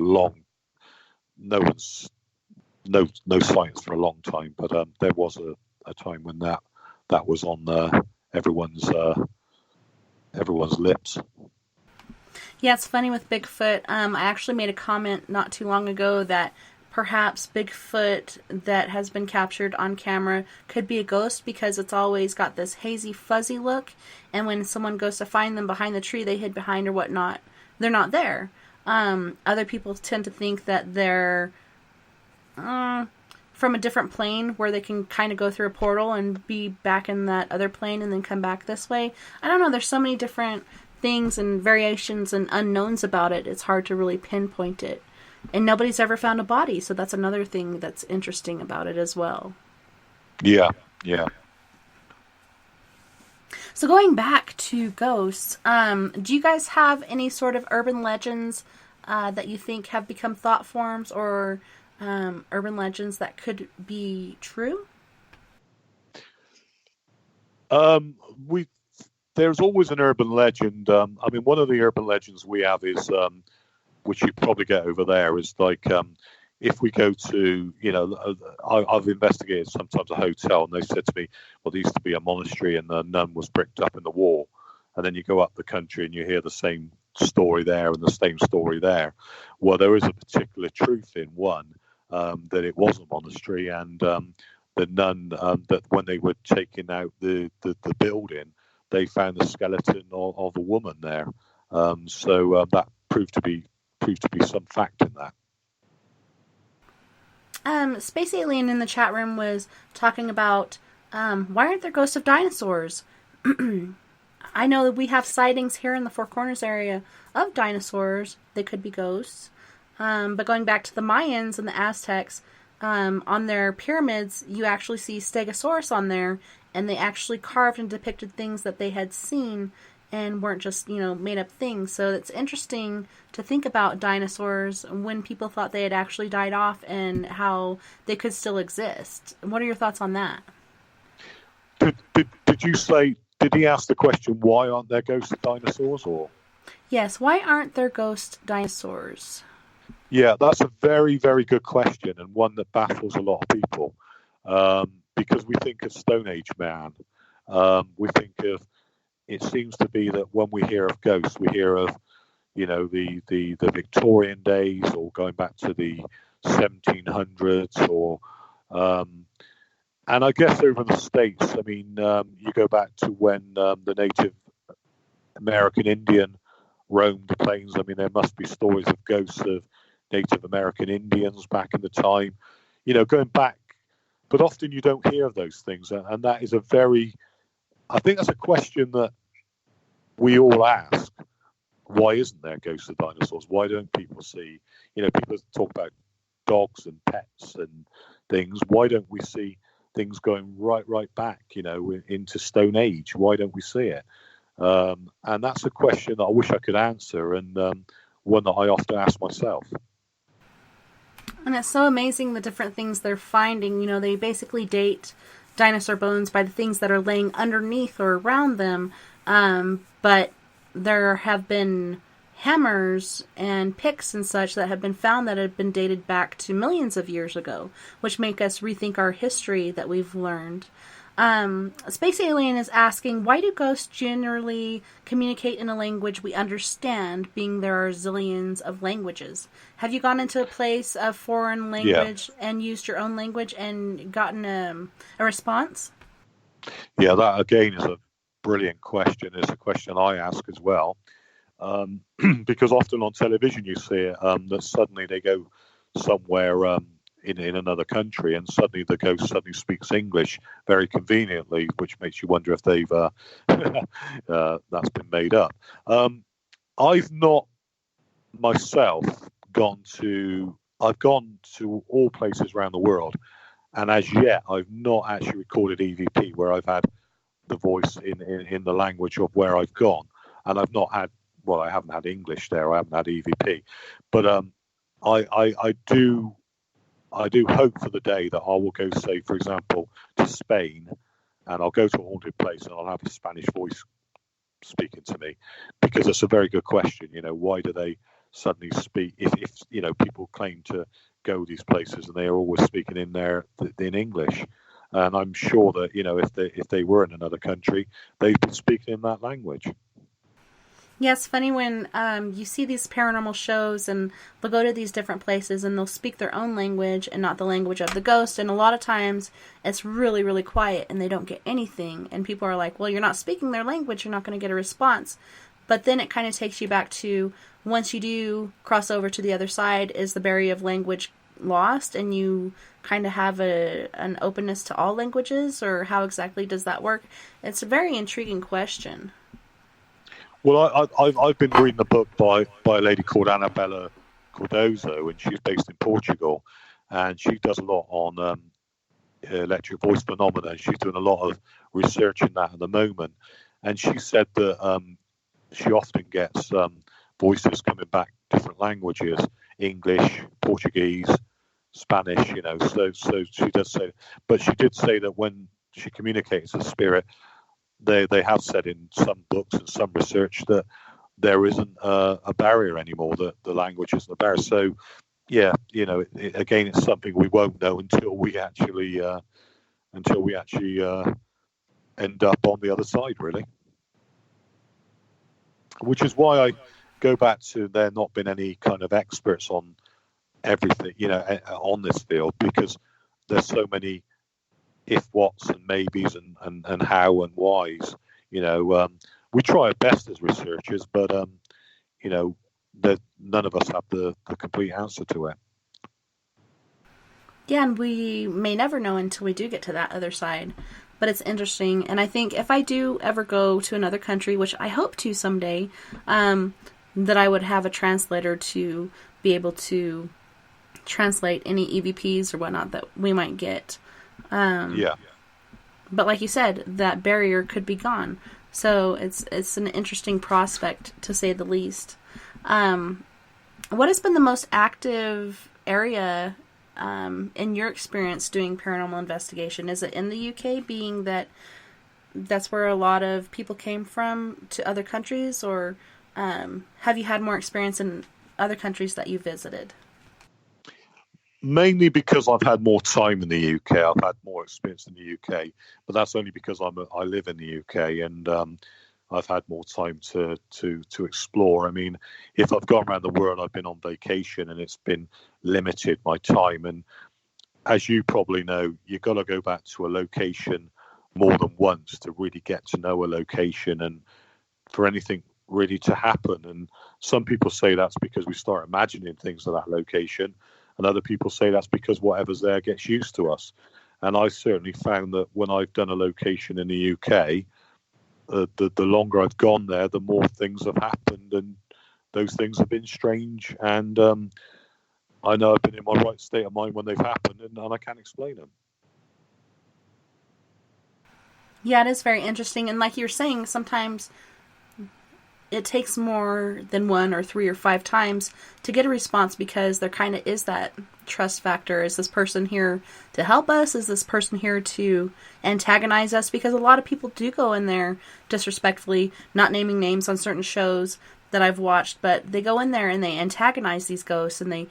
no science for a long time. But there was a time when that was on everyone's lips. Yeah, it's funny with Bigfoot. I actually made a comment not too long ago that perhaps Bigfoot that has been captured on camera could be a ghost because it's always got this hazy, fuzzy look. And when someone goes to find them behind the tree they hid behind or whatnot, they're not there. Other people tend to think that they're from a different plane where they can kind of go through a portal and be back in that other plane and then come back this way. I don't know. There's so many different things and variations and unknowns about it. It's hard to really pinpoint it. And nobody's ever found a body, so that's another thing that's interesting about it as well. Yeah. So going back to ghosts, do you guys have any sort of urban legends that you think have become thought forms or urban legends that could be true? There's always an urban legend. One of the urban legends we have is, which you probably get over there, is like if we go to, I've investigated sometimes a hotel, and they said to me, well, there used to be a monastery and the nun was bricked up in the wall. And then you go up the country and you hear the same story there and the same story there. Well, there is a particular truth in one, that it was a monastery, and the nun, that when they were taking out the building, they found the skeleton of a woman there. So that proved to be some fact in that. Space Alien in the chat room was talking about why aren't there ghosts of dinosaurs? I know that we have sightings here in the Four Corners area of dinosaurs. They could be ghosts. But going back to the Mayans and the Aztecs, on their pyramids, you actually see Stegosaurus on there, and they actually carved and depicted things that they had seen and weren't just, made up things. So it's interesting to think about dinosaurs when people thought they had actually died off and how they could still exist. What are your thoughts on that? Did he ask the question, why aren't there ghosts of dinosaurs? Or? Yes, why aren't there ghost dinosaurs? Yeah, that's a very, very good question, and one that baffles a lot of people. Because we think of Stone Age man. It seems to be that when we hear of ghosts, we hear of, the Victorian days, or going back to the 1700s, or, and I guess over in the States, you go back to when the Native American Indian roamed the plains. There must be stories of ghosts of Native American Indians back in the time, going back. But often you don't hear of those things, and that is I think that's a question that we all ask. Why isn't there ghosts of dinosaurs? Why don't people see, people talk about dogs and pets and things. Why don't we see things going right back, into Stone Age? Why don't we see it? And that's a question that I wish I could answer, and one that I often ask myself. And it's so amazing the different things they're finding. You know, they basically date dinosaur bones by the things that are laying underneath or around them. But there have been hammers and picks and such that have been found that have been dated back to millions of years ago, which make us rethink our history that we've learned. Space Alien is asking, why do ghosts generally communicate in a language we understand, being there are zillions of languages? Have you gone into a place of foreign language and used your own language and gotten a response? Yeah, that again is a brilliant question. It's a question I ask as well. Because often on television you see it, that suddenly they go somewhere in another country and suddenly the ghost suddenly speaks English very conveniently, which makes you wonder if they've that's been made up. I've not myself I've gone to all places around the world, and as yet I've not actually recorded EVP where I've had the voice in the language of where I've gone, and I've not had, well, I haven't had English there, I haven't had EVP, but I do hope for the day that I will go, say, for example, to Spain, and I'll go to a haunted place and I'll have a Spanish voice speaking to me, because it's a very good question. You know, why do they suddenly speak? If you know, people claim to go these places and they are always speaking in English, and I'm sure that, you know, if they were in another country, they'd be speaking in that language. Yeah, it's funny when you see these paranormal shows and they'll go to these different places and they'll speak their own language and not the language of the ghost. And a lot of times it's really, really quiet and they don't get anything. And people are like, well, you're not speaking their language, you're not going to get a response. But then it kind of takes you back to, once you do cross over to the other side, is the barrier of language lost and you kind of have an openness to all languages, or how exactly does that work? It's a very intriguing question. Well, I've been reading a book by a lady called Annabella Cardozo, and she's based in Portugal, and she does a lot on electric voice phenomena. She's doing a lot of research in that at the moment, and she said that she often gets voices coming back different languages: English, Portuguese, Spanish. You know, so she does say, but she did say that when she communicates with spirit, they have said in some books and some research that there isn't a barrier anymore, that the language isn't a barrier. So, yeah, you know, again, it's something we won't know until we actually end up on the other side, really. Which is why I go back to there not been any kind of experts on everything, you know, on this field, because there's so many if whats and maybes and how and whys. You know, we try our best as researchers, but you know, none of us have the complete answer to it. Yeah, and we may never know until we do get to that other side. But it's interesting, and I think if I do ever go to another country, which I hope to someday, that I would have a translator to be able to translate any EVPs or whatnot that we might get. Yeah. But like you said, that barrier could be gone. So it's an interesting prospect, to say the least. What has been the most active area in your experience doing paranormal investigation? Is it in the UK, being that that's where a lot of people came from to other countries, or have you had more experience in other countries that you visited? Mainly because I've had more time in the UK. I've had more experience in the UK, but that's only because I live in the UK, and I've had more time to explore. I mean, if I've gone around the world, I've been on vacation, and it's been limited, my time. And as you probably know, you've got to go back to a location more than once to really get to know a location and for anything really to happen. And some people say that's because we start imagining things at that location, and other people say that's because whatever's there gets used to us. And I certainly found that when I've done a location in the UK, the longer I've gone there, the more things have happened, and those things have been strange. And I know I've been in my right state of mind when they've happened, and I can't explain them. Yeah, it is very interesting. And like you were saying, sometimes it takes more than 1 or 3 or 5 times to get a response, because there kind of is that trust factor. Is this person here to help us? Is this person here to antagonize us? Because a lot of people do go in there disrespectfully, not naming names on certain shows that I've watched, but they go in there and they antagonize these ghosts and they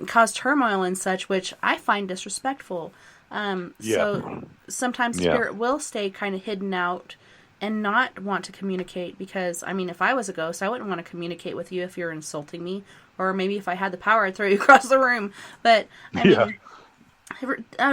cause turmoil and such, which I find disrespectful. So sometimes spirit will stay kind of hidden out and not want to communicate, because, I mean, if I was a ghost, I wouldn't want to communicate with you if you're insulting me, or maybe if I had the power, I'd throw you across the room. But, I mean,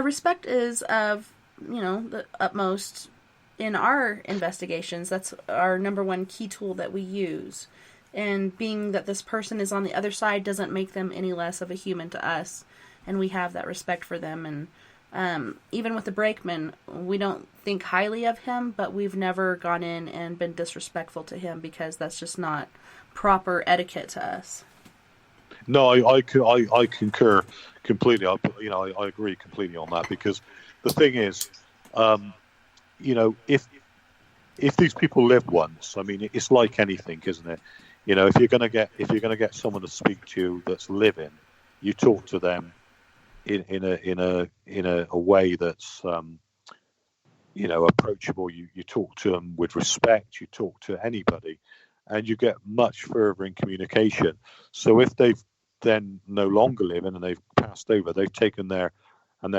respect is of, the utmost in our investigations. That's our number one key tool that we use. And being that this person is on the other side doesn't make them any less of a human to us, and we have that respect for them. And even with the brakeman, we don't think highly of him, but we've never gone in and been disrespectful to him, because that's just not proper etiquette to us. No, I concur completely. I agree completely on that, because the thing is, if these people live once, I mean, it's like anything, isn't it? If you're gonna get someone to speak to you that's living, you talk to them in a way that's approachable. You talk to them with respect. You talk to anybody, and you get much further in communication. So if they've then no longer living and they've passed over, they've taken their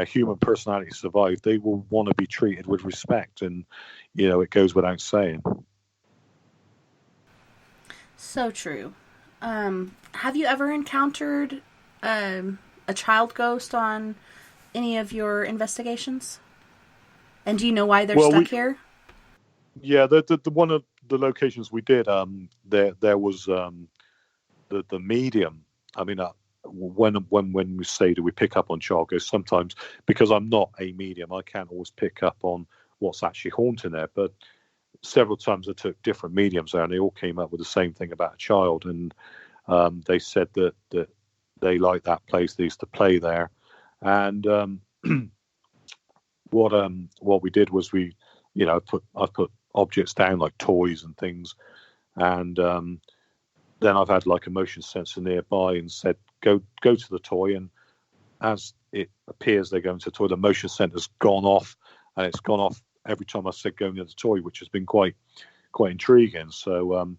human personality survived, they will want to be treated with respect, and it goes without saying. So true. Have you ever encountered a child ghost on any of your investigations? And do you know why they're stuck here? Yeah, the one of the locations we did, there was the medium. I mean, when we say, do we pick up on child ghosts? Sometimes, because I'm not a medium, I can't always pick up on what's actually haunting there. But several times I took different mediums there, and they all came up with the same thing about a child. And they said that they liked that place. They used to play there. And what we did was I put objects down, like toys and things, and then I've had like a motion sensor nearby and said, go to the toy, and as it appears they're going to the toy, the motion sensor's gone off, and it's gone off every time I said go near the toy, which has been quite intriguing. So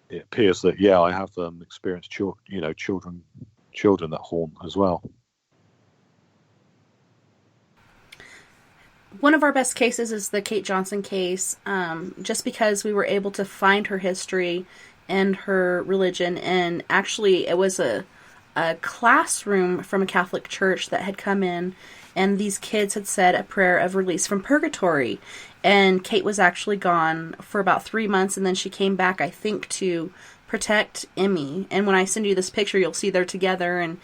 it appears that I have experienced children that haunt as well. One of our best cases is the Kate Johnson case, just because we were able to find her history and her religion, and actually it was a classroom from a Catholic church that had come in, and these kids had said a prayer of release from purgatory, and Kate was actually gone for about 3 months, and then she came back, I think, to protect Emmy. And when I send you this picture, you'll see they're together, and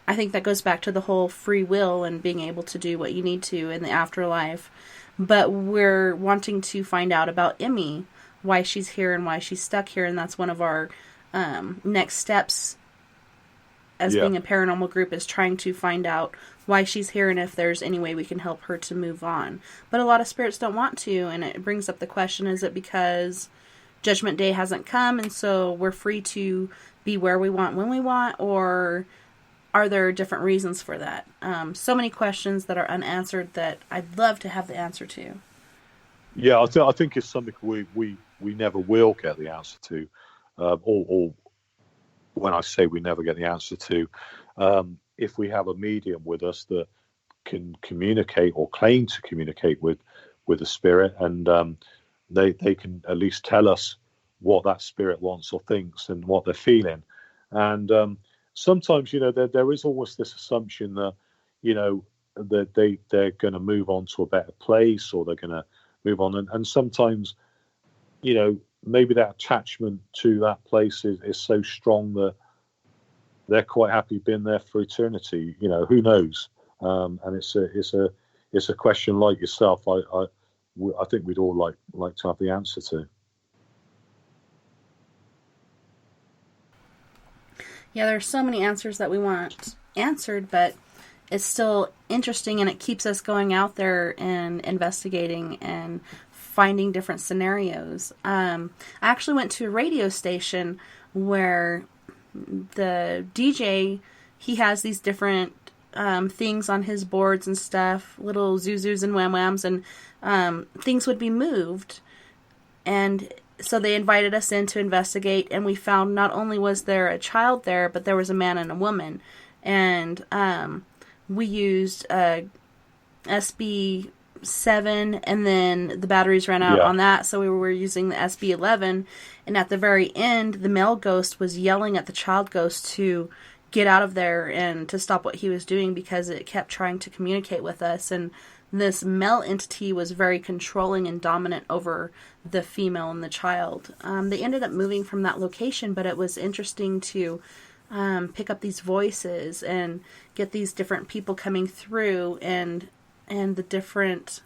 I think that goes back to the whole free will and being able to do what you need to in the afterlife. But we're wanting to find out about Emmy, why she's here and why she's stuck here, and that's one of our next steps as being a paranormal group, is trying to find out why she's here and if there's any way we can help her to move on. But a lot of spirits don't want to, and it brings up the question, is it because Judgment Day hasn't come and so we're free to be where we want when we want, or are there different reasons for that? So many questions that are unanswered that I'd love to have the answer to. Yeah, I think it's something we never will get the answer to, or when I say we never get the answer to, if we have a medium with us that can communicate or claim to communicate with the spirit, and they can at least tell us what that spirit wants or thinks and what they're feeling. And sometimes, there is always this assumption that, that they're going to move on to a better place, or they're going to move on. And sometimes, maybe that attachment to that place is so strong that they're quite happy being there for eternity. Who knows? And it's a question, like yourself, I think we'd all like to have the answer to. Yeah, there's so many answers that we want answered, but it's still interesting, and it keeps us going out there and investigating and finding different scenarios. I actually went to a radio station where the DJ, he has these different things on his boards and stuff, little zuzus and wham-whams, and things would be moved. And so they invited us in to investigate, and we found not only was there a child there, but there was a man and a woman. And we used SB7, and then the batteries ran out on that, so we were using the SB11. And at the very end, the male ghost was yelling at the child ghost to get out of there and to stop what he was doing, because it kept trying to communicate with us. And this male entity was very controlling and dominant over the female and the child. They ended up moving from that location, but it was interesting to pick up these voices and get these different people coming through, and the different,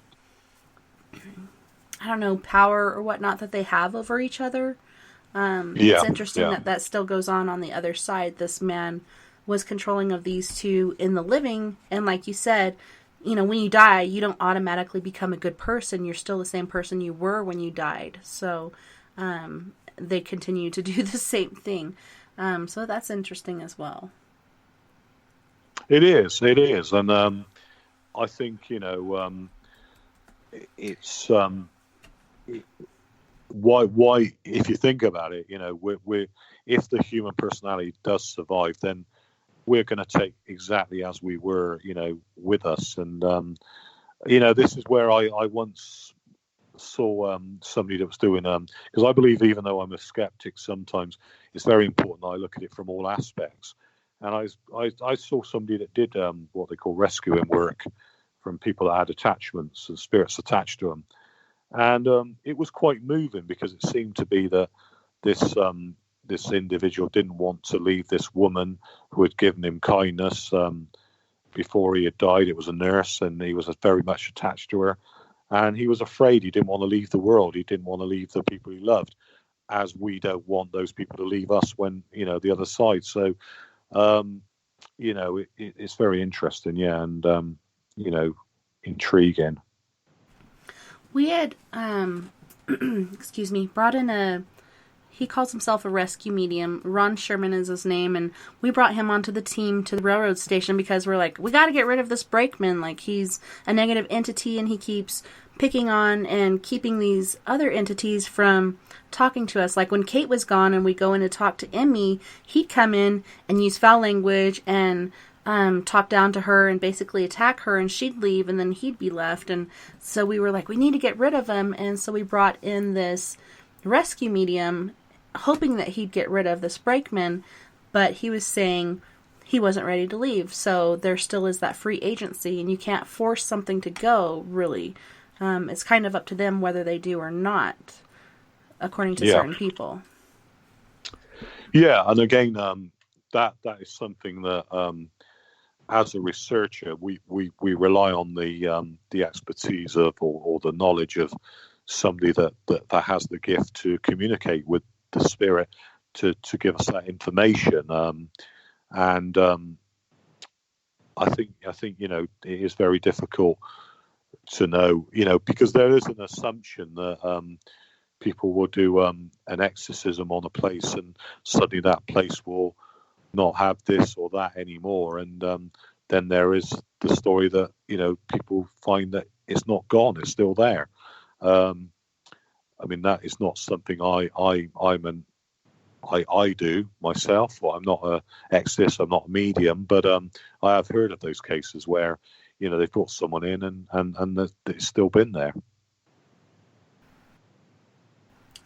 I don't know, power or whatnot that they have over each other. It's interesting that still goes on the other side. This man was controlling of these two in the living, and like you said, you know, when you die, you don't automatically become a good person. You're still the same person you were when you died. So they continue to do the same thing. So that's interesting as well. It is, and I think, you know, it's why if you think about it, you know, we're if the human personality does survive, then we're going to take exactly as we were, you know, with us. And you know, this is where I once saw somebody that was doing because I believe, even though I'm a skeptic, sometimes it's very important I look at it from all aspects. And I saw somebody that did what they call rescuing work from people that had attachments and spirits attached to them. And it was quite moving, because it seemed to be that this individual didn't want to leave this woman who had given him kindness before he had died. It was a nurse, and he was very much attached to her. And he was afraid. He didn't want to leave the world. He didn't want to leave the people he loved, as we don't want those people to leave us when, you know, the other side. So, you know, it's very interesting, yeah, and, you know, intriguing. We had, excuse me, brought in he calls himself a rescue medium. Ron Sherman is his name, and we brought him onto the team to the railroad station because we're like, we got to get rid of this brakeman. Like, he's a negative entity, and he keeps picking on and keeping these other entities from talking to us. Like, when Kate was gone and we go in to talk to Emmy, he'd come in and use foul language and talk down to her and basically attack her, and she'd leave, and then he'd be left. And so we were like, we need to get rid of him. And so we brought in this rescue medium, hoping that he'd get rid of this brakeman, but he was saying he wasn't ready to leave. So there still is that free agency, and you can't force something to go, really. It's kind of up to them whether they do or not, according to certain people. Yeah, and again, that is something that, as a researcher, we rely on the expertise of or the knowledge of somebody that has the gift to communicate with the spirit to give us that information. And I think you know, it is very difficult to know, you know, because there is an assumption that people will do an exorcism on a place, and suddenly that place will not have this or that anymore. And then there is the story that, you know, people find that it's not gone, it's still there. I mean, that is not something I do myself. Well, I'm not an exorcist, I'm not a medium, but I have heard of those cases where, you know, they've brought someone in and it's still been there.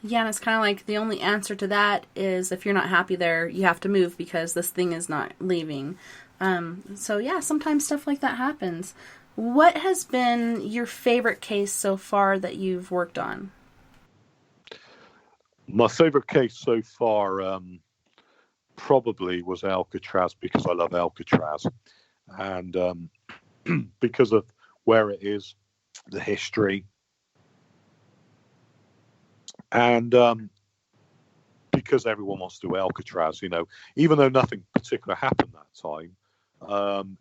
Yeah, and it's kind of like the only answer to that is if you're not happy there, you have to move because this thing is not leaving. So yeah, sometimes stuff like that happens. What has been your favorite case so far that you've worked on? My favorite case so far probably was Alcatraz, because I love Alcatraz. And because of where it is, the history, and because everyone wants to do Alcatraz, you know, even though nothing particular happened that time,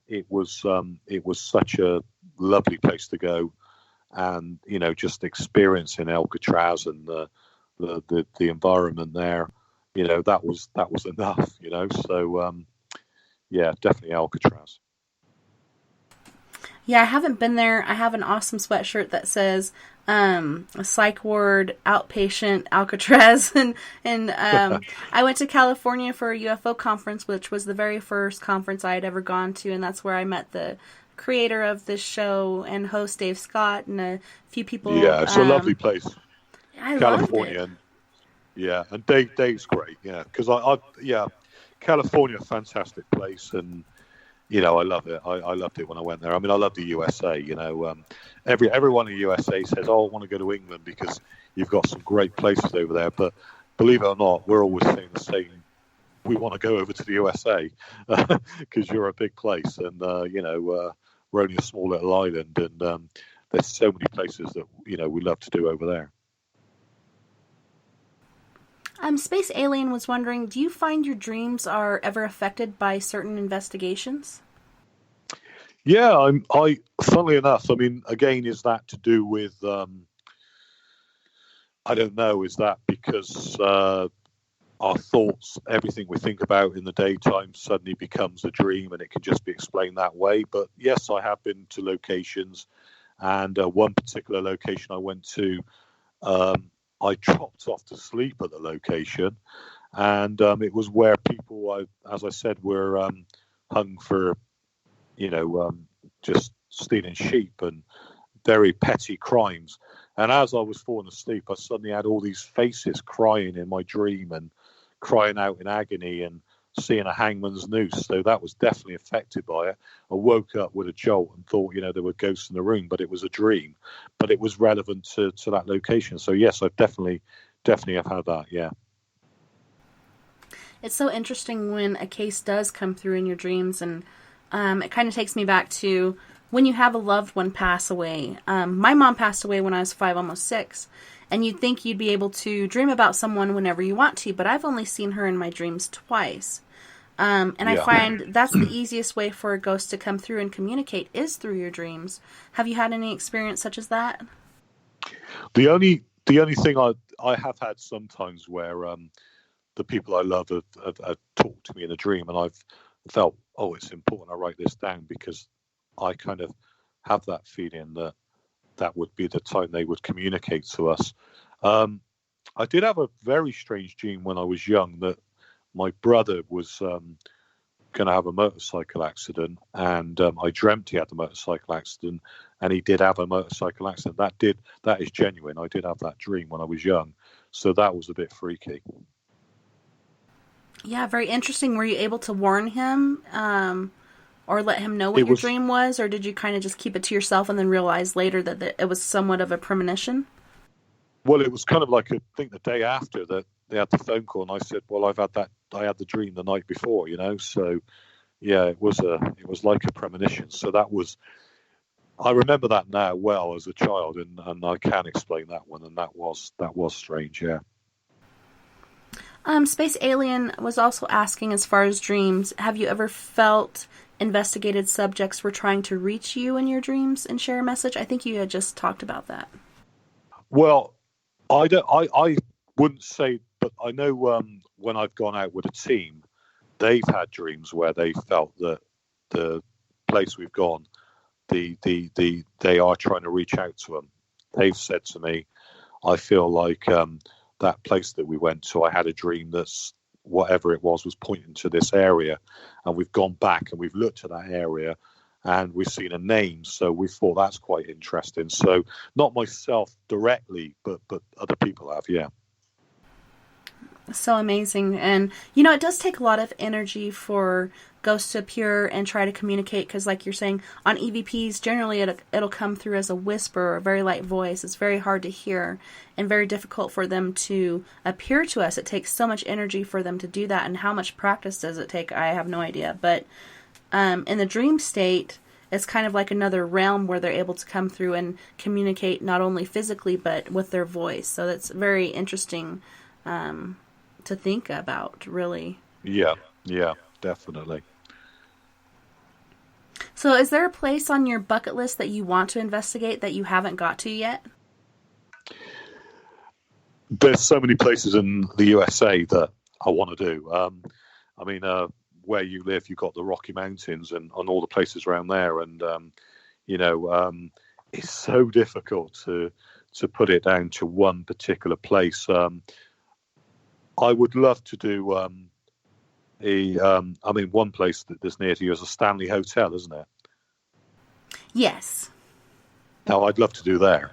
it was such a lovely place to go, and just experiencing Alcatraz and the environment there, that was enough. So yeah, definitely Alcatraz. Yeah, I haven't been there. I have an awesome sweatshirt that says a psych ward outpatient Alcatraz, and I went to California for a UFO conference, which was the very first conference I had ever gone to, and that's where I met the creator of this show and host Dave Scott and a few people. Yeah, it's a lovely place. I California. loved it. Yeah, and Dave's great. Yeah, because California, fantastic place, and I love it. I loved it when I went there. I mean, I love the USA. Everyone in the USA says, "Oh, I want to go to England because you've got some great places over there." But believe it or not, we're always saying the same. We want to go over to the USA because you're a big place, and we're only a small little island, and there's so many places that we love to do over there. Space Alien was wondering, do you find your dreams are ever affected by certain investigations? Yeah, funnily enough, I mean, again, is that to do with, I don't know, is that because our thoughts, everything we think about in the daytime suddenly becomes a dream and it can just be explained that way? But yes, I have been to locations, and one particular location I went to, I dropped off to sleep at the location, and it was where people, as I said, were hung for, just stealing sheep and very petty crimes. And as I was falling asleep, I suddenly had all these faces crying in my dream and crying out in agony and seeing a hangman's noose. So that was definitely affected by it. I woke up with a jolt and thought, there were ghosts in the room, but it was a dream. But it was relevant to that location. So yes, I've definitely have had that. Yeah. It's so interesting when a case does come through in your dreams, and it kind of takes me back to when you have a loved one pass away. My mom passed away when I was 5, almost 6. And you'd think you'd be able to dream about someone whenever you want to, but I've only seen her in my dreams twice. I find that's the easiest way for a ghost to come through and communicate is through your dreams. Have you had any experience such as that? The only thing I have had sometimes where the people I love have talked to me in a dream, and I've felt, oh, it's important I write this down because I kind of have that feeling that would be the time they would communicate to us. I did have a very strange dream when I was young that my brother was going to have a motorcycle accident, and I dreamt he had the motorcycle accident, and he did have a motorcycle accident. That is genuine. I did have that dream when I was young, so that was a bit freaky. Yeah, very interesting. Were you able to warn him or let him know what your dream was, or did you kind of just keep it to yourself and then realize later that it was somewhat of a premonition? Well, it was kind of like, I think the day after that they had the phone call, and I said, well, I had the dream the night before, so yeah, it was like a premonition. So that was, I remember that now well as a child, and I can explain that one, and that was strange. Yeah. Space Alien was also asking, as far as dreams, have you ever felt investigated subjects were trying to reach you in your dreams and share a message? I think you had just talked about that. Well, I wouldn't say, but I know when I've gone out with a team, they've had dreams where they felt that the place we've gone, they are trying to reach out to them. They've said to me, I feel like that place that we went to, I had a dream that's whatever it was pointing to this area, and we've gone back and we've looked at that area and we've seen a name, so we thought that's quite interesting. So not myself directly, but other people have. Yeah. So amazing. And it does take a lot of energy for ghosts to appear and try to communicate, because like you're saying, on EVPs generally it'll come through as a whisper or a very light voice. It's very hard to hear and very difficult for them to appear to us. It takes so much energy for them to do that, and how much practice does it take? I have no idea. But in the dream state, it's kind of like another realm where they're able to come through and communicate not only physically but with their voice. So that's very interesting to think about, really. Yeah, definitely. So is there a place on your bucket list that you want to investigate that you haven't got to yet? There's so many places in the USA that I want to do. I mean, where you live, you've got the Rocky Mountains and all the places around there. And, it's so difficult to put it down to one particular place. I would love to do one place that's near to you is a Stanley Hotel, isn't it? Yes. Now, I'd love to do there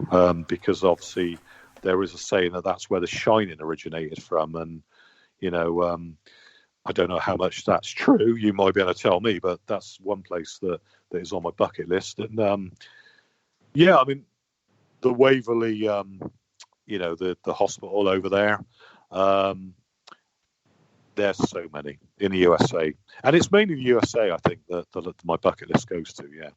because obviously there is a saying that that's where The Shining originated from. And, I don't know how much that's true. You might be able to tell me, but that's one place that is on my bucket list. And, the Waverley, the hospital over there. There's so many in the USA, and it's mainly the USA. I think that my bucket list goes to. Yeah.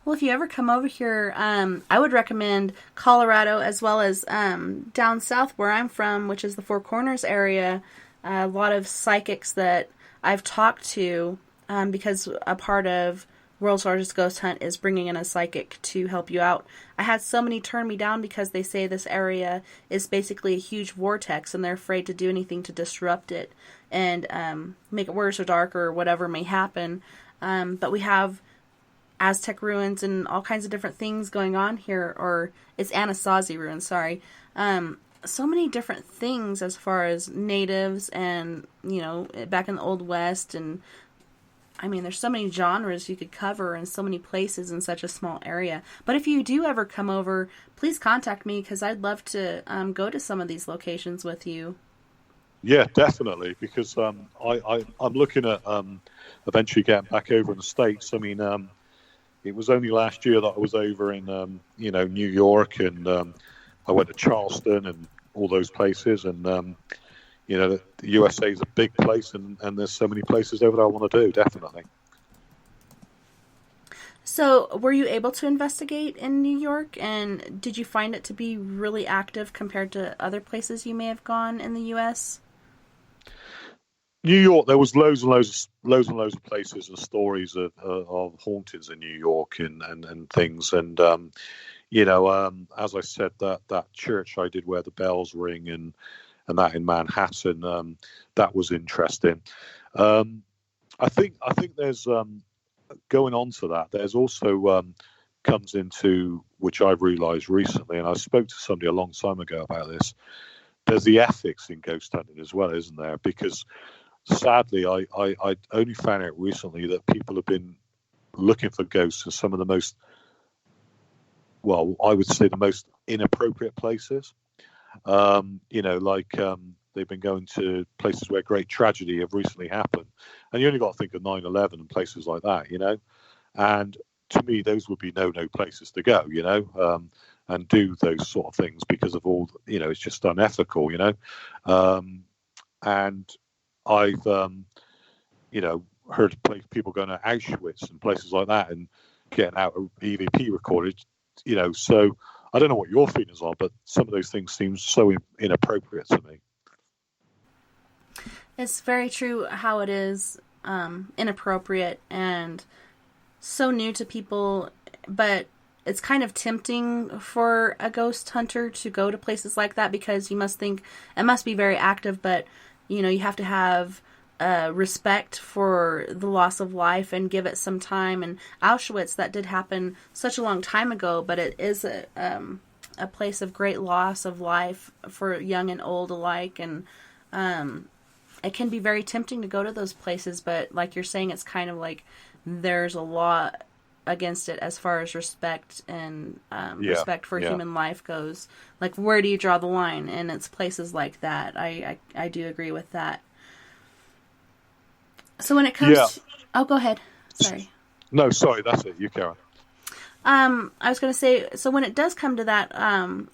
Well, if you ever come over here, I would recommend Colorado as well as down south where I'm from, which is the Four Corners area. A lot of psychics that I've talked to, because a part of World's Largest Ghost Hunt is bringing in a psychic to help you out. I had so many turn me down because they say this area is basically a huge vortex and they're afraid to do anything to disrupt it and make it worse or darker or whatever may happen. But we have Aztec ruins and all kinds of different things going on here, or it's Anasazi ruins, sorry. So many different things as far as natives and, back in the Old West, and I mean, there's so many genres you could cover in so many places in such a small area. But if you do ever come over, please contact me because I'd love to go to some of these locations with you. Yeah, definitely, because I'm looking at eventually getting back over in the States. I mean, it was only last year that I was over in, New York, and I went to Charleston and all those places, and the USA is a big place, and there's so many places over there I want to do, definitely. So, were you able to investigate in New York, and did you find it to be really active compared to other places you may have gone in the U.S.? New York, there was loads and loads of places and stories of hauntings in New York and things, and as I said, that church I did where the bells ring and that in Manhattan, that was interesting. I think there's going on to that. There's also comes into, which I've realised recently, and I spoke to somebody a long time ago about this. There's the ethics in ghost hunting as well, isn't there? Because sadly, I only found out recently that people have been looking for ghosts in some of the most, I would say the most inappropriate places. They've been going to places where great tragedy have recently happened. And you only got to think of 9/11 and places like that, And to me, those would be no places to go, and do those sort of things because of all, it's just unethical, And I've, heard people going to Auschwitz and places like that and getting out of EVP recorded, so I don't know what your feelings are, but some of those things seem so inappropriate to me. It's very true how it is inappropriate and so new to people, but it's kind of tempting for a ghost hunter to go to places like that because you must think it must be very active, but you have to have respect for the loss of life and give it some time. And Auschwitz, that did happen such a long time ago, but it is a place of great loss of life for young and old alike, and it can be very tempting to go to those places, but like you're saying, it's kind of like there's a law against it as far as respect and respect for human life goes. Like, where do you draw the line? And it's places like that. I do agree with that. So when it comes to, go ahead. Sorry. No, sorry, that's it. You carry on. I was going to say, so when it does come to that,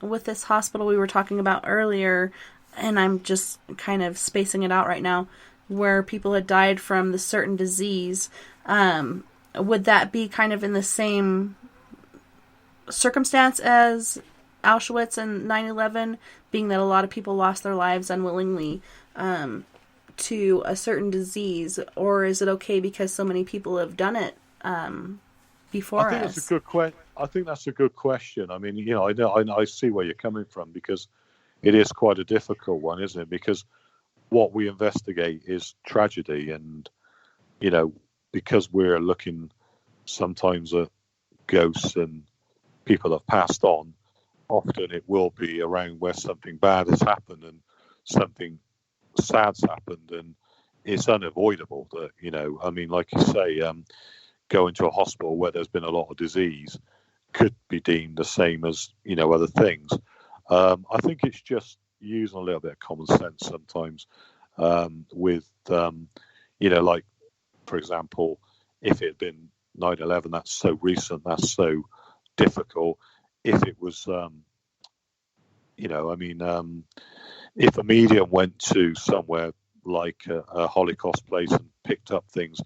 with this hospital we were talking about earlier, and I'm just kind of spacing it out right now, where people had died from the certain disease, would that be kind of in the same circumstance as Auschwitz and 9/11, being that a lot of people lost their lives unwillingly to a certain disease, or is it okay because so many people have done it before I think us? that's a good I think that's a good question. I mean, you know, I see where you're coming from, because it is quite a difficult one, isn't it? Because what we investigate is tragedy, and you know, because we're looking sometimes at ghosts and people have passed on, often it will be around where something bad has happened and something sad's happened, and it's unavoidable that, you know, I mean, like you say, going to a hospital where there's been a lot of disease could be deemed the same as, you know, other things. I think it's just using a little bit of common sense sometimes, with, you know, like, for example, if it had been 9/11, that's so recent, that's so difficult. If it was, you know, I mean, if a medium went to somewhere like a Holocaust place and picked up things,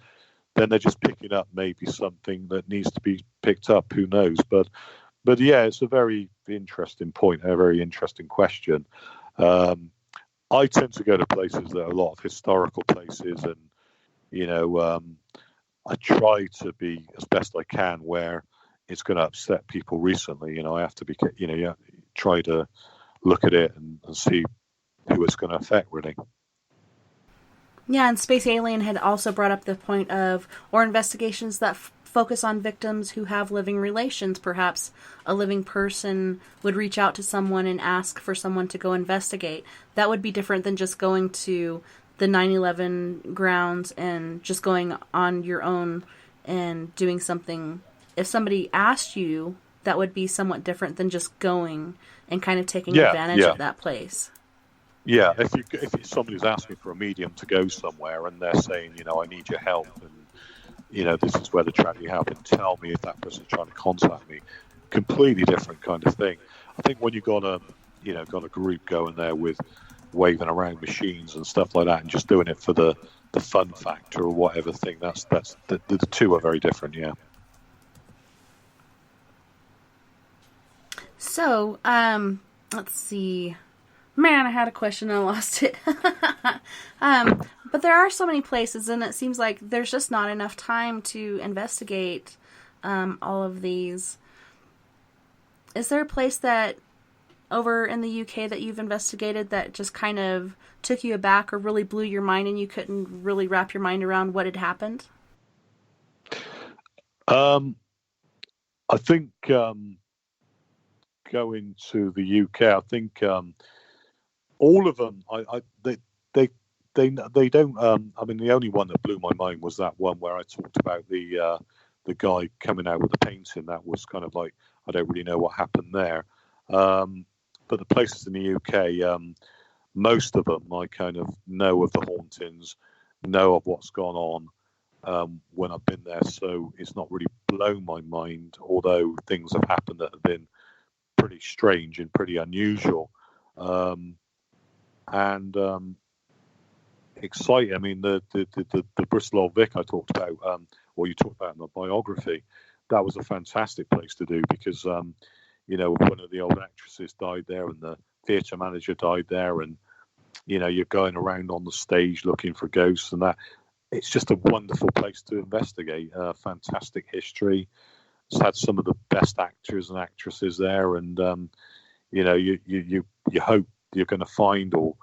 then they're just picking up maybe something that needs to be picked up. Who knows? But yeah, it's a very interesting point, a very interesting question. I tend to go to places that are a lot of historical places, and you know, I try to be as best I can where it's going to upset people recently. You know, I have to be, you know, try to look at it and see who it's going to affect, really. Yeah, and Space Alien had also brought up the point of, or investigations that focus on victims who have living relations. Perhaps a living person would reach out to someone and ask for someone to go investigate. That would be different than just going to the 9/11 grounds and just going on your own and doing something. If somebody asked you, that would be somewhat different than just going and kind of taking advantage of that place. Yeah, if somebody's asking for a medium to go somewhere and they're saying, you know, I need your help, and you know, this is where the tragedy happened, tell me if that person's trying to contact me. Completely different kind of thing. I think when you've got a group going there with waving around machines and stuff like that and just doing it for the fun factor or whatever thing, that's the two are very different. Yeah. So, let's see. Man, I had a question and I lost it. But there are so many places, and it seems like there's just not enough time to investigate all of these. Is there a place that over in the UK that you've investigated that just kind of took you aback or really blew your mind and you couldn't really wrap your mind around what had happened? I think going to the UK, I think all of them, they don't. I mean, the only one that blew my mind was that one where I talked about the guy coming out with the painting. That was kind of like, I don't really know what happened there. But the places in the UK, most of them, I kind of know of the hauntings, know of what's gone on when I've been there. So it's not really blown my mind, although things have happened that have been pretty strange and pretty unusual. And exciting. I mean, the Bristol Old Vic I talked about, or you talked about in the biography, that was a fantastic place to do because, you know, one of the old actresses died there and the theatre manager died there, and, you know, you're going around on the stage looking for ghosts and that. It's just a wonderful place to investigate. Fantastic history. It's had some of the best actors and actresses there, and you know, you hope you're going to find or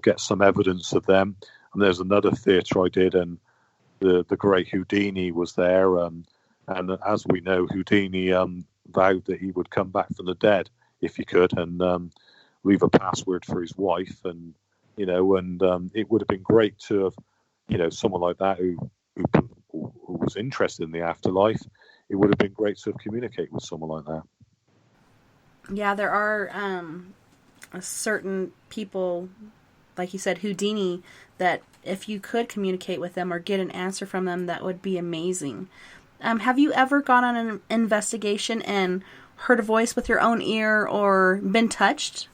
get some evidence of them. And there's another theatre I did, and the great Houdini was there. And as we know, Houdini vowed that he would come back from the dead if he could, and leave a password for his wife. And you know, and it would have been great to have, you know, someone like that who was interested in the afterlife. It would have been great to have communicated with someone like that. Yeah, there are certain people, like you said, Houdini, that if you could communicate with them or get an answer from them, that would be amazing. Have you ever gone on an investigation and heard a voice with your own ear or been touched?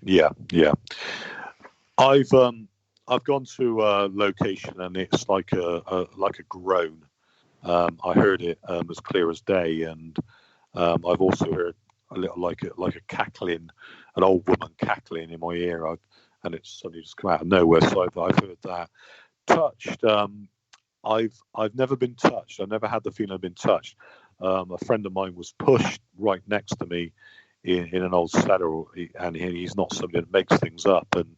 Yeah. I've gone to a location and it's like a groan. I heard it as clear as day, and I've also heard a little like a cackling, an old woman cackling in my ear, and it's suddenly just come out of nowhere. So I've heard that. Touched. I've never been touched. I've never had the feeling I've been touched. A friend of mine was pushed right next to me in an old cellar, and he's not somebody that makes things up. And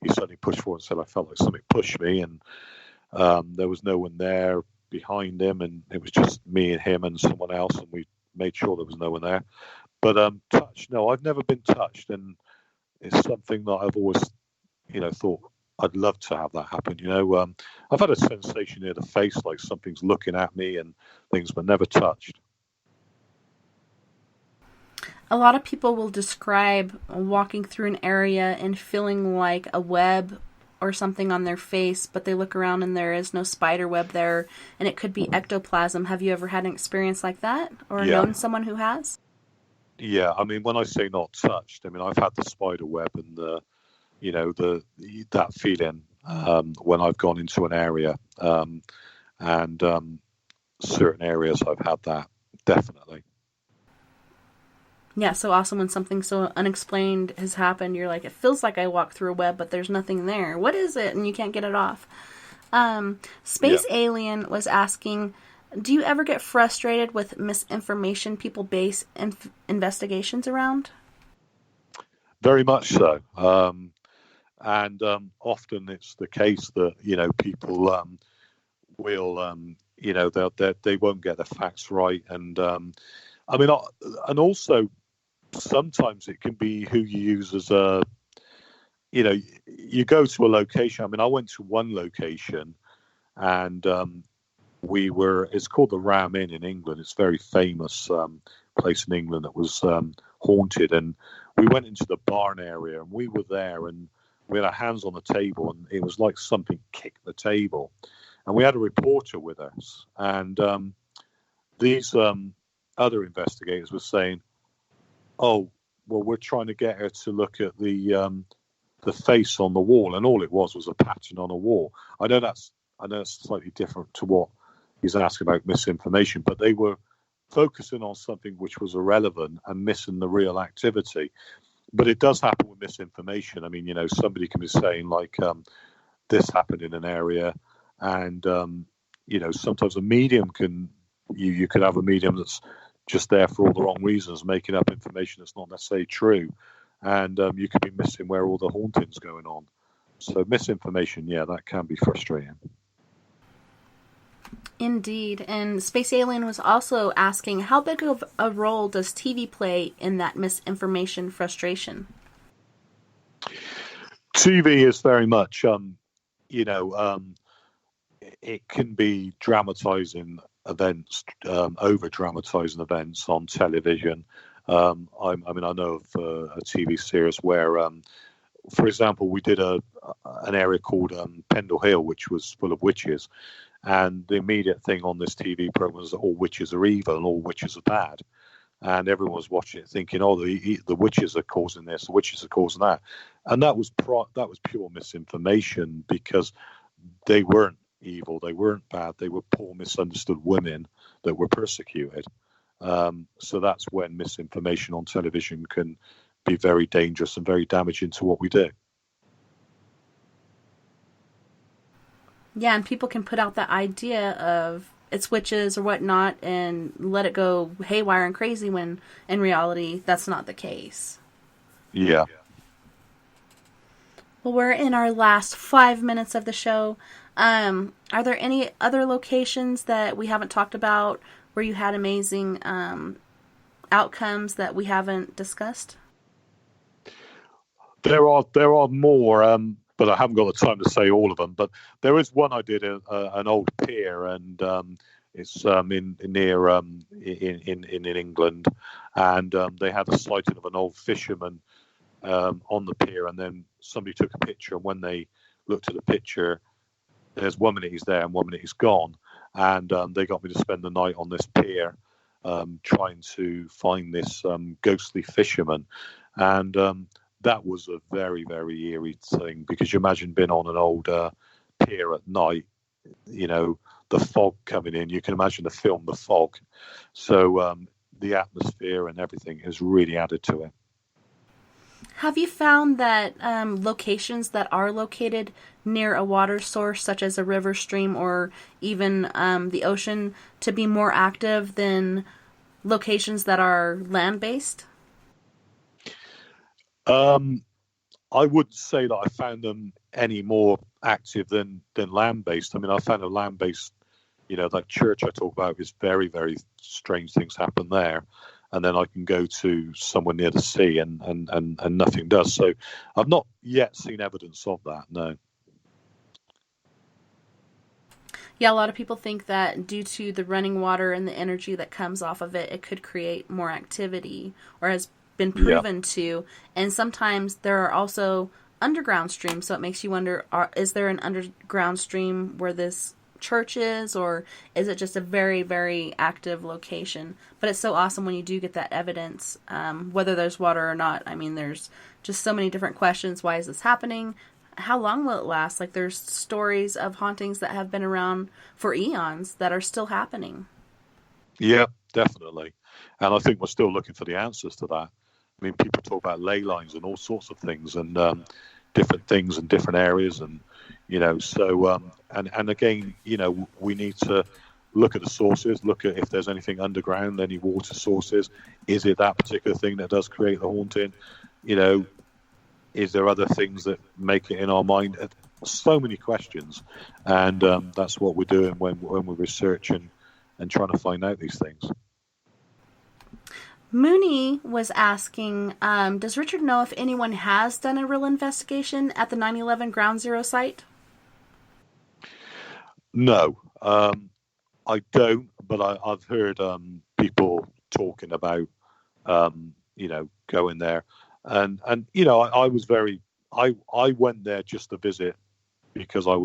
he suddenly pushed forward and said, "I felt like something pushed me," and there was no one there behind him, and it was just me and him and someone else, and we made sure there was no one there. But touch, no, I've never been touched, and it's something that I've always, thought I'd love to have that happen. I've had a sensation near the face, like something's looking at me and things, but never touched. A lot of people will describe walking through an area and feeling like a web or something on their face, but they look around and there is no spider web there, and it could be ectoplasm. Have you ever had an experience like that, or known someone who has? Yeah, I mean, when I say not touched, I mean I've had the spider web and that feeling when I've gone into an area, and certain areas I've had that, definitely. Yeah, so awesome when something so unexplained has happened. You're like, it feels like I walked through a web, but there's nothing there. What is it? And you can't get it off. Space Alien was asking, do you ever get frustrated with misinformation people base investigations around? Very much so. And often it's the case that, people will, they won't get the facts right. And and also sometimes it can be who you use as a, you go to a location. I mean, I went to one location and it's called the Ram Inn in England. It's a very famous place in England that was haunted. And we went into the barn area and we were there and we had our hands on the table and it was like something kicked the table. And we had a reporter with us. And these other investigators were saying, "Oh, well, we're trying to get her to look at the face on the wall," and all it was a pattern on a wall. I know that's slightly different to what he's asking about misinformation, but they were focusing on something which was irrelevant and missing the real activity. But it does happen with misinformation. I mean, somebody can be saying like, "This happened in an area," and sometimes a medium can. You could have a medium that's just there for all the wrong reasons, making up information that's not necessarily true, and you could be missing where all the haunting's going on. So misinformation, that can be frustrating. Indeed. And Space Alien was also asking, how big of a role does TV play in that misinformation frustration? TV is very much, it can be dramatizing events, over-dramatizing events on television. I know of a TV series where, for example, we did an area called Pendle Hill, which was full of witches, and the immediate thing on this TV program was that all witches are evil and all witches are bad, and everyone was watching it thinking, "Oh, the witches are causing this, the witches are causing that," and that was pure misinformation, because they weren't evil, they weren't bad, they were poor, misunderstood women that were persecuted. So that's when misinformation on television can be very dangerous and very damaging to what we do. Yeah, and people can put out the idea of it's witches or whatnot and let it go haywire and crazy when in reality that's not the case. Yeah. Well, we're in our last 5 minutes of the show. Are there any other locations that we haven't talked about where you had amazing outcomes that we haven't discussed? There are more, but I haven't got the time to say all of them. But there is one I did an old pier, and it's in England, and they had a sighting of an old fisherman on the pier, and then somebody took a picture, and when they looked at the picture, there's 1 minute he's there and 1 minute he's gone, and they got me to spend the night on this pier trying to find this ghostly fisherman, and that was a very, very eerie thing, because you imagine being on an old pier at night, the fog coming in. You can imagine the film The Fog. So the atmosphere and everything has really added to it. Have you found that locations that are located near a water source, such as a river, stream, or even the ocean, to be more active than locations that are land-based? I wouldn't say that I found them any more active than land-based. I mean, I found a land-based, that church I talk about is very, very strange things happen there. And then I can go to somewhere near the sea and nothing does. So I've not yet seen evidence of that, no. Yeah, a lot of people think that due to the running water and the energy that comes off of it, it could create more activity, or has been proven to. And sometimes there are also underground streams, so it makes you wonder, is there an underground stream where this church is, or is it just a very, very active location? But it's so awesome when you do get that evidence, whether there's water or not. I mean, there's just so many different questions. Why is this happening? How long will it last? Like, there's stories of hauntings that have been around for eons that are still happening. Yeah, definitely. And I think we're still looking for the answers to that. I mean, people talk about ley lines and all sorts of things, and different things in different areas, and so and again, we need to look at the sources, look at if there's anything underground, any water sources. Is it that particular thing that does create the haunting? Is there other things that make it in our mind? So many questions, and that's what we're doing when we're researching and trying to find out these things. Mooney was asking, does Richard know if anyone has done a real investigation at the 9/11 Ground Zero site? No, I don't, but I've heard people talking about, going there. And I was I went there just to visit because I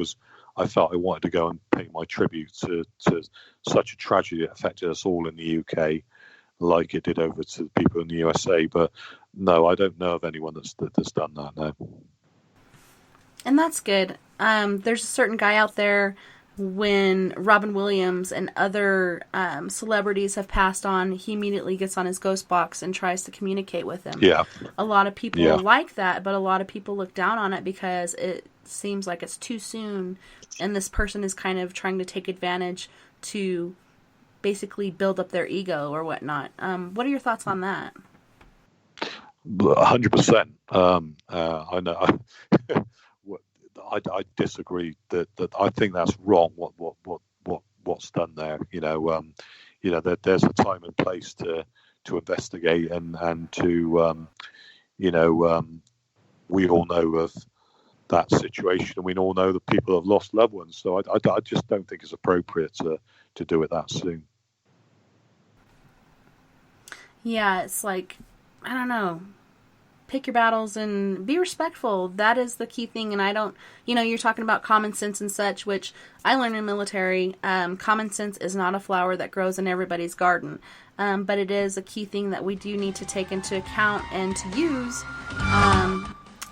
felt I wanted to go and pay my tribute to such a tragedy that affected us all in the UK, like it did over to the people in the USA. But no, I don't know of anyone that's done that, no. And that's good. There's a certain guy out there, when Robin Williams and other celebrities have passed on, he immediately gets on his ghost box and tries to communicate with them. Yeah. A lot of people like that, but a lot of people look down on it because it seems like it's too soon, and this person is kind of trying to take advantage to basically build up their ego or whatnot. What are your thoughts on that? 100%. I know. I disagree that I think that's wrong. What's done there? There's a time and place to investigate and to we all know of that situation, and we all know that people have lost loved ones. So I just don't think it's appropriate to do it that soon. Yeah, it's like, I don't know. Pick your battles and be respectful. That is the key thing. And I don't, you're talking about common sense and such, which I learned in military. Common sense is not a flower that grows in everybody's garden. But it is a key thing that we do need to take into account and to use,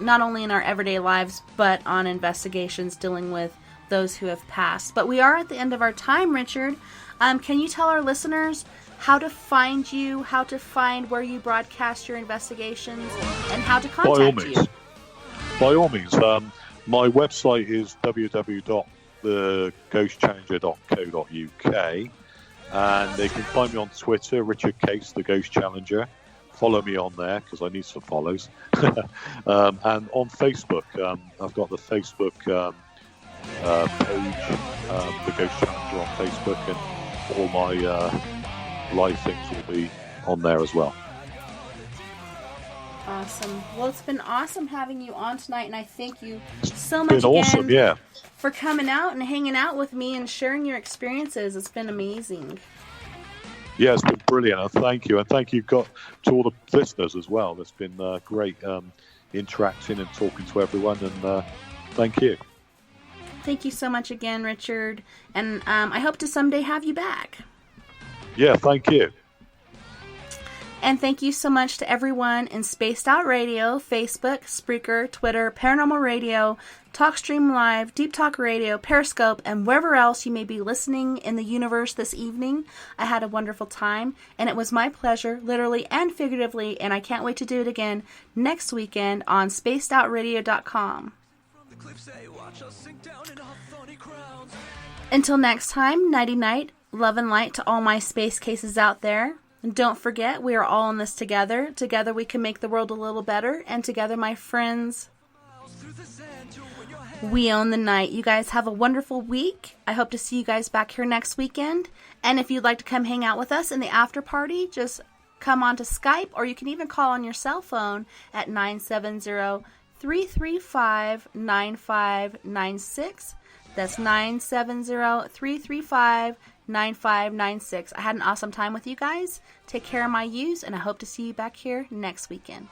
not only in our everyday lives, but on investigations dealing with those who have passed. But we are at the end of our time, Richard. Can you tell our listeners how to find you, how to find where you broadcast your investigations, and how to contact you? By all means. My website is www.theghostchallenger.co.uk, and they can find me on Twitter, Richard Case, the Ghost Challenger. Follow me on there because I need some follows. And on Facebook, I've got the Facebook page, the Ghost Challenger on Facebook, and all my live things will be on there as well. Awesome. Well, it's been awesome having you on tonight, and I thank you so much for coming out and hanging out with me and sharing your experiences. It's been amazing. Yeah, it's been brilliant. And thank you. And thank you to all the listeners as well. It's been great interacting and talking to everyone, and thank you. Thank you so much again, Richard. And I hope to someday have you back. Yeah, thank you. And thank you so much to everyone in Spaced Out Radio, Facebook, Spreaker, Twitter, Paranormal Radio, TalkStream Live, Deep Talk Radio, Periscope, and wherever else you may be listening in the universe this evening. I had a wonderful time, and it was my pleasure, literally and figuratively, and I can't wait to do it again next weekend on spacedoutradio.com. Until next time, nighty-night, love and light to all my space cases out there. And don't forget, we are all in this together. Together we can make the world a little better. And together, my friends, we own the night. You guys have a wonderful week. I hope to see you guys back here next weekend. And if you'd like to come hang out with us in the after party, just come on to Skype, or you can even call on your cell phone at 970-335-9596. That's 970-335-9596. I had an awesome time with you guys. Take care of my yous, and I hope to see you back here next weekend.